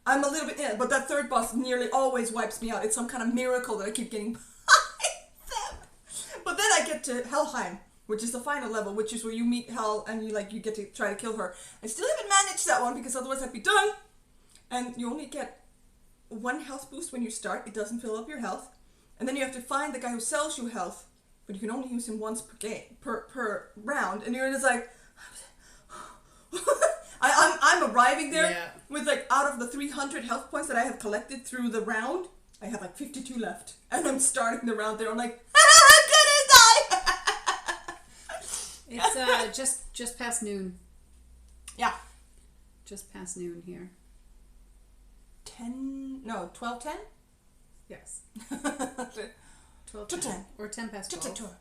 I'm a little bit in, but that third boss nearly always wipes me out. It's some kind of miracle that I keep getting by them. But then I get to Helheim, which is the final level, which is where you meet Hel and you get to try to kill her. I still haven't managed that one because otherwise I'd be done. And you only get 1 health boost when you start. It doesn't fill up your health. And then you have to find the guy who sells you health, but you can only use him once per round. And you're just like... I'm arriving there with like out of the 300 health points that I have collected through the round, I have like 52 left, and I'm starting the round there. I'm like, I'm gonna
die. It's just past noon.
Yeah,
just past noon here.
12:10.
Yes.
12 to 10
or 10 past 12.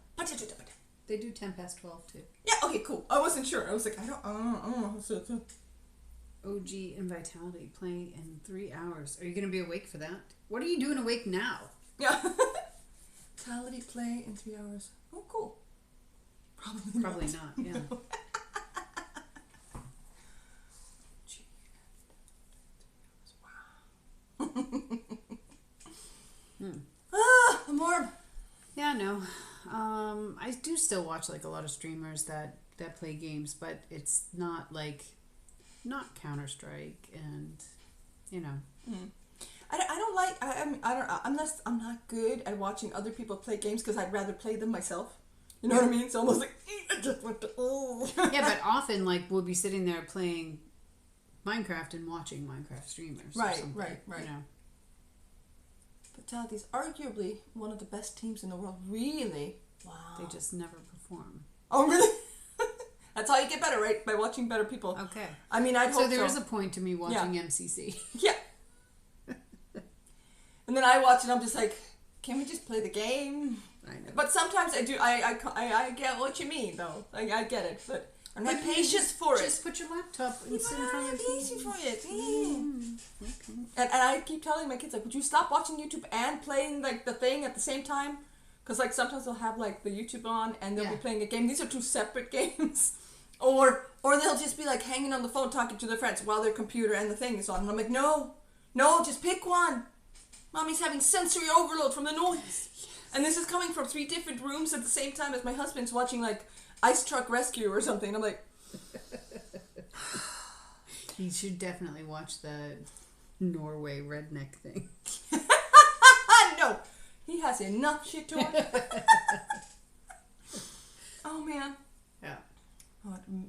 They do 10 past 12 too.
Yeah, okay, cool. I wasn't sure. I was like, I don't.
OG and Vitality playing in 3 hours. Are you going to be awake for that? What are you doing awake now?
Yeah. Vitality play in 3 hours. Oh, cool.
Probably not, yeah.
Wow. More.
Yeah, no. I do still watch like a lot of streamers that play games, but it's not like Counter-Strike and
I don't I'm not good at watching other people play games because I'd rather play them myself. You know what I mean? So almost like I just went to
yeah, but often like we'll be sitting there playing Minecraft and watching Minecraft streamers.
Right.
You know.
Fatality's arguably one of the best teams in the world. Really? Wow.
They just never perform.
Oh, really? That's how you get better, right? By watching better people.
Okay.
I mean, I'd hope so.
So there is a point to me watching MCC.
Yeah. And then I watch and I'm just like, can we just play the game?
I know.
But sometimes I do. I get what you mean, though. I get it, but I'm not patient for it.
Just put your laptop and sit in front of the
patient
TV.
for it.
Okay.
And I keep telling my kids, like, would you stop watching YouTube and playing like the thing at the same time? Because like sometimes they'll have like the YouTube on and they'll be playing a game. These are two separate games. Or they'll just be like hanging on the phone talking to their friends while their computer and the thing is on. And I'm like, no, just pick one. Mommy's having sensory overload from the noise. Yes. And this is coming from 3 different rooms at the same time as my husband's watching like Ice Truck Rescue or something. I'm like...
You should definitely watch the Norway redneck thing.
No. He has enough shit to watch. Oh, man.
Yeah.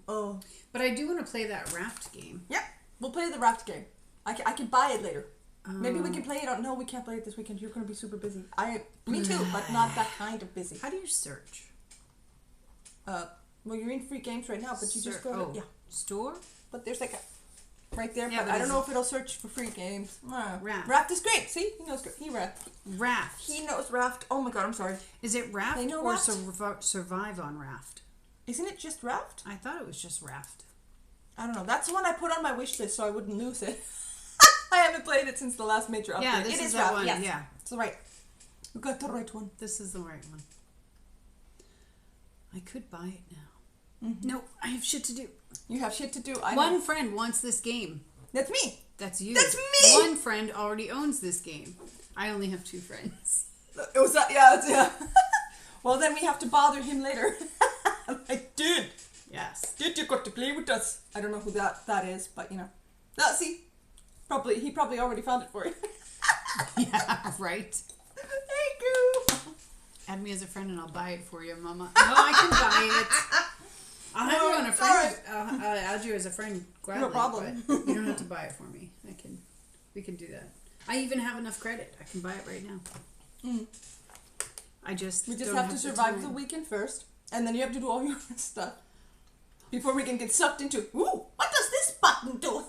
Oh.
But I do want to play that raft game.
Yeah. We'll play the raft game. I can buy it later. Maybe we can play it on... No, we can't play it this weekend. You're going to be super busy. Me too, but not that kind of busy.
How do you search?
Well, you're in free games right now, but you just go to... Yeah.
Store?
But there's like a... Right there,
Yeah,
but I don't know if it'll search for free games.
Raft.
Raft is great. See? He knows... Raft.
Raft.
He knows Raft. Oh my god, I'm sorry.
Is it Raft
know
or
Raft?
Survive on Raft?
Isn't it just Raft?
I thought it was just Raft.
I don't know. That's the one I put on my wish list so I wouldn't lose it. I haven't played it since the last major update.
Yeah, this
it
is
Raft.
that one.
Yes.
Yeah.
It's the right. You got the right one.
This is the right one. I could buy it now. Mm-hmm. No, I have shit to do.
You have shit to do.
One friend wants this game.
That's me.
That's you.
That's me.
One friend already owns this game. I only have 2 friends.
It was that, yeah. Well, then we have to bother him later. I'm like, dude.
Yes.
Dude, you got to play with us. I don't know who that is, but you know. See. He probably already found it for you.
Yeah, right.
Thank you.
Add me as a friend and I'll buy it for you, Mama. No, I can buy it. I'll have you on a friend. I'll add you as a friend gladly.
No problem.
But you don't have to buy it for me. We can do that. I even have enough credit. I can buy it right now.
Mm.
We just
have to survive the weekend first, and then you have to do all your stuff before we can get sucked into. Ooh, what does this button do?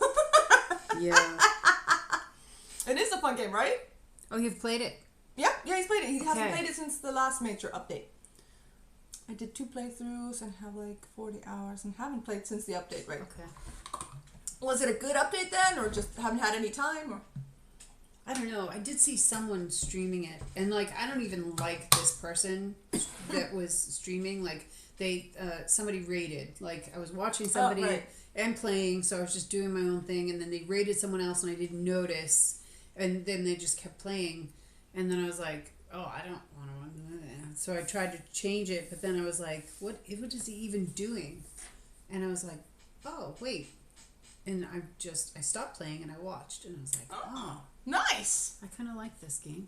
Yeah.
It is a fun game, right?
Oh, you've played it?
Yeah, he's played it. He hasn't played it since the last major update. I did 2 playthroughs and have like 40 hours and haven't played since the update, right?
Okay.
Was it a good update then, or just haven't had any time? Or
I don't know. I did see someone streaming it, and like I don't even like this person that was streaming. Like they, somebody raided. Like I was watching somebody and playing, so I was just doing my own thing, and then they raided someone else, and I didn't notice, and then they just kept playing, and then I was like, oh, I don't want to. So I tried to change it, but then I was like, what is he even doing? And I was like, oh wait, and I stopped playing and I watched, and I was like, oh.
Nice.
I kind of like this game.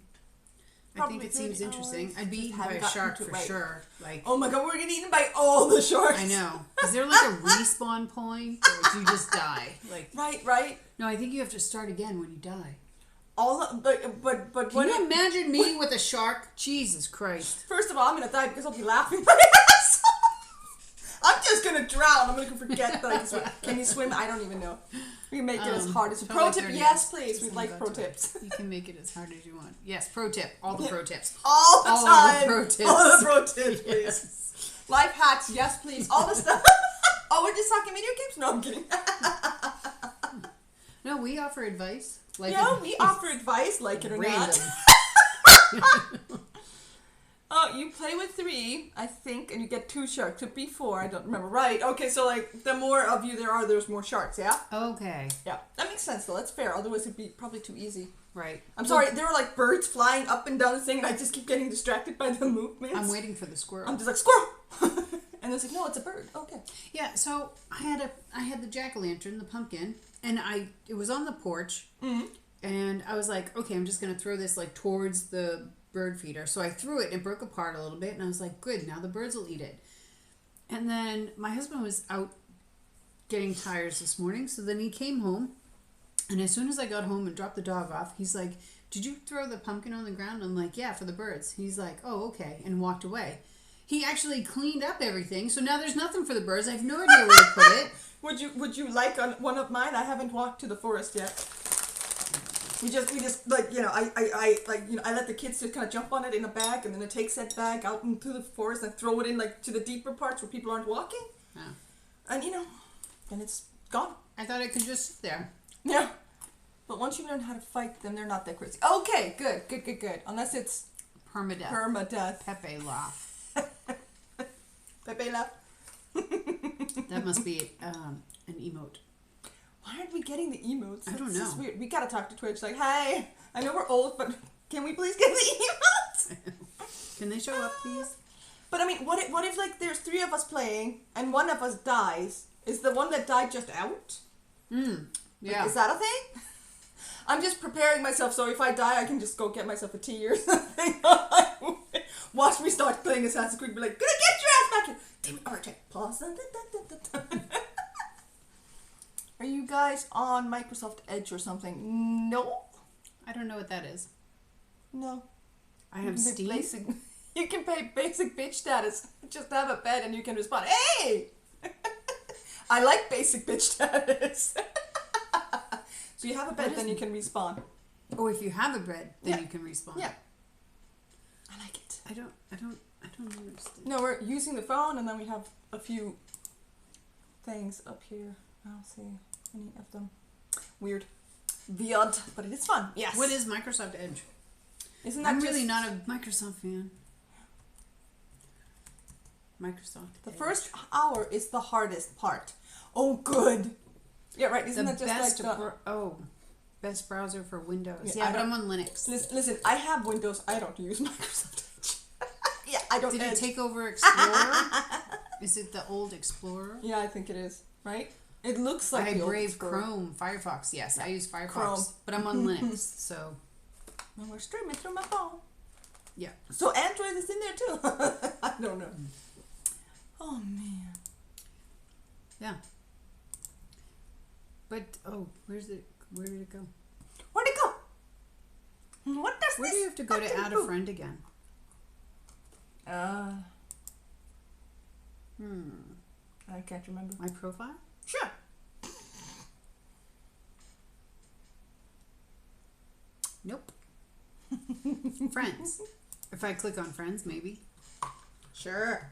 Probably
I think it seems interesting. I'd be
just
eaten by a shark for sure. Like,
oh my god, we're getting eaten by all the sharks.
I know. Is there like a respawn point, or do you just die? Like,
right.
No, I think you have to start again when you die.
But
Can you imagine me with a shark? Jesus Christ!
First of all, I'm gonna die because I'll be laughing my ass off. I'm just gonna drown. I'm gonna forget that I can swim. Can you swim? I don't even know. We can make it as hard as pro tip. Yes, please. We'd like pro tips.
You can make it as hard as you want. Yes, pro tip. All the pro tips.
All the time.
The pro tips.
All the pro tips, please. Yes. Life hacks. Yes, please. All the stuff. Oh, we're just talking video games? No, I'm kidding.
No, we offer advice.
Like we offer advice, like it or not. Oh, you play with 3, I think, and you get 2 sharks. Could be 4, I don't remember. Right, okay, so like, the more of you there are, there's more sharks, yeah?
Okay.
Yeah, that makes sense though, that's fair, otherwise it'd be probably too easy.
Right.
I'm sorry, there were like birds flying up and down the thing, and I just keep getting distracted by the movements.
I'm waiting for the squirrel.
I'm just like, squirrel! And it's like, no, it's a bird. Okay.
Yeah, so I had the jack-o'-lantern, the pumpkin, and it was on the porch, and I was like, okay, I'm just going to throw this like towards the bird feeder. So I threw it and it broke apart a little bit, and I was like, good, now the birds will eat it. And then my husband was out getting tires this morning, so then he came home, and as soon as I got home and dropped the dog off, he's like, did you throw the pumpkin on the ground? I'm like, yeah, for the birds. He's like, oh, okay, and walked away. He actually cleaned up everything, so now there's nothing for the birds. I have no idea where to put it.
Would you like on one of mine? I haven't walked to the forest yet. We just like, you know, I like, you know, I let the kids just kind of jump on it in a bag, and then it takes that bag out into the forest and throw it in like to the deeper parts where people aren't walking.
Oh.
And you know, then it's gone.
I thought it could just sit there.
Yeah. But once you learn how to fight them, they're not that crazy. Okay, good. Unless it's permadeath.
Pepe laugh.
Pepe laugh.
That must be an emote.
Why aren't we getting the emotes?
I don't know.
This is weird. We gotta talk to Twitch. Like, hey, I know we're old, but can we please get the emotes?
Can they show up, please?
But I mean, what if like there's 3 of us playing and one of us dies? Is the one that died just out?
Yeah.
Like, is that a thing? I'm just preparing myself so if I die, I can just go get myself a tea or something. Watch me start playing Assassin's Creed, be like, gonna get your ass back here. Damn it. Alright, check. Pause. Are you guys on Microsoft Edge or something? No.
I don't know what that is.
No.
I have Steam.
You can pay basic bitch status. Just have a bed and you can respond. Hey! I like basic bitch status. So you have a bed, then you can respawn.
Oh, if you have a bed, then you can respawn.
Yeah. I like it.
I don't understand.
No, we're using the phone, and then we have a few things up here. I don't see any of them. Weird. But it is fun. Yes.
What is Microsoft Edge?
Isn't that
I'm really not a Microsoft fan. Microsoft
The
Edge.
first hour is the hardest part. Oh, good. Yeah, right. Isn't that just
best
like the...
best browser for Windows.
Yeah,
but I'm on Linux.
Listen, I have Windows. I don't use Microsoft Edge. Yeah, I don't.
Did it take over Explorer? Is it the old Explorer?
Yeah, I think it is. Right? It looks like
I brave Chrome, Firefox. Yes, I use Firefox,
Chrome.
but I'm on Linux, so.
And we're streaming through my phone.
Yeah.
So Android is in there too. I don't know. Oh man.
Yeah. But where did it go?
Where'd it go? What does
Where do you have to go to add a friend again?
I can't remember.
My profile?
Sure.
Nope. Friends. If I click on friends, maybe.
Sure.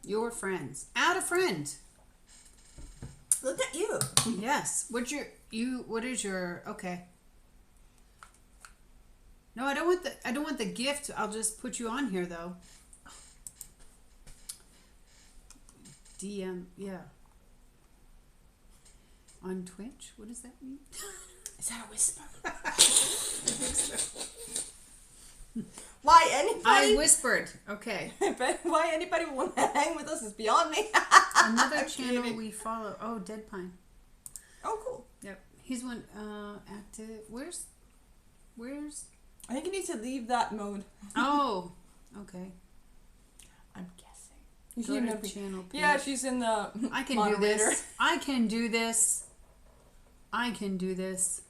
Your friends. Add a friend.
Look at you.
Yes. What is your okay. No, I don't want the gift. I'll just put you on here though. DM, yeah. On Twitch? What does that mean?
Is that a whisper? Why anybody?
I whispered. Okay.
Why anybody would want to hang with us is beyond me.
Another channel we follow. Oh, Dead Pine.
Oh, cool.
Yep. He's one active. Where's?
I think you need to leave that mode.
Oh. Okay.
I'm guessing.
Go to channel page.
Yeah, she's in the
I can
moderator.
do this. I can do this. I can do this.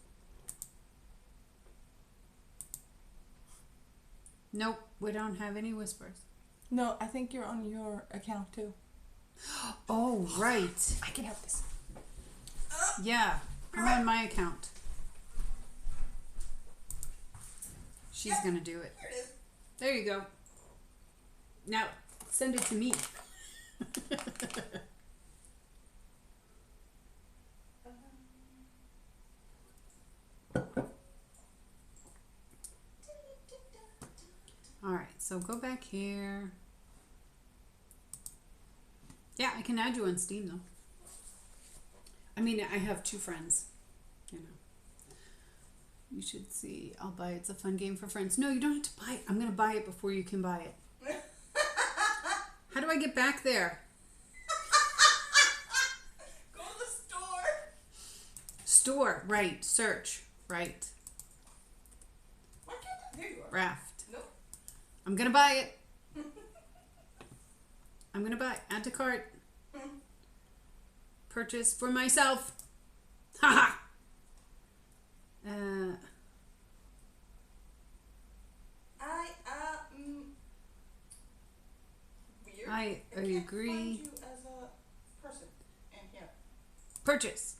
Nope, we don't have any whispers.
No, I think you're on your account too.
Oh, right.
I can help this.
Yeah, I'm on my account. She's gonna do it.
Here it is.
There you go. Now, send it to me. Alright, so go back here. Yeah, I can add you on Steam though. I mean, I have 2 friends, you know. You should see. I'll buy it. It's a fun game for friends. No, you don't have to buy it. I'm going to buy it before you can buy it. How do I get back there?
Go to the store.
Store, right. Search, right.
Why can't I? There you are.
Raft.
Nope.
I'm going to buy it. I'm going to buy it. Add to cart. Purchase for myself. Haha. I
can't
agree.
find you as a person in here.
Purchase.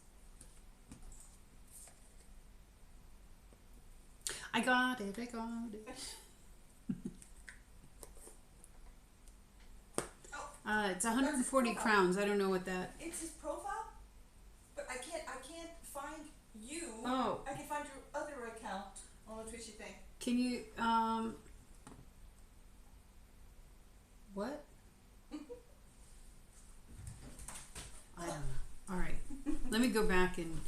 I got it. It's 140 crowns. I don't know what that.
It's his profile, but I can't find you.
Oh.
I can find your other account on the Twitchy thing.
Can you what? I don't know. All right. Let me go back and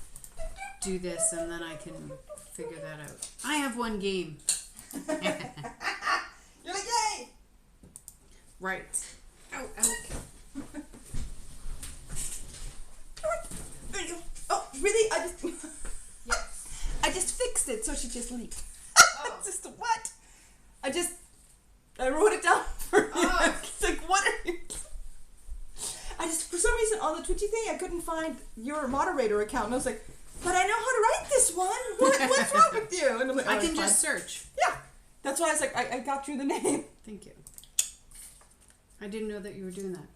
do this, and then I can figure that out. I have one game.
You're like, yay!
Right. Ow, ow.
There you go. Oh, really?
Yes.
I just fixed it, so she just leaked.
Oh.
Just what? I wrote it down for you.
Oh.
It's like, what are you? For some reason, on the Twitchy thing, I couldn't find your moderator account, and I was like, but I know how to write this one. What's wrong with you? And I'm like,
I can just search.
Yeah. That's why I was like, I got you the name.
Thank you. I didn't know that you were doing that.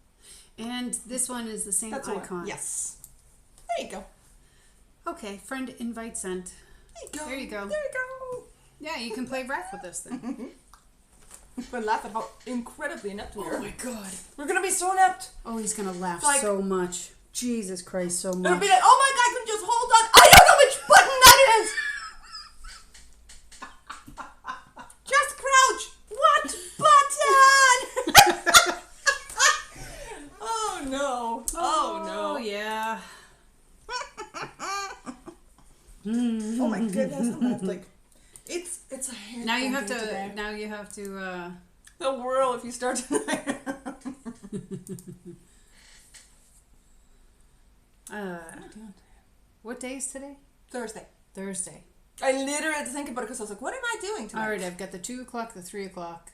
And this one is the same icon.
Yes. There you go.
Okay, friend invite sent.
There you go.
Yeah, you can play ref with us then.
But laugh at how incredibly inept we are.
Oh my god.
We're gonna be so inept.
Oh, he's gonna laugh
Like-
so much. Jesus Christ, so
It'll
much.
be like, oh my god, can you just hold on? I don't know which button that is. Just crouch. What button? Oh no.
Oh yeah.
Oh my goodness. I'm like, it's a hair.
Now you have to.
Today.
Now you have to.
The whirl if you start tonight.
What day is today?
Thursday.
Thursday.
I literally had to think about it because I was like, what am I doing tonight?
All right, I've got the 2 o'clock, the 3 o'clock,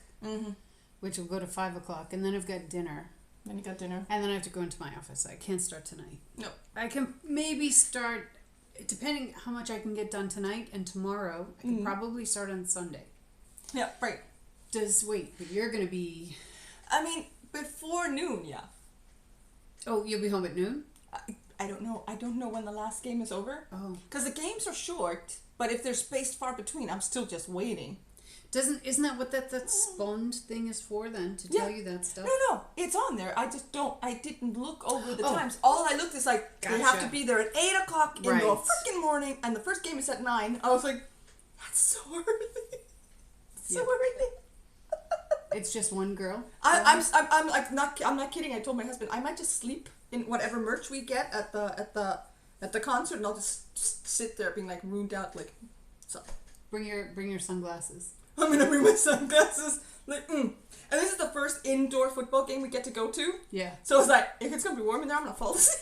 which will go to 5 o'clock, and then I've got dinner,
Then you got dinner.
and then I have to go into my office. I can't start tonight.
No.
I can maybe start, depending how much I can get done tonight and tomorrow. I can probably start on Sunday.
Yeah, right.
Wait, but you're gonna be.
I mean, before noon, yeah.
Oh, you'll be home at noon.
I don't know. I don't know when the last game is over.
Oh,
Because the games are short, but if they're spaced far between, I'm still just waiting.
isn't that what that spawned thing is for then? To tell you that stuff?
No, it's on there. I didn't look over the
Oh.
times. All I looked is like, they have
Gotcha.
to be there at 8 o'clock in
Right.
the freaking morning, and the first game is at 9. I was like, that's so early. So
Yep.
early.
It's just one girl.
I'm like I'm not kidding. I told my husband I might just sleep in whatever merch we get at the concert, and I'll just sit there being like ruined out. Like, so
Bring your sunglasses.
I'm gonna bring my sunglasses. Like, and this is the first indoor football game we get to go to.
Yeah.
So it's like, if it's gonna be warm in there, I'm gonna fall asleep.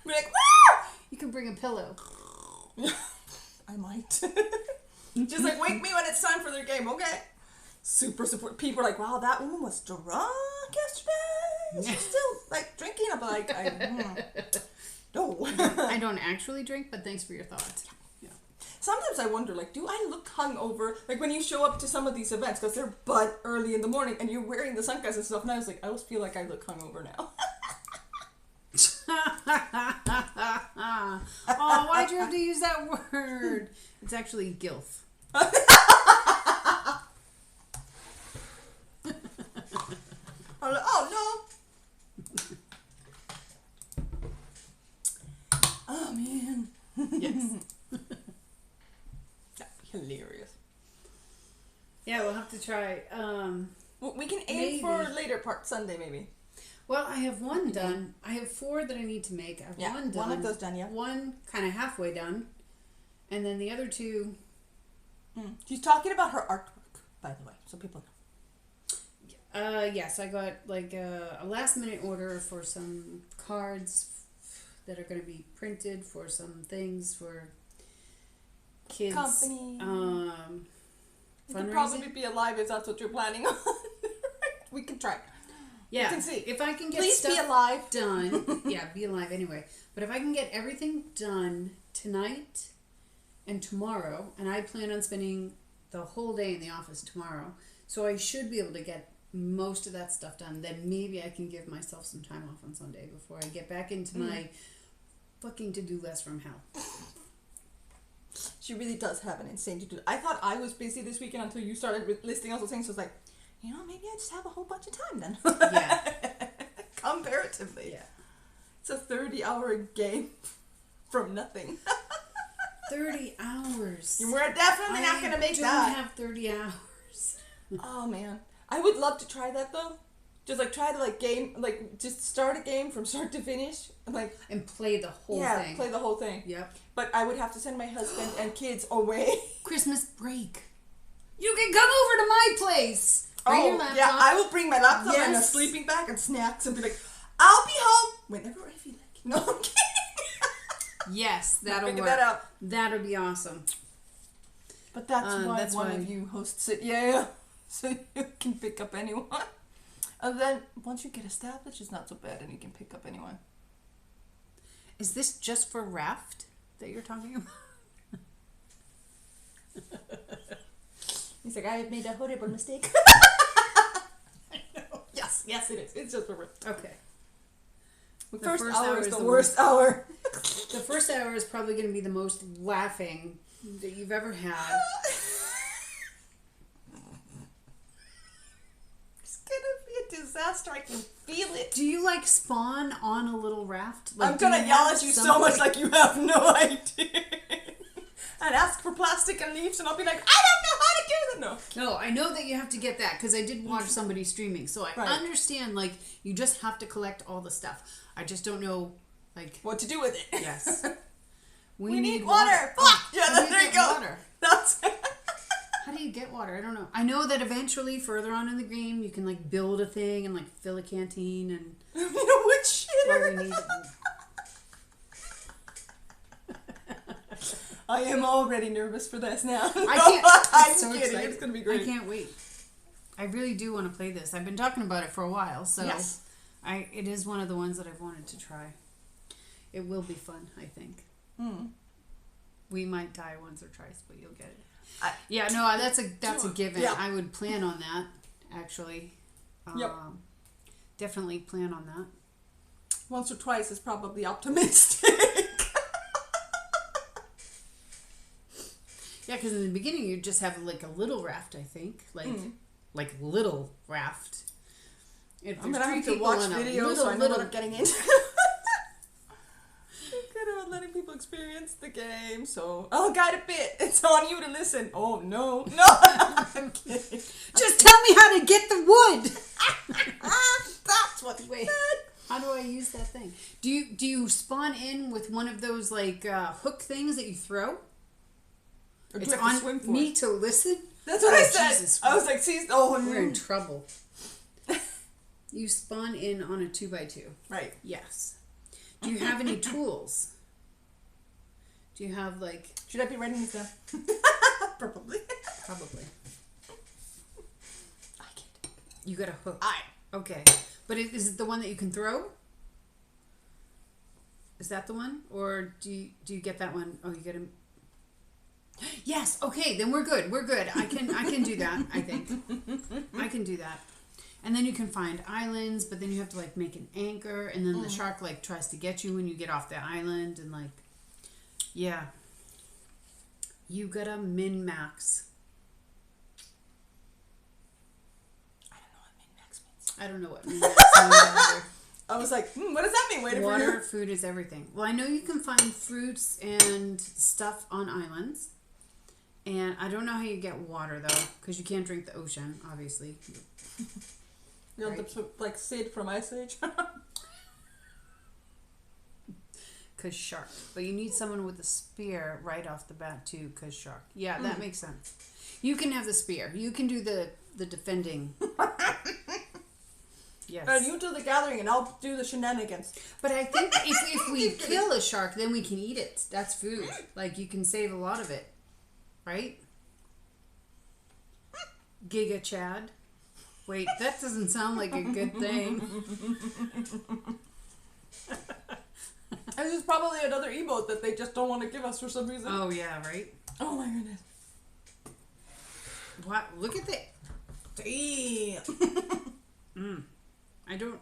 Be like, woo!
You can bring a pillow.
I might. Just like, wake me when it's time for their game, okay? Super support. People are like, wow, that woman was drunk yesterday. She's still like drinking. I'm like, no.
I don't actually drink, but thanks for your thought. Yeah.
Sometimes I wonder, like, do I look hungover? Like when you show up to some of these events, because they're but early in the morning, and you're wearing the sunglasses and stuff, and I was like, I always feel like I look hungover now.
Oh, why'd you have to use that word? It's actually gilf.
I'm like, oh no. Oh man.
Yes.
That'd be hilarious.
Yeah, we'll have to try.
Well, we can aim
Maybe.
for later part Sunday, maybe.
Well, I have one done. I have 4 that I need to make. I have one done.
One of those done, yeah.
One kind of halfway done. And then the other 2...
She's talking about her artwork, by the way, so people know.
Yes, I got like a last minute order for some cards that are going to be printed for some things for kids.
Company.
You
could probably be alive if that's what you're planning on. We can try.
Yeah,
we can see.
If I can get
Please
stuff
be alive.
done. Yeah, be alive anyway. But if I can get everything done tonight and tomorrow, and I plan on spending the whole day in the office tomorrow, so I should be able to get most of that stuff done, then maybe I can give myself some time off on Sunday before I get back into my fucking to-do list from hell.
She really does have an insane to-do. I thought I was busy this weekend until you started listing all those things. So I was like, maybe I just have a whole bunch of time then.
Yeah.
Comparatively.
Yeah.
It's a 30-hour game from nothing.
30 hours.
We're definitely not going to make that.
I don't have 30 hours.
Oh, man. I would love to try that, though. Just, try to, just start a game from start to finish.
And play the whole thing.
Yeah, play the whole thing.
Yep.
But I would have to send my husband and kids away.
Christmas break. You can come over to my place. Bring your laptop.
Yeah, I will bring my laptop and a sleeping bag and snacks and be like, I'll be home whenever I feel like. No, I'm kidding.
Yes, that'll
figure
work.
that out.
That'll be awesome.
But that's why one of you hosts it. Yeah. So you can pick up anyone. And then once you get established, it's not so bad and you can pick up anyone.
Is this just for Raft that you're talking about?
He's like, I have made a horrible mistake. I know. Yes, it is. It's just for Raft.
Okay.
The first hour is the worst hour.
The first hour is probably going to be the most laughing that you've ever had.
It's going to be a disaster. I can feel it.
Do you spawn on a little raft?
I'm going to yell at you so much like you have no idea. And ask for plastic and leaves and I'll be like, I don't know how to do that.
No, I know that you have to get that because I did watch somebody streaming. So I understand, you just have to collect all the stuff. I just don't know,
what to do with it.
Yes.
We need water. Fuck! Yeah, there you go.
Water.
That's
How do you get water? I don't know. I know that eventually, further on in the game, you can, build a thing and, fill a canteen and...
Wood shitter.
We need...
I am already nervous for this now.
I'm
so kidding. Excited. It's going to be great.
I can't wait. I really do want to play this. I've been talking about it for a while, so
yes.
It is one of the ones that I've wanted to try. It will be fun, I think. We might die once or twice, but you'll get it. That's a given.
Yeah.
I would plan on that, actually.
Yep.
Definitely plan on that.
Once or twice is probably optimistic.
Yeah, because in the beginning you just have a little raft, I think. Little raft. If
I'm going to have to watch videos so I know what I'm getting into. I'm kind of letting people experience the game, so I'll guide a bit. It's on you to listen. Oh, no. No, I'm kidding.
Just tell me how to get the wood.
That's what he said.
How do I use that thing? Do you spawn in with one of those hook things that you throw?
Or
it's on me to listen.
That's what I said.
Jesus.
I was like, see,
we're in trouble. You spawn in on a 2x2.
Right.
Yes. Do you have any tools? Do you have
Should I be writing this down? Probably. I can't.
You got a hook. Okay. But is it the one that you can throw? Is that the one? Or do you get that one? Oh, you get him. Yes. Okay. Then we're good. I can do that. I think I can do that. And then you can find islands, but then you have to make an anchor, and then the shark tries to get you when you get off the island, and yeah. You gotta min-max. I don't know what min-max means either.
I was like, what does that mean?
Water, food is everything. Well, I know you can find fruits and stuff on islands. And I don't know how you get water, though, because you can't drink the ocean, obviously.
You'll have to, Sid from Ice Age.
Because shark. But you need someone with a spear right off the bat, too, because shark. Yeah, that makes sense. You can have the spear. You can do the defending. Yes.
And you do the gathering, and I'll do the shenanigans.
But I think if we kill a shark, then we can eat it. That's food. You can save a lot of it. Right? Giga Chad. Wait, that doesn't sound like a good thing.
This is probably another emote that they just don't want to give us for some reason.
Oh, yeah, right?
Oh, my goodness.
What? Look at that.
Damn.
I don't.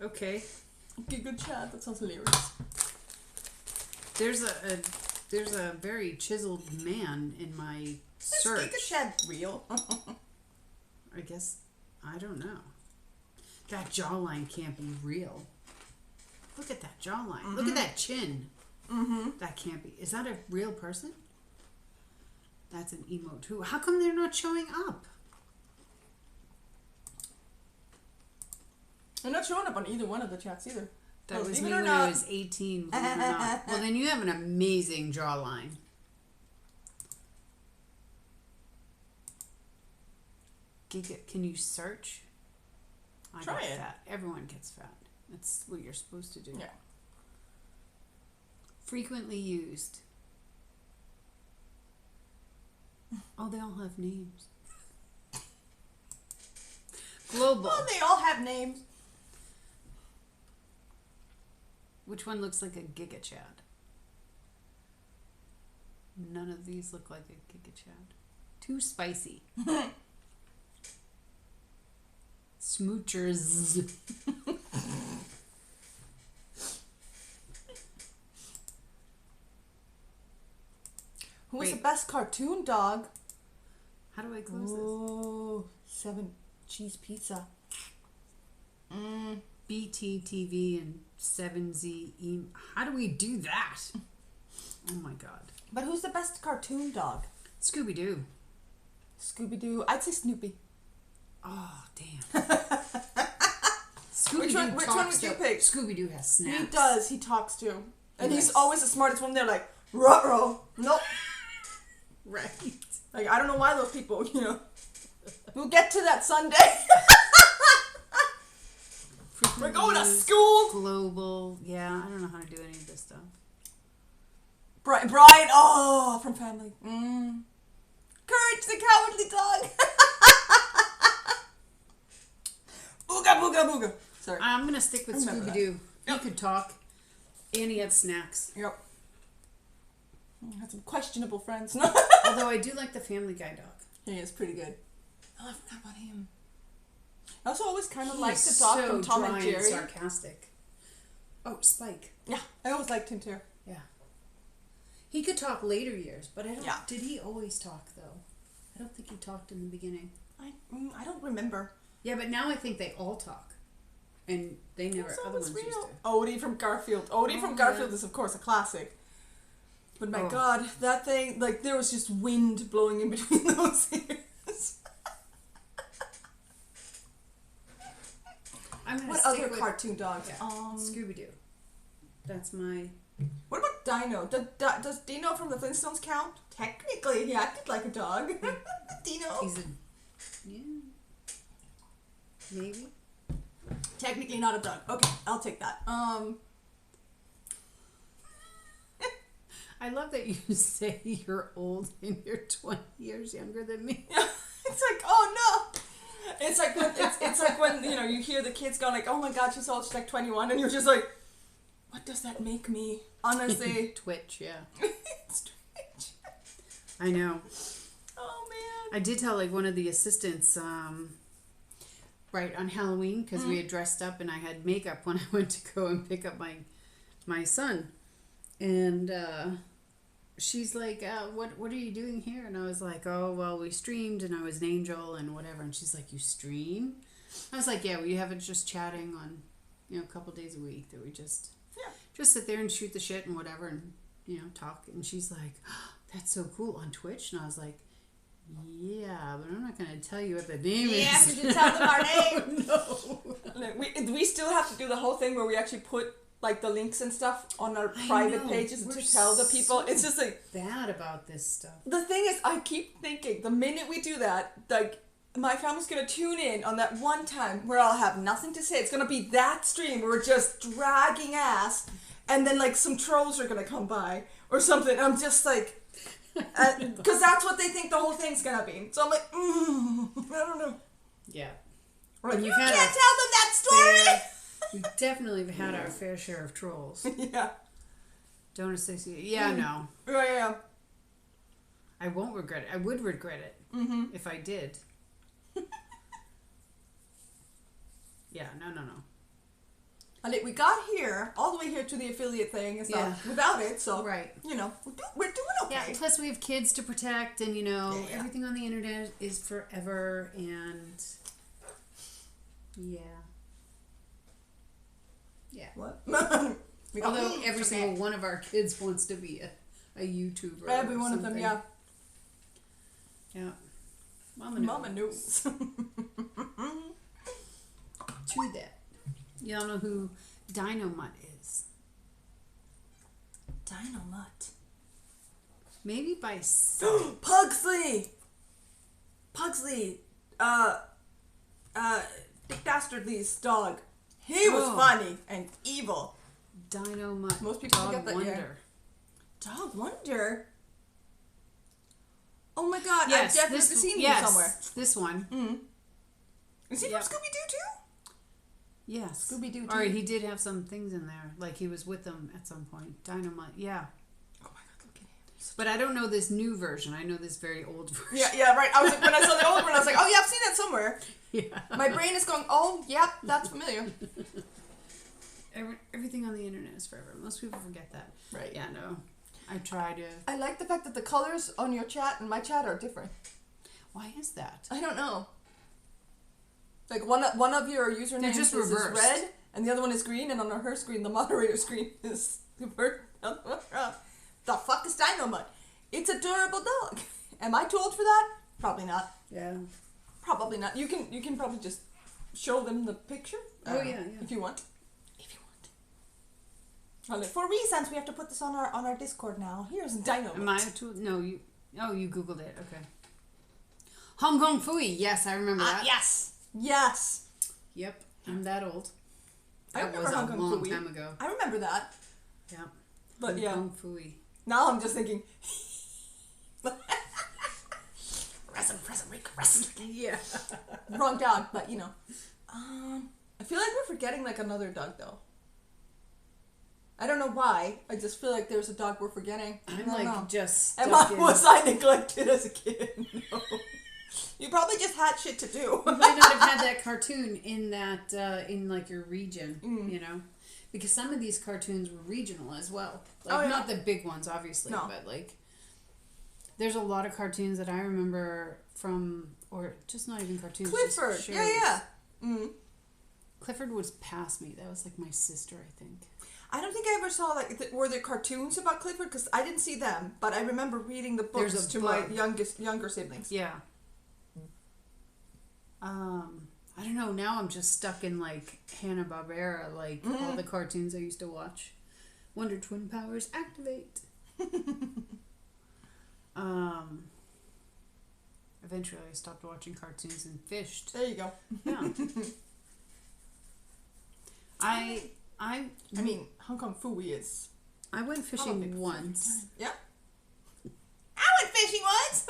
Okay.
Good chat. That sounds hilarious.
There's a very chiseled man in my search.
Is Giga Chad real?
I guess I don't know. That jawline can't be real. Look at that jawline. Mm-hmm. Look at that chin. Mm-hmm. That can't be. Is that a real person? That's an emote too. How come they're not showing up?
They're not showing up on either one of the chats either.
That was me when I was 18. Believe it or not. Well, then you have an amazing jawline. Can you search? I
Try
got
it.
Fat. Everyone gets fat. That's what you're supposed to do.
Yeah.
Frequently used. Oh, they all have names. Global.
Oh, they all have names.
Which one looks like a Giga Chad? None of these look like a Giga Chad. Too spicy. Smoochers.
Who is the best cartoon dog?
How do I close
this? 7 cheese pizza.
BTTV and 7Z. How do we do that? Oh my god.
But who's the best cartoon dog?
Scooby-Doo.
Scooby-Doo. I'd say Snoopy.
Oh, damn.
Which one would you pick?
Scooby-Doo has snaps.
He does. He talks too. And he's always the smartest one there, like, ruh-roh. Nope.
Right.
Like, I don't know why those people, We'll get to that Sunday. We're going to school.
Global. Yeah, I don't know how to do any of this stuff.
Brian, from Family. Courage the Cowardly Dog. Ooga booga booga. Sorry.
I'm going to stick with Scooby-Doo.
Yep.
He could talk, and he had snacks.
Yep. Had some questionable friends.
Although I do like the Family Guy dog.
He is pretty good. Oh, I forgot about him. I also always kind of liked the dog from Tom and Jerry.
And sarcastic. Oh, Spike.
Yeah, I always liked him too.
Yeah. He could talk later years, but I don't.
Yeah.
Did he always talk though? I don't think he talked in the beginning.
I don't remember.
Yeah, but now I think they all talk, and they never. Other ones used to.
Odie from Garfield. Odie from Garfield is of course a classic. But my God, that thing, like there was just wind blowing in between those ears. What other cartoon dogs?
Yeah. Scooby-Doo. That's my...
What about Dino? Does Dino from the Flintstones count? Technically, he acted like a dog. Dino.
He's a... Yeah. Maybe.
Technically not a dog. Okay, I'll take that.
I love that you say you're old and you're 20 years younger than me.
Yeah, it's like, oh no. It's like when it's like when you hear the kids go like, oh my God, she's old, she's like 21, and you're just like, what does that make me? Honestly,
Twitch, yeah.
It's Twitch.
I know.
Oh man.
I did tell like one of the assistants, right on Halloween because we had dressed up and I had makeup when I went to go and pick up my son, and she's like, what are you doing here? And I was like, oh, well, we streamed and I was an angel and whatever. And she's like, you stream? I was like, yeah, we have it just chatting on, a couple days a week that we just sit there and shoot the shit and whatever and, talk. And she's like, oh, that's so cool, on Twitch? And I was like, yeah, but I'm not going to tell you what the name is.
You have to tell them our name.
No.
We still have to do the whole thing where we actually put like the links and stuff on our private pages to tell the people. It's just like
bad about this stuff.
The thing is, I keep thinking the minute we do that, like my family's gonna tune in on that one time where I'll have nothing to say. It's gonna be that stream where we're just dragging ass, and then like some trolls are gonna come by or something. I'm just like, because that's what they think the whole thing's gonna be. So I'm like, I don't know.
Yeah.
Like, you can't tell them that story.
We definitely have had our fair share of trolls.
Yeah.
Don't associate. Yeah, no.
Yeah.
I won't regret it. I would regret it if I did. Yeah, no.
And we got here, all the way here to the affiliate thing and stuff, without it, so,
right.
You know, we're doing okay.
Yeah, plus we have kids to protect, and, everything on the internet is forever, and, yeah.
What?
Although every single one of our kids wants to be a YouTuber.
Every one of them, yeah.
Yeah.
Mama knows.
True that. Y'all know who Dynamut is?
Dynamut.
Maybe by
Pugsley! Dick Dastardly's dog. He was funny and evil.
Dynamut.
Most people
Dog
get that.
Wonder.
Yeah. Dog Wonder? Oh my god,
Yes,
I've definitely seen him somewhere.
This one.
Mm-hmm. Is he from Scooby-Doo too?
Yes.
Scooby-Doo too.
Or he did have some things in there. Like he was with them at some point. Dynamite, yeah.
Oh my god, look at him.
But I don't know this new version. I know this very old version.
Yeah, right. I was like, when I saw the old one, I was like, oh yeah, I've seen that somewhere.
Yeah.
My brain is going, oh, yep, that's familiar.
Everything on the internet is forever. Most people forget that.
Right.
Yeah, no. I try to...
I like the fact that the colors on your chat and my chat are different.
Why is that?
I don't know. Like one of your usernames
just
is
reversed.
red, and the other one is green, and on her screen, the moderator screen is the fuck is Dynamut? It's a adorable dog. Am I too old for that? Probably not.
Yeah.
Probably not. You can probably just show them the picture.
Oh yeah.
If you want. For reasons, we have to put this on our Discord now. Here's Dynamut.
Am I too? No, you. Oh, you Googled it. Okay. Hong Kong Phooey. Yes, I remember that.
Yes.
Yep, I'm that old.
I
That
remember
was
Hong
a
Kong
long
Phooey.
time ago.
I remember that.
Yeah.
But
Hong Kong Phooey.
Now I'm just thinking. Resin.
Yeah.
Wrong dog, but you know. I feel like we're forgetting like another dog though. I don't know why. I just feel like there's a dog we're forgetting.
I'm like just.
Was I neglected as a kid? No. You probably just had shit to do.
You might not have had that cartoon in that in like your region, you know, because some of these cartoons were regional as well. Like not the big ones, obviously, but like there's a lot of cartoons that I remember from, or just not even cartoons.
Clifford,
just shows.
yeah. Mm.
Clifford was past me. That was like my sister, I think.
I don't think I ever saw like were there cartoons about Clifford because I didn't see them, but I remember reading the books to my younger siblings.
Yeah. I don't know. Now I'm just stuck in like Hanna-Barbera, like all the cartoons I used to watch. Wonder Twin Powers activate. Eventually, I stopped watching cartoons and fished.
There you go.
Yeah. I
mean, Hong Kong Phooey is.
I went fishing once.
Yeah. I went fishing once.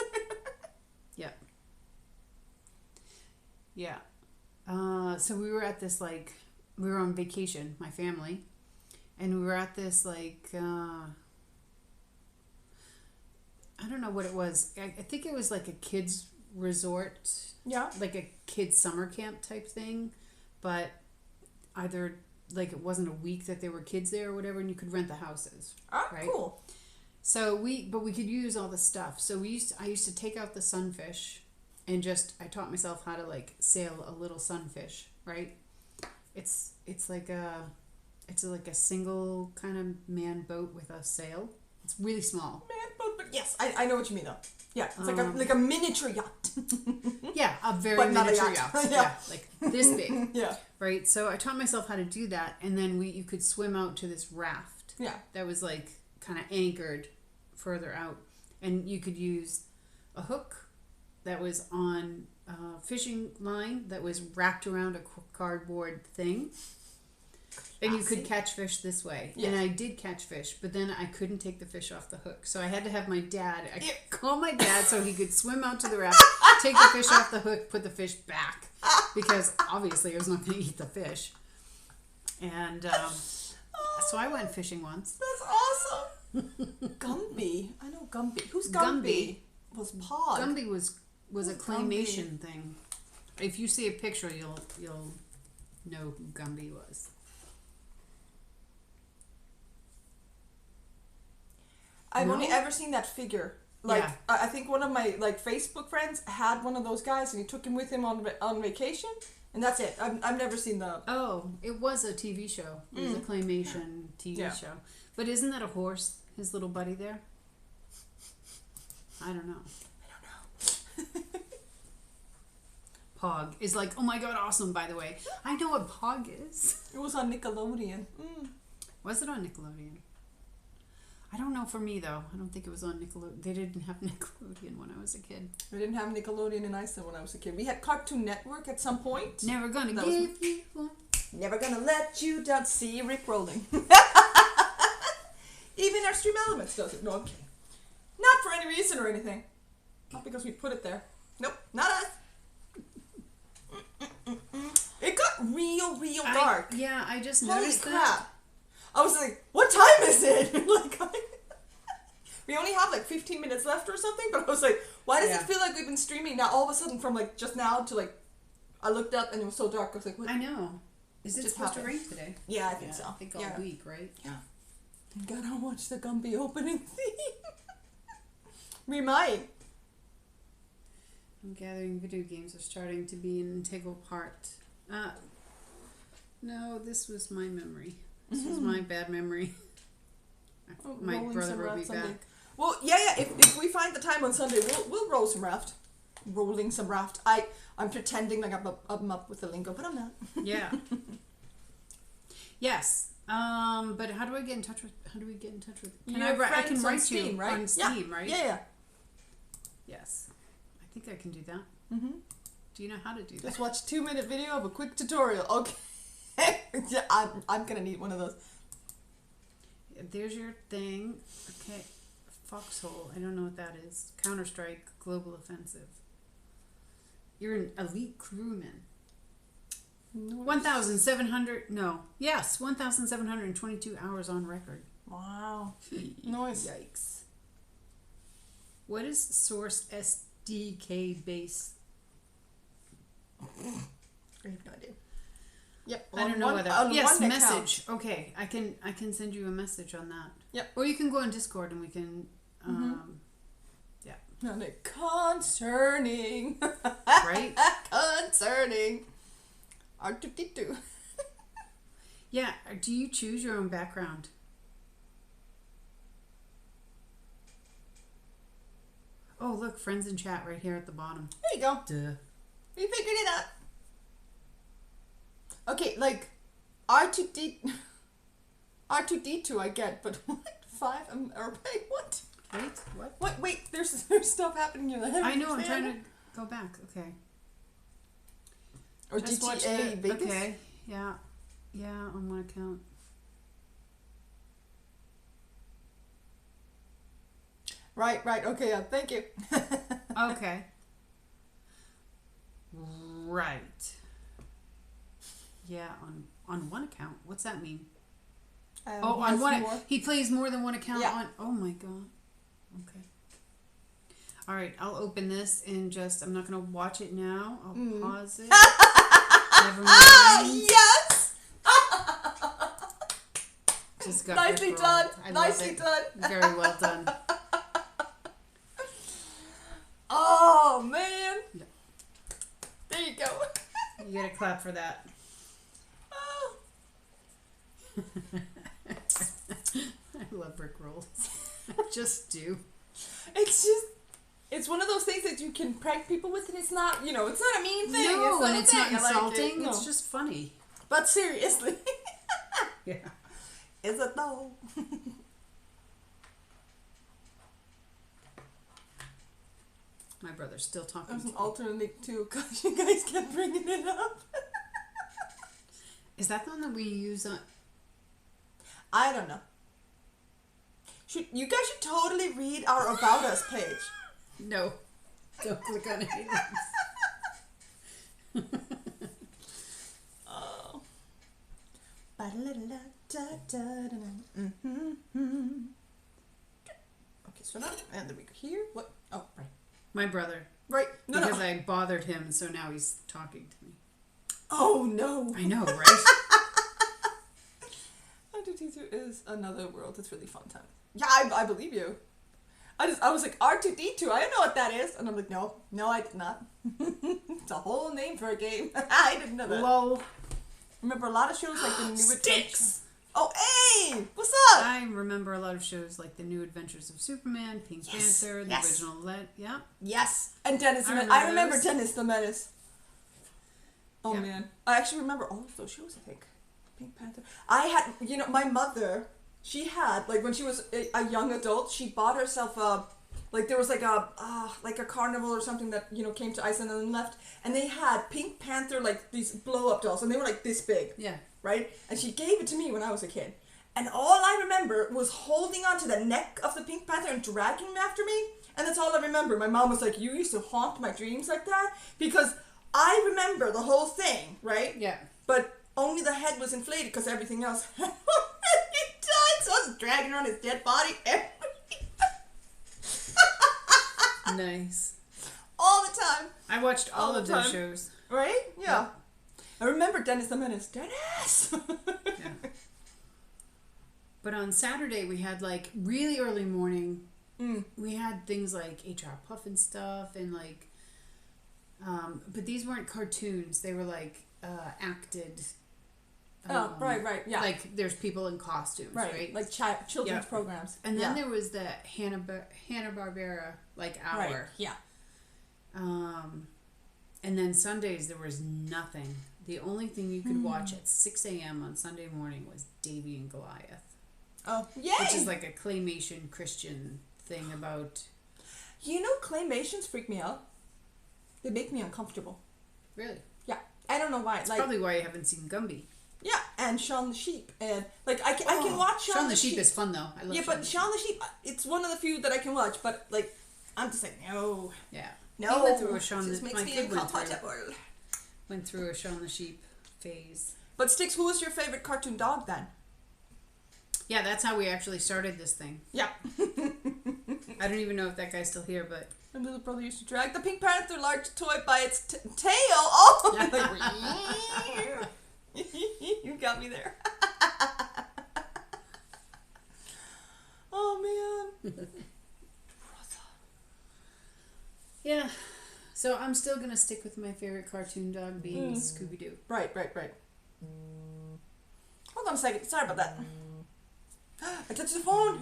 Yeah. Yeah. So we were at this we were on vacation, my family, and we were at this I don't know what it was. I think it was like a kids resort.
Yeah.
Like a kids summer camp type thing, but either like it wasn't a week that there were kids there or whatever, and you could rent the houses.
Oh,
right?
Cool.
So we could use all the stuff. So I used to take out the sunfish, and I taught myself how to like sail a little sunfish. Right? It's like a single kind of man boat with a sail. It's really small.
Man boat, but yes, I know what you mean though. Yeah, it's like a miniature yacht.
Yeah, a very
but not
miniature
a yacht.
yacht. Yeah, like this big.
Yeah.
Right. So I taught myself how to do that, and then you could swim out to this raft.
Yeah.
That was like kind of anchored further out, and you could use a hook that was on a fishing line that was wrapped around a cardboard thing. And you could catch fish this way. Yes. And I did catch fish, but then I couldn't take the fish off the hook. So I had to have my dad, call my dad so he could swim out to the raft, take the fish off the hook, put the fish back. Because obviously I was not going to eat the fish. And so I went fishing once.
That's awesome. Gumby. I know Gumby. Who's Gumby? Was Pod.
Gumby was a claymation thing. If you see a picture, you'll know who Gumby was.
I've only ever seen that figure. Like,
Yeah.
I think one of my like Facebook friends had one of those guys, and he took him with him on vacation, and that's it. I've never seen the.
Oh, it was a TV show. It was a claymation TV show. But isn't that a horse? His little buddy there. I don't know. Pog is like, oh my god, awesome. By the way, I know what Pog is.
It was on Nickelodeon.
Was it on Nickelodeon? I don't know for me though. I don't think it was on Nickelodeon. They didn't have Nickelodeon when I was a kid.
We didn't have Nickelodeon in Iceland when I was a kid. We had Cartoon Network at some point.
Never gonna give you one.
Never gonna let you down. See Rick rolling. Even our Stream Elements does it. No, I'm kidding. Not for any reason or anything. Not because we put it there. Nope, not us. It got real dark.
Yeah, I just
Holy
noticed
crap.
that.
I was like, what time is it? Like, we only have like 15 minutes left or something, but I was like, why does it feel like we've been streaming now all of a sudden from like just now to like, I looked up and it was so dark. I was like, what?
I know. Is it
just
supposed
happened?
to rain today?
Yeah, I think so.
I think all week, right?
Yeah. Gotta watch the Gumby opening theme. We might.
I'm gathering video games are starting to be an integral part. No, this was my memory. This was my bad memory. My brother wrote me back.
Well, yeah. If we find the time on Sunday, we'll roll some raft. Rolling some raft. I'm pretending like I'm up with the lingo, but I'm not.
Yeah. Yes. But how do we get in touch with? I can write
Steam,
you
right?
on Steam, right?
Yeah.
Yes. I think I can do that.
Mm-hmm.
Do you know how to do that?
Just watch 2-minute video of a quick tutorial. Okay. Yeah, I'm gonna need one of those.
There's your thing. Okay. Foxhole. I don't know what that is. Counter-Strike Global Offensive. You're an elite crewman. 1,722 hours on record.
Wow. Nice.
Yikes. What is Source SDK base?
I have no idea. Yep.
I don't know whether. Yes, message. Okay, I can send you a message on that.
Yep.
Or you can go on Discord and we can. Yeah.
And it concerning.
Right.
Concerning. R2D2.
Yeah. Do you choose your own background? Oh, look, friends in chat right here at the bottom.
There you go.
Duh.
We figured it out. Okay, like R2D2 I get, but what? 5 or wait, what?
Wait, what?
What? Wait, there's stuff happening here.
I know. I'm trying to go back. Okay.
Or
Just
GTA Vegas.
Okay. Yeah. Yeah. On one account.
Right. Okay. Yeah. Thank you.
Okay. Right. Yeah. On one account. What's that mean? On one. He plays more than one account on. Oh my god. Okay. All right. I'll open this and just. I'm not gonna watch it now. I'll pause it. Never mind.
Yes.
Just got
Nicely done. Nicely done.
Very well done.
Oh man.
Yeah.
There you go.
You get a clap for that.
Oh.
I love Rick rolls. I just do.
It's one of those things that you can prank people with, and it's not, it's not a mean thing.
No, and it's not
I like
insulting.
it.
It's just funny.
But seriously.
Yeah.
Is it though?
My brother's still talking.
There's an alternate too, because you guys kept bringing it up.
Is that the one that we use on?
I don't know. You guys should totally read our About Us page.
No. Don't click on any links.
Oh. Okay, so now, and then we go here. What? Oh, right.
My brother.
Right.
Because I bothered him, so now he's talking to me.
Oh no!
I know, right?
R2D2 is another world. It's really fun time. Yeah, I believe you. I was like, R2D2, I don't know what that is. And I'm like, no, I did not. It's a whole name for a game. I didn't know that.
Lol.
Remember a lot of shows like The New
Sticks!
Adventures. Oh, hey! What's up?
I remember a lot of shows like The New Adventures of Superman, Pink Panther, the original yeah.
Yes. And Dennis the Menace. I remember Dennis the Menace. Oh, man. I actually remember all of those shows, I think. Pink Panther. I had, my mother, she had, like, when she was a young adult, she bought herself there was like a carnival or something that, came to Iceland and then left. And they had Pink Panther, like, these blow-up dolls. And they were, like, this big.
Yeah.
Right? And she gave it to me when I was a kid. And all I remember was holding onto the neck of the Pink Panther and dragging him after me. And that's all I remember. My mom was like, you used to haunt my dreams like that? Because I remember the whole thing, right?
Yeah.
But only the head was inflated because everything else had already died. So I was dragging around his dead body
Nice.
all the time.
I watched all of those shows.
Right? Yeah. I remember Dennis the Menace. Dennis!
Yeah. But on Saturday, we had, like, really early morning. We had things like HR Puffin stuff and, like, but these weren't cartoons. They were, like, acted.
Right, yeah.
Like, there's people in costumes, right?
Like children's programs.
And then there was the Hanna-Barbera, like, hour.
Right, yeah.
And then Sundays, there was nothing. The only thing you could watch at 6 a.m. on Sunday morning was Davy and Goliath.
Oh, yay!
Which is like a claymation Christian thing about...
Claymations freak me out. They make me uncomfortable.
Really?
Yeah. I don't know why.
That's probably why you haven't seen Gumby.
Yeah, and Shaun the Sheep. And, like, I can watch
Shaun the Sheep is fun, though. I love
Shaun the Sheep, it's one of the few that I can watch, but, like, I'm just like, no.
Yeah.
No.
He went through a Shaun the...
My kid
went through a Shaun the Sheep phase.
But Sticks, who was your favorite cartoon dog then?
Yeah, that's how we actually started this thing.
Yeah.
I don't even know if that guy's still here, but...
My little brother used to drag the Pink Panther large toy by its tail. Oh! You got me there. Oh, man.
Yeah. So I'm still going to stick with my favorite cartoon dog being Scooby-Doo.
Right. Hold on a second. Sorry about that. I touched the phone.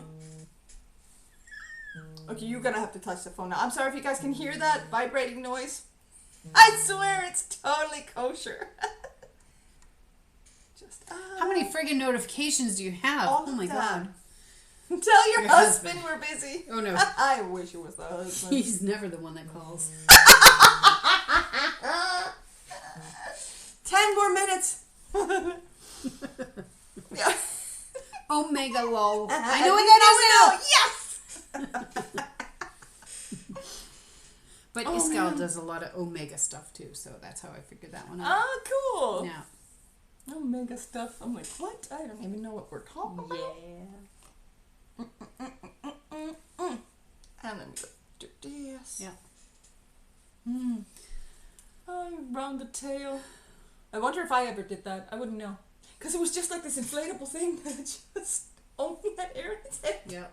Okay, you're gonna have to touch the phone now. I'm sorry if you guys can hear that vibrating noise. I swear it's totally kosher. Just
how many friggin' notifications do you have?
All
oh my god.
Tell your husband we're busy.
Oh no.
I wish it was the husband.
He's never the one that calls.
10 more minutes. Yeah.
Omega lol. I know what that is now.
Yes.
But Iskal does a lot of Omega stuff too, so that's how I figured that one out.
Oh, cool.
Yeah.
Omega stuff. I'm like, what? I don't even know what we're talking about.
Yeah.
And let me do this.
Yeah.
Around the tail. I wonder if I ever did that. I wouldn't know. Because it was just like this inflatable thing that just only had air in its head.
Yeah.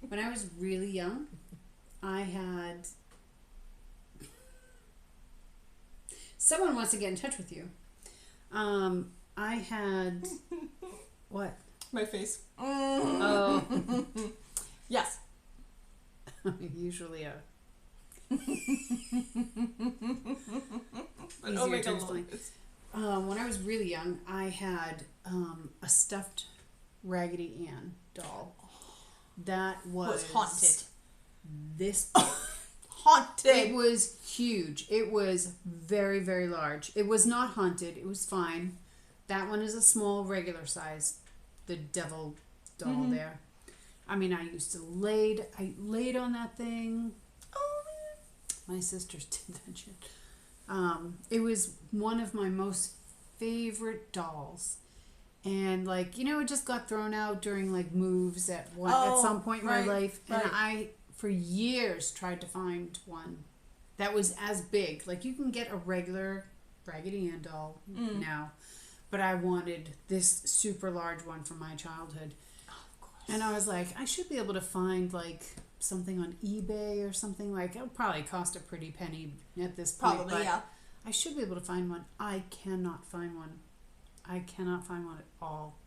When I was really young, I had... Someone wants to get in touch with you. I had... What?
My face.
Oh.
Yes.
Usually a...
But
easier to explain. When I was really young, I had a stuffed Raggedy Ann doll. That was
haunted.
This
haunted.
It was huge. It was very, very large. It was not haunted. It was fine. That one is a small, regular size. The devil doll there. I mean, I laid on that thing.
Oh,
my sisters did that shit. It was one of my most favorite dolls. And, like, it just got thrown out during, like, moves at some point in my life. And I, for years, tried to find one that was as big. Like, you can get a regular Raggedy Ann doll now, but I wanted this super large one from my childhood.
Oh, of course.
And I was like, I should be able to find, like, something on eBay or something. Like, it'll probably cost a pretty penny at this point.
Probably,
but
yeah.
I should be able to find one. I cannot find one. I cannot find one at all.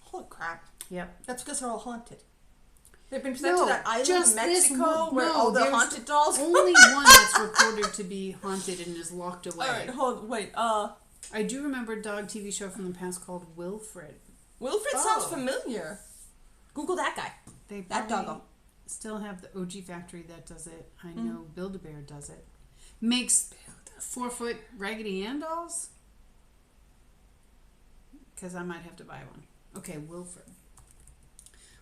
Holy crap.
Yep.
That's because they're all haunted. They've been sent to that island in Mexico where
no,
all the haunted dolls...
only one that's reported to be haunted and is locked away.
Alright, wait.
I do remember a dog TV show from the past called Wilfred.
Wilfred sounds familiar. Google that guy. That doggo.
Still have the OG factory that does it. I know Build-A-Bear does it. Makes 4-foot Raggedy Ann dolls? Because I might have to buy one. Okay, Wilfred.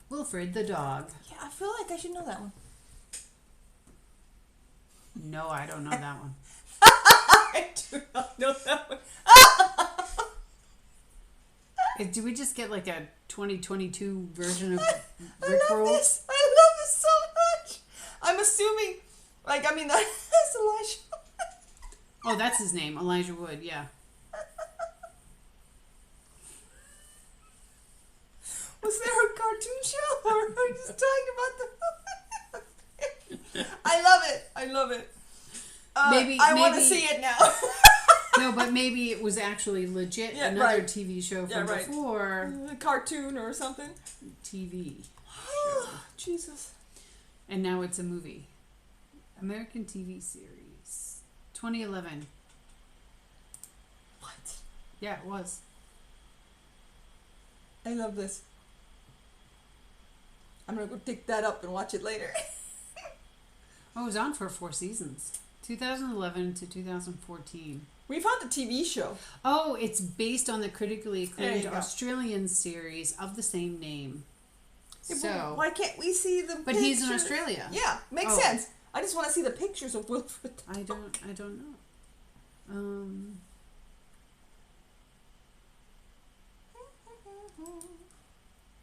Wilfred the dog.
Yeah, I feel like I should know that one.
No, I don't know that one.
I do not know that one.
Do we just get like a 2022 version of
I
Rickroll?
love this so much. I'm assuming, like, I mean, that's Elijah.
Oh, that's his name, Elijah Wood, yeah.
Was there a cartoon show, or are we just talking about the... I love it. I want to see it now.
No, but maybe it was actually legit another TV show from before.
A cartoon or something.
TV.
Jesus.
And now it's a movie. American TV series. 2011.
What?
Yeah, it was.
I love this. I'm going to go dig that up and watch it later.
Oh, it was on for 4 seasons. 2011 to 2014.
We found a TV show.
Oh, it's based on the critically acclaimed Australian series of the same name.
Yeah,
so
why can't we see the
But he's in Australia.
Yeah, makes sense. I just want to see the pictures of Wilfred.
I don't know.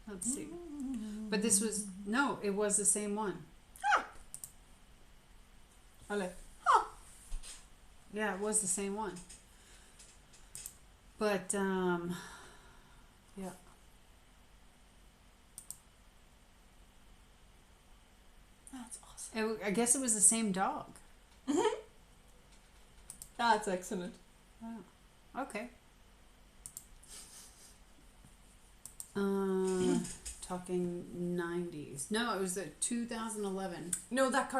Let's see. But this was it was the same one. Yeah, it was the same one. But yeah.
That's awesome.
I guess it was the same dog.
That's excellent.
Oh, okay. Talking 90s. No, it was the 2011.
No, that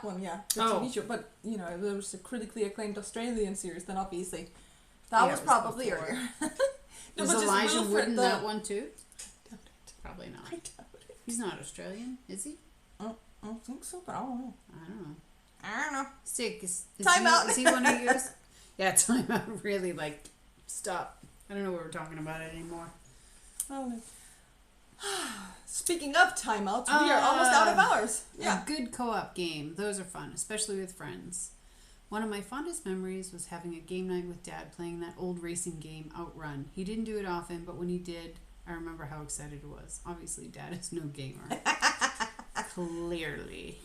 one, yeah, the TV show. But you know, there was a critically acclaimed Australian series. Then obviously, that was probably earlier.
No, was Elijah Wood in that one too? Probably not.
I doubt it.
He's not Australian, is he?
I don't think so, but I don't know.
I don't know. Sick. Is
time out.
Is he one of yours? Yeah, time out. Really, like, stop. I don't know what we're talking about anymore.
Oh. Speaking of timeouts, we are almost out of ours. Yeah.
A good co-op game. Those are fun, especially with friends. One of my fondest memories was having a game night with Dad playing that old racing game, Outrun. He didn't do it often, but when he did, I remember how excited he was. Obviously, Dad is no gamer. Clearly.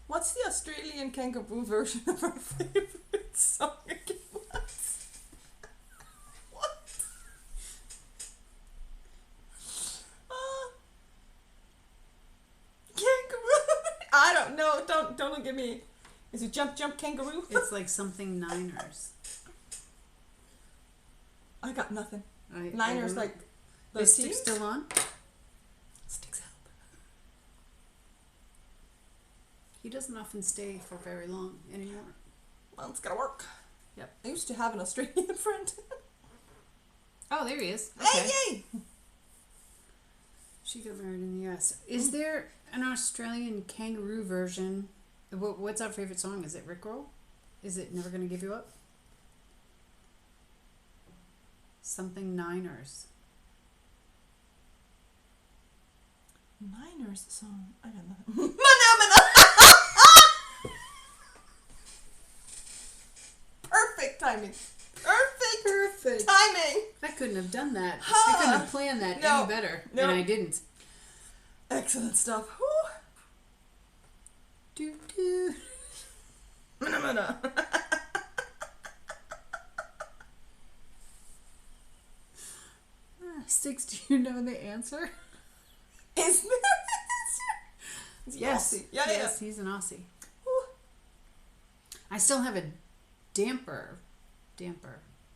What's the Australian kangaroo version of our favorite song again? I don't know. Don't look at me. Is it Jump Jump Kangaroo?
It's like something Niners.
I got nothing. Niners like the
Is Stick still on?
Stick's help.
He doesn't often stay for very long anymore.
Well, it's gotta work.
Yep.
I used to have an Australian friend.
Oh, there he is. Okay.
Hey, yay!
She got married in the US. Is there an Australian kangaroo version? What's our favorite song? Is it Rickroll? Is it Never Gonna Give You Up? Something Niners.
Niners song. I got nothing. Mana! Perfect timing. Perfect timing.
I couldn't have done that. I couldn't have planned that any better.
No.
And I didn't.
Excellent stuff. Whew.
Do do. Six, do you know the answer?
Is there an answer?
Yes.
Aussie. Yeah,
yes, he's an Aussie.
Ooh.
I still have a damper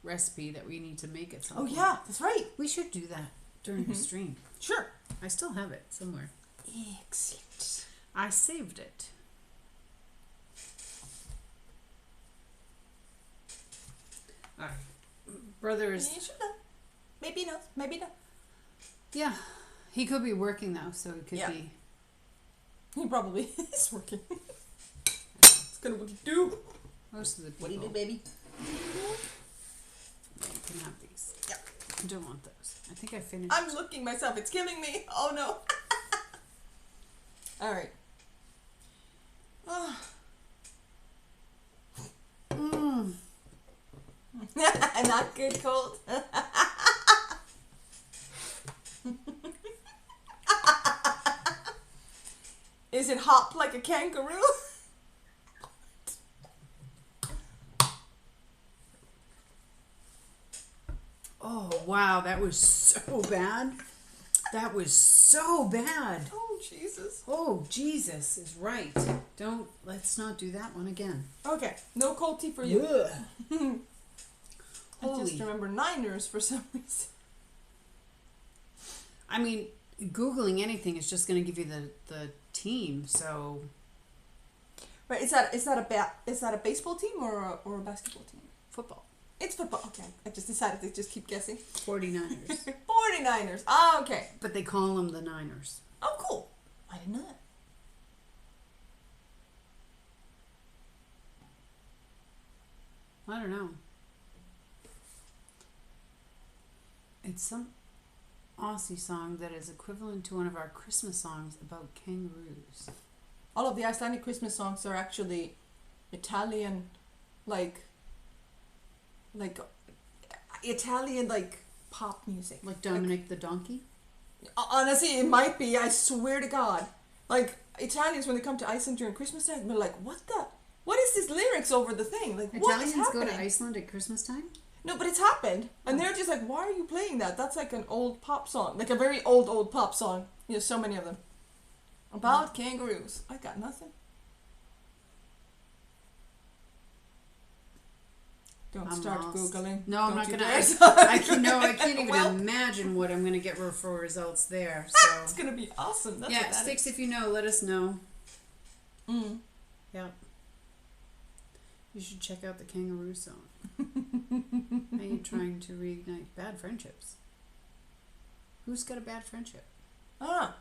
recipe that we need to make at some point.
Oh yeah, that's right.
We should do that during the stream.
Sure.
I still have it somewhere.
Excellent.
I saved it. Alright. Brother is...
You should know. Maybe no. Maybe no.
Yeah. He could be working though, so it could be...
He probably is working. It's gonna what you do.
Most of the people...
What do you do, baby?
Yeah, you can have these.
Yeah.
I don't want those. I think I finished...
I'm looking myself. It's killing me. Oh no. Alright. Oh. Not good cold. Is it hop like a kangaroo?
Oh, wow. That was so bad. That was so bad.
Oh, Jesus.
Oh, Jesus is right. Let's not do that one again.
Okay, no cold tea for you. I just
Holy.
remember Niners for some reason.
I mean, Googling anything is just going to give you the team, so...
Right, is that a baseball team or a basketball team?
Football.
It's football. Okay, I just decided to just keep guessing.
49ers.
49ers. Ah, okay.
But they call them the Niners.
Oh, cool. I didn't know that.
I don't know. It's some Aussie song that is equivalent to one of our Christmas songs about kangaroos.
All of the Icelandic Christmas songs are actually Italian, like Italian, like pop music.
Like Dominic the Donkey?
Honestly, it might be. I swear to God. Like, Italians, when they come to Iceland during Christmas time, they're like, what is this lyrics over the thing? Like, what is
Italians
happening?
go to Iceland at Christmas time?
No, but it's happened. And they're just like, why are you playing that? That's like an old pop song. Like a very old pop song. There's so many of them. About kangaroos. I got nothing. Don't
I'm
start
lost.
Googling.
No, I'm
Don't
not
you
gonna.
dare.
I can't even
Well.
imagine what I'm gonna get for results there. So
It's gonna be awesome. That's
yeah,
what that
Sticks.
is.
If you know, let us know.
Mm.
Yeah. You should check out the kangaroo song. Are you trying to reignite bad friendships? Who's got a bad friendship?
Ah.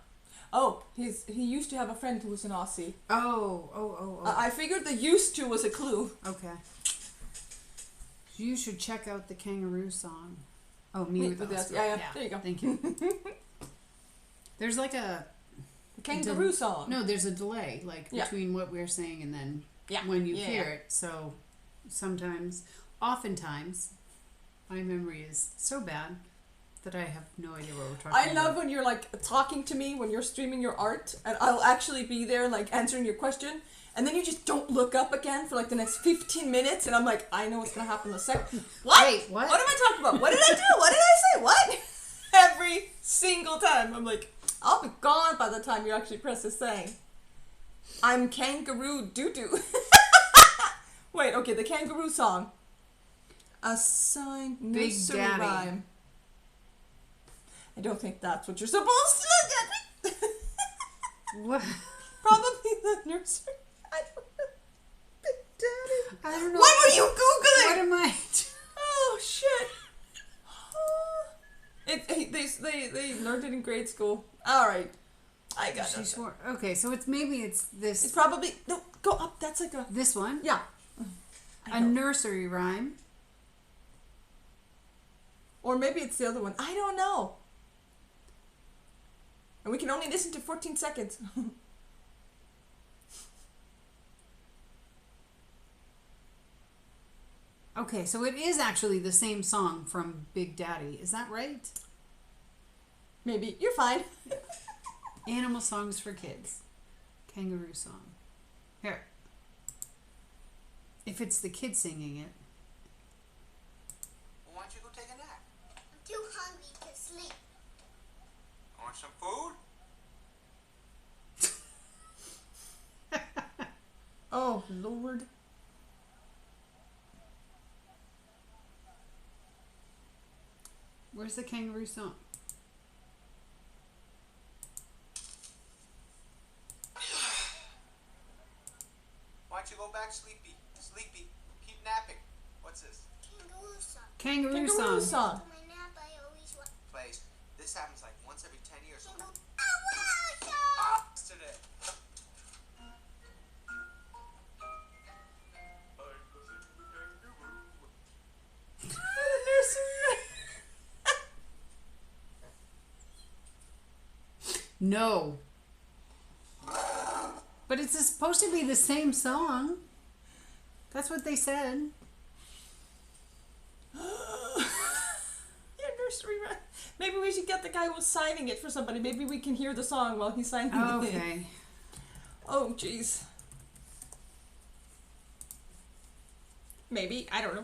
Oh, he used to have a friend who was an Aussie.
Oh.
I figured the used to was a clue.
Okay. You should check out the kangaroo song. Oh, me with
the
Oscar.
yeah. There you go.
Thank you. There's like a
Kangaroo song.
No, there's a delay, like
Yeah.
between what we're saying and then
Yeah.
when you
Yeah,
hear
yeah.
it. So oftentimes, my memory is so bad that I have no idea what we're talking about.
I love when you're like talking to me when you're streaming your art, and I'll actually be there like answering your question, and then you just don't look up again for like the next 15 minutes, and I'm like, I know what's gonna happen in a second. What?
Wait, what?
What am I talking about? What did I do? What did I say? What? Every single time, I'm like, I'll be gone by the time you actually press this thing. I'm kangaroo doo doo. Wait, okay, the kangaroo song. A sign
Big
nursery
Daddy.
rhyme. I don't think that's what you're supposed to look at.
What?
Probably the nursery. I don't know. Big Daddy.
I don't know.
What were you Googling?
What am I?
Oh shit. They learned it in grade school. All right, I got
She
it.
swore. Okay, so it's this.
It's probably no. Go up. That's like a
This one.
yeah.
A nursery rhyme.
Or maybe it's the other one. I don't know. And we can only listen to 14 seconds.
Okay, so it is actually the same song from Big Daddy. Is that right?
Maybe. You're fine.
Animal songs for kids. Kangaroo song. Here. If it's the kid singing it.
Well, why don't you go take a nap?
I'm too hungry to sleep.
Want some food?
Oh, Lord.
Where's the kangaroo song?
Why don't you go back sleepy? Sleepy. Keep napping. What's this?
Kangaroo song.
Kangaroo
Kangaroo
song.
song.
For my nap, I always want
Plays. This happens like once every 10 years.
kangaroo. Oh,
Today.
No. But it's supposed to be the same song. That's what they said.
Yeah, nursery rhyme. Maybe we should get the guy who's signing it for somebody. Maybe we can hear the song while he's signing it.
Okay.
Oh, jeez. Maybe. I don't know.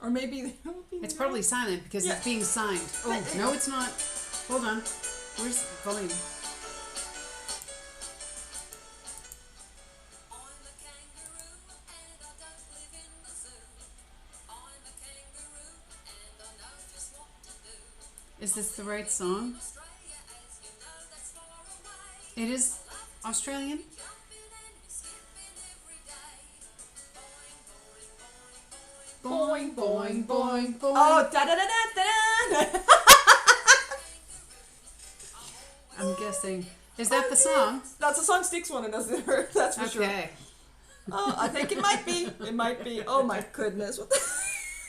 Or maybe they don't be
It's
there.
probably silent because
Yeah.
it's being signed. Oh, no, it's not. Hold on. Where's the volume? Is this the right song? It is Australian? Boing, boing, boing, boing.
Oh, da da da da da.
I'm guessing. Is that the song?
That's a song Sticks wanted us to hear. That's for sure.
Okay.
Oh, I think it might be. It might be. Oh my goodness. What the?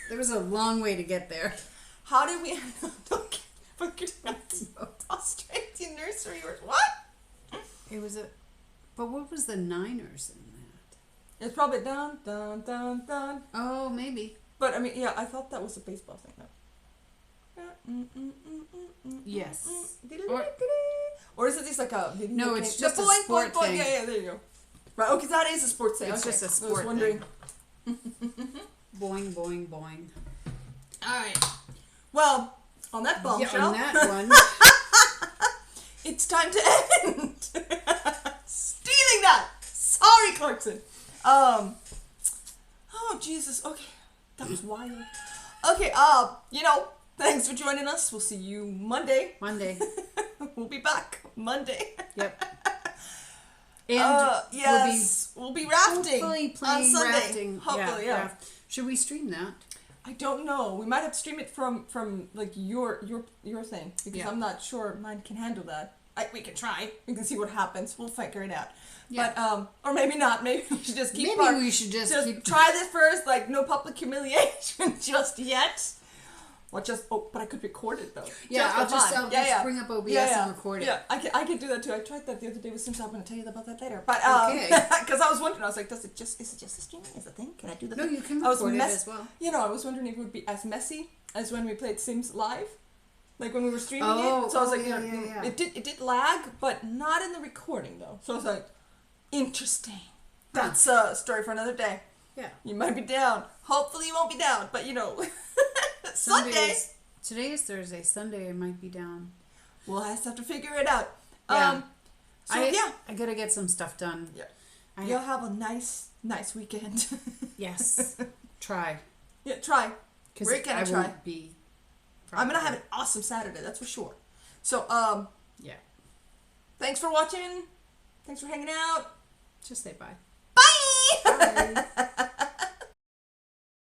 There was a long way to get there.
How did we? Don't forget Australian nursery or what?
It was a. But what was the Niners in that?
It's probably dun dun dun dun.
Oh, maybe.
But I mean, yeah, I thought that was a baseball thing. No.
Yes.
Or is it just like a video
No,
game?
it's just
The
a
boing,
sport
boing, boing.
thing.
Yeah, there you go. Right, okay, that is a sports thing.
It's
Okay.
just a
I
sport
was wondering.
Boing, boing, boing.
Alright. Well, on that bombshell,
Yeah, on that one.
it's time to end. Stealing that! Sorry, Clarkson. Oh, Jesus. Okay. That was wild. Okay, thanks for joining us. We'll see you Monday.
Monday.
We'll be back Monday.
Yep. And
yes, we'll be rafting
hopefully
on
playing
Sunday.
rafting.
Hopefully, yeah.
Should we stream that?
I don't know. We might have to stream it from like your thing because
Yeah.
I'm not sure mine can handle that. We can try. We can see what happens. We'll figure it out.
Yeah.
But or maybe not. Maybe we should just keep.
Maybe we should just keep.
try this first. Like no public humiliation just yet. But I could record it though.
Yeah, I'll just bring up OBS and record it.
Yeah, I can do that too. I tried that the other day with Sims. I'm going to tell you about that later. But
Okay.
because I was wondering, I was like, is it just a streaming? Is the thing? Can I do the
No,
thing?
you can
I was
record it as well.
I was wondering if it would be as messy as when we played Sims live, like when we were streaming
Oh,
it. So I was like,
yeah.
it did lag, but not in the recording though. So I was like, interesting. That's a story for another day.
Yeah.
You might be down. Hopefully you won't be down, but Sunday.
Today is Thursday. Sunday I might be down.
We'll have to figure it out.
Yeah.
I
gotta get some stuff done.
Yeah. You'll have a nice weekend.
Yes. Try.
Yeah, try.
Because
We're gonna
I
try.
won't be.
I'm gonna have an awesome Saturday, that's for sure. So,
Yeah.
thanks for watching. Thanks for hanging out.
Just say bye.
Bye!
Bye.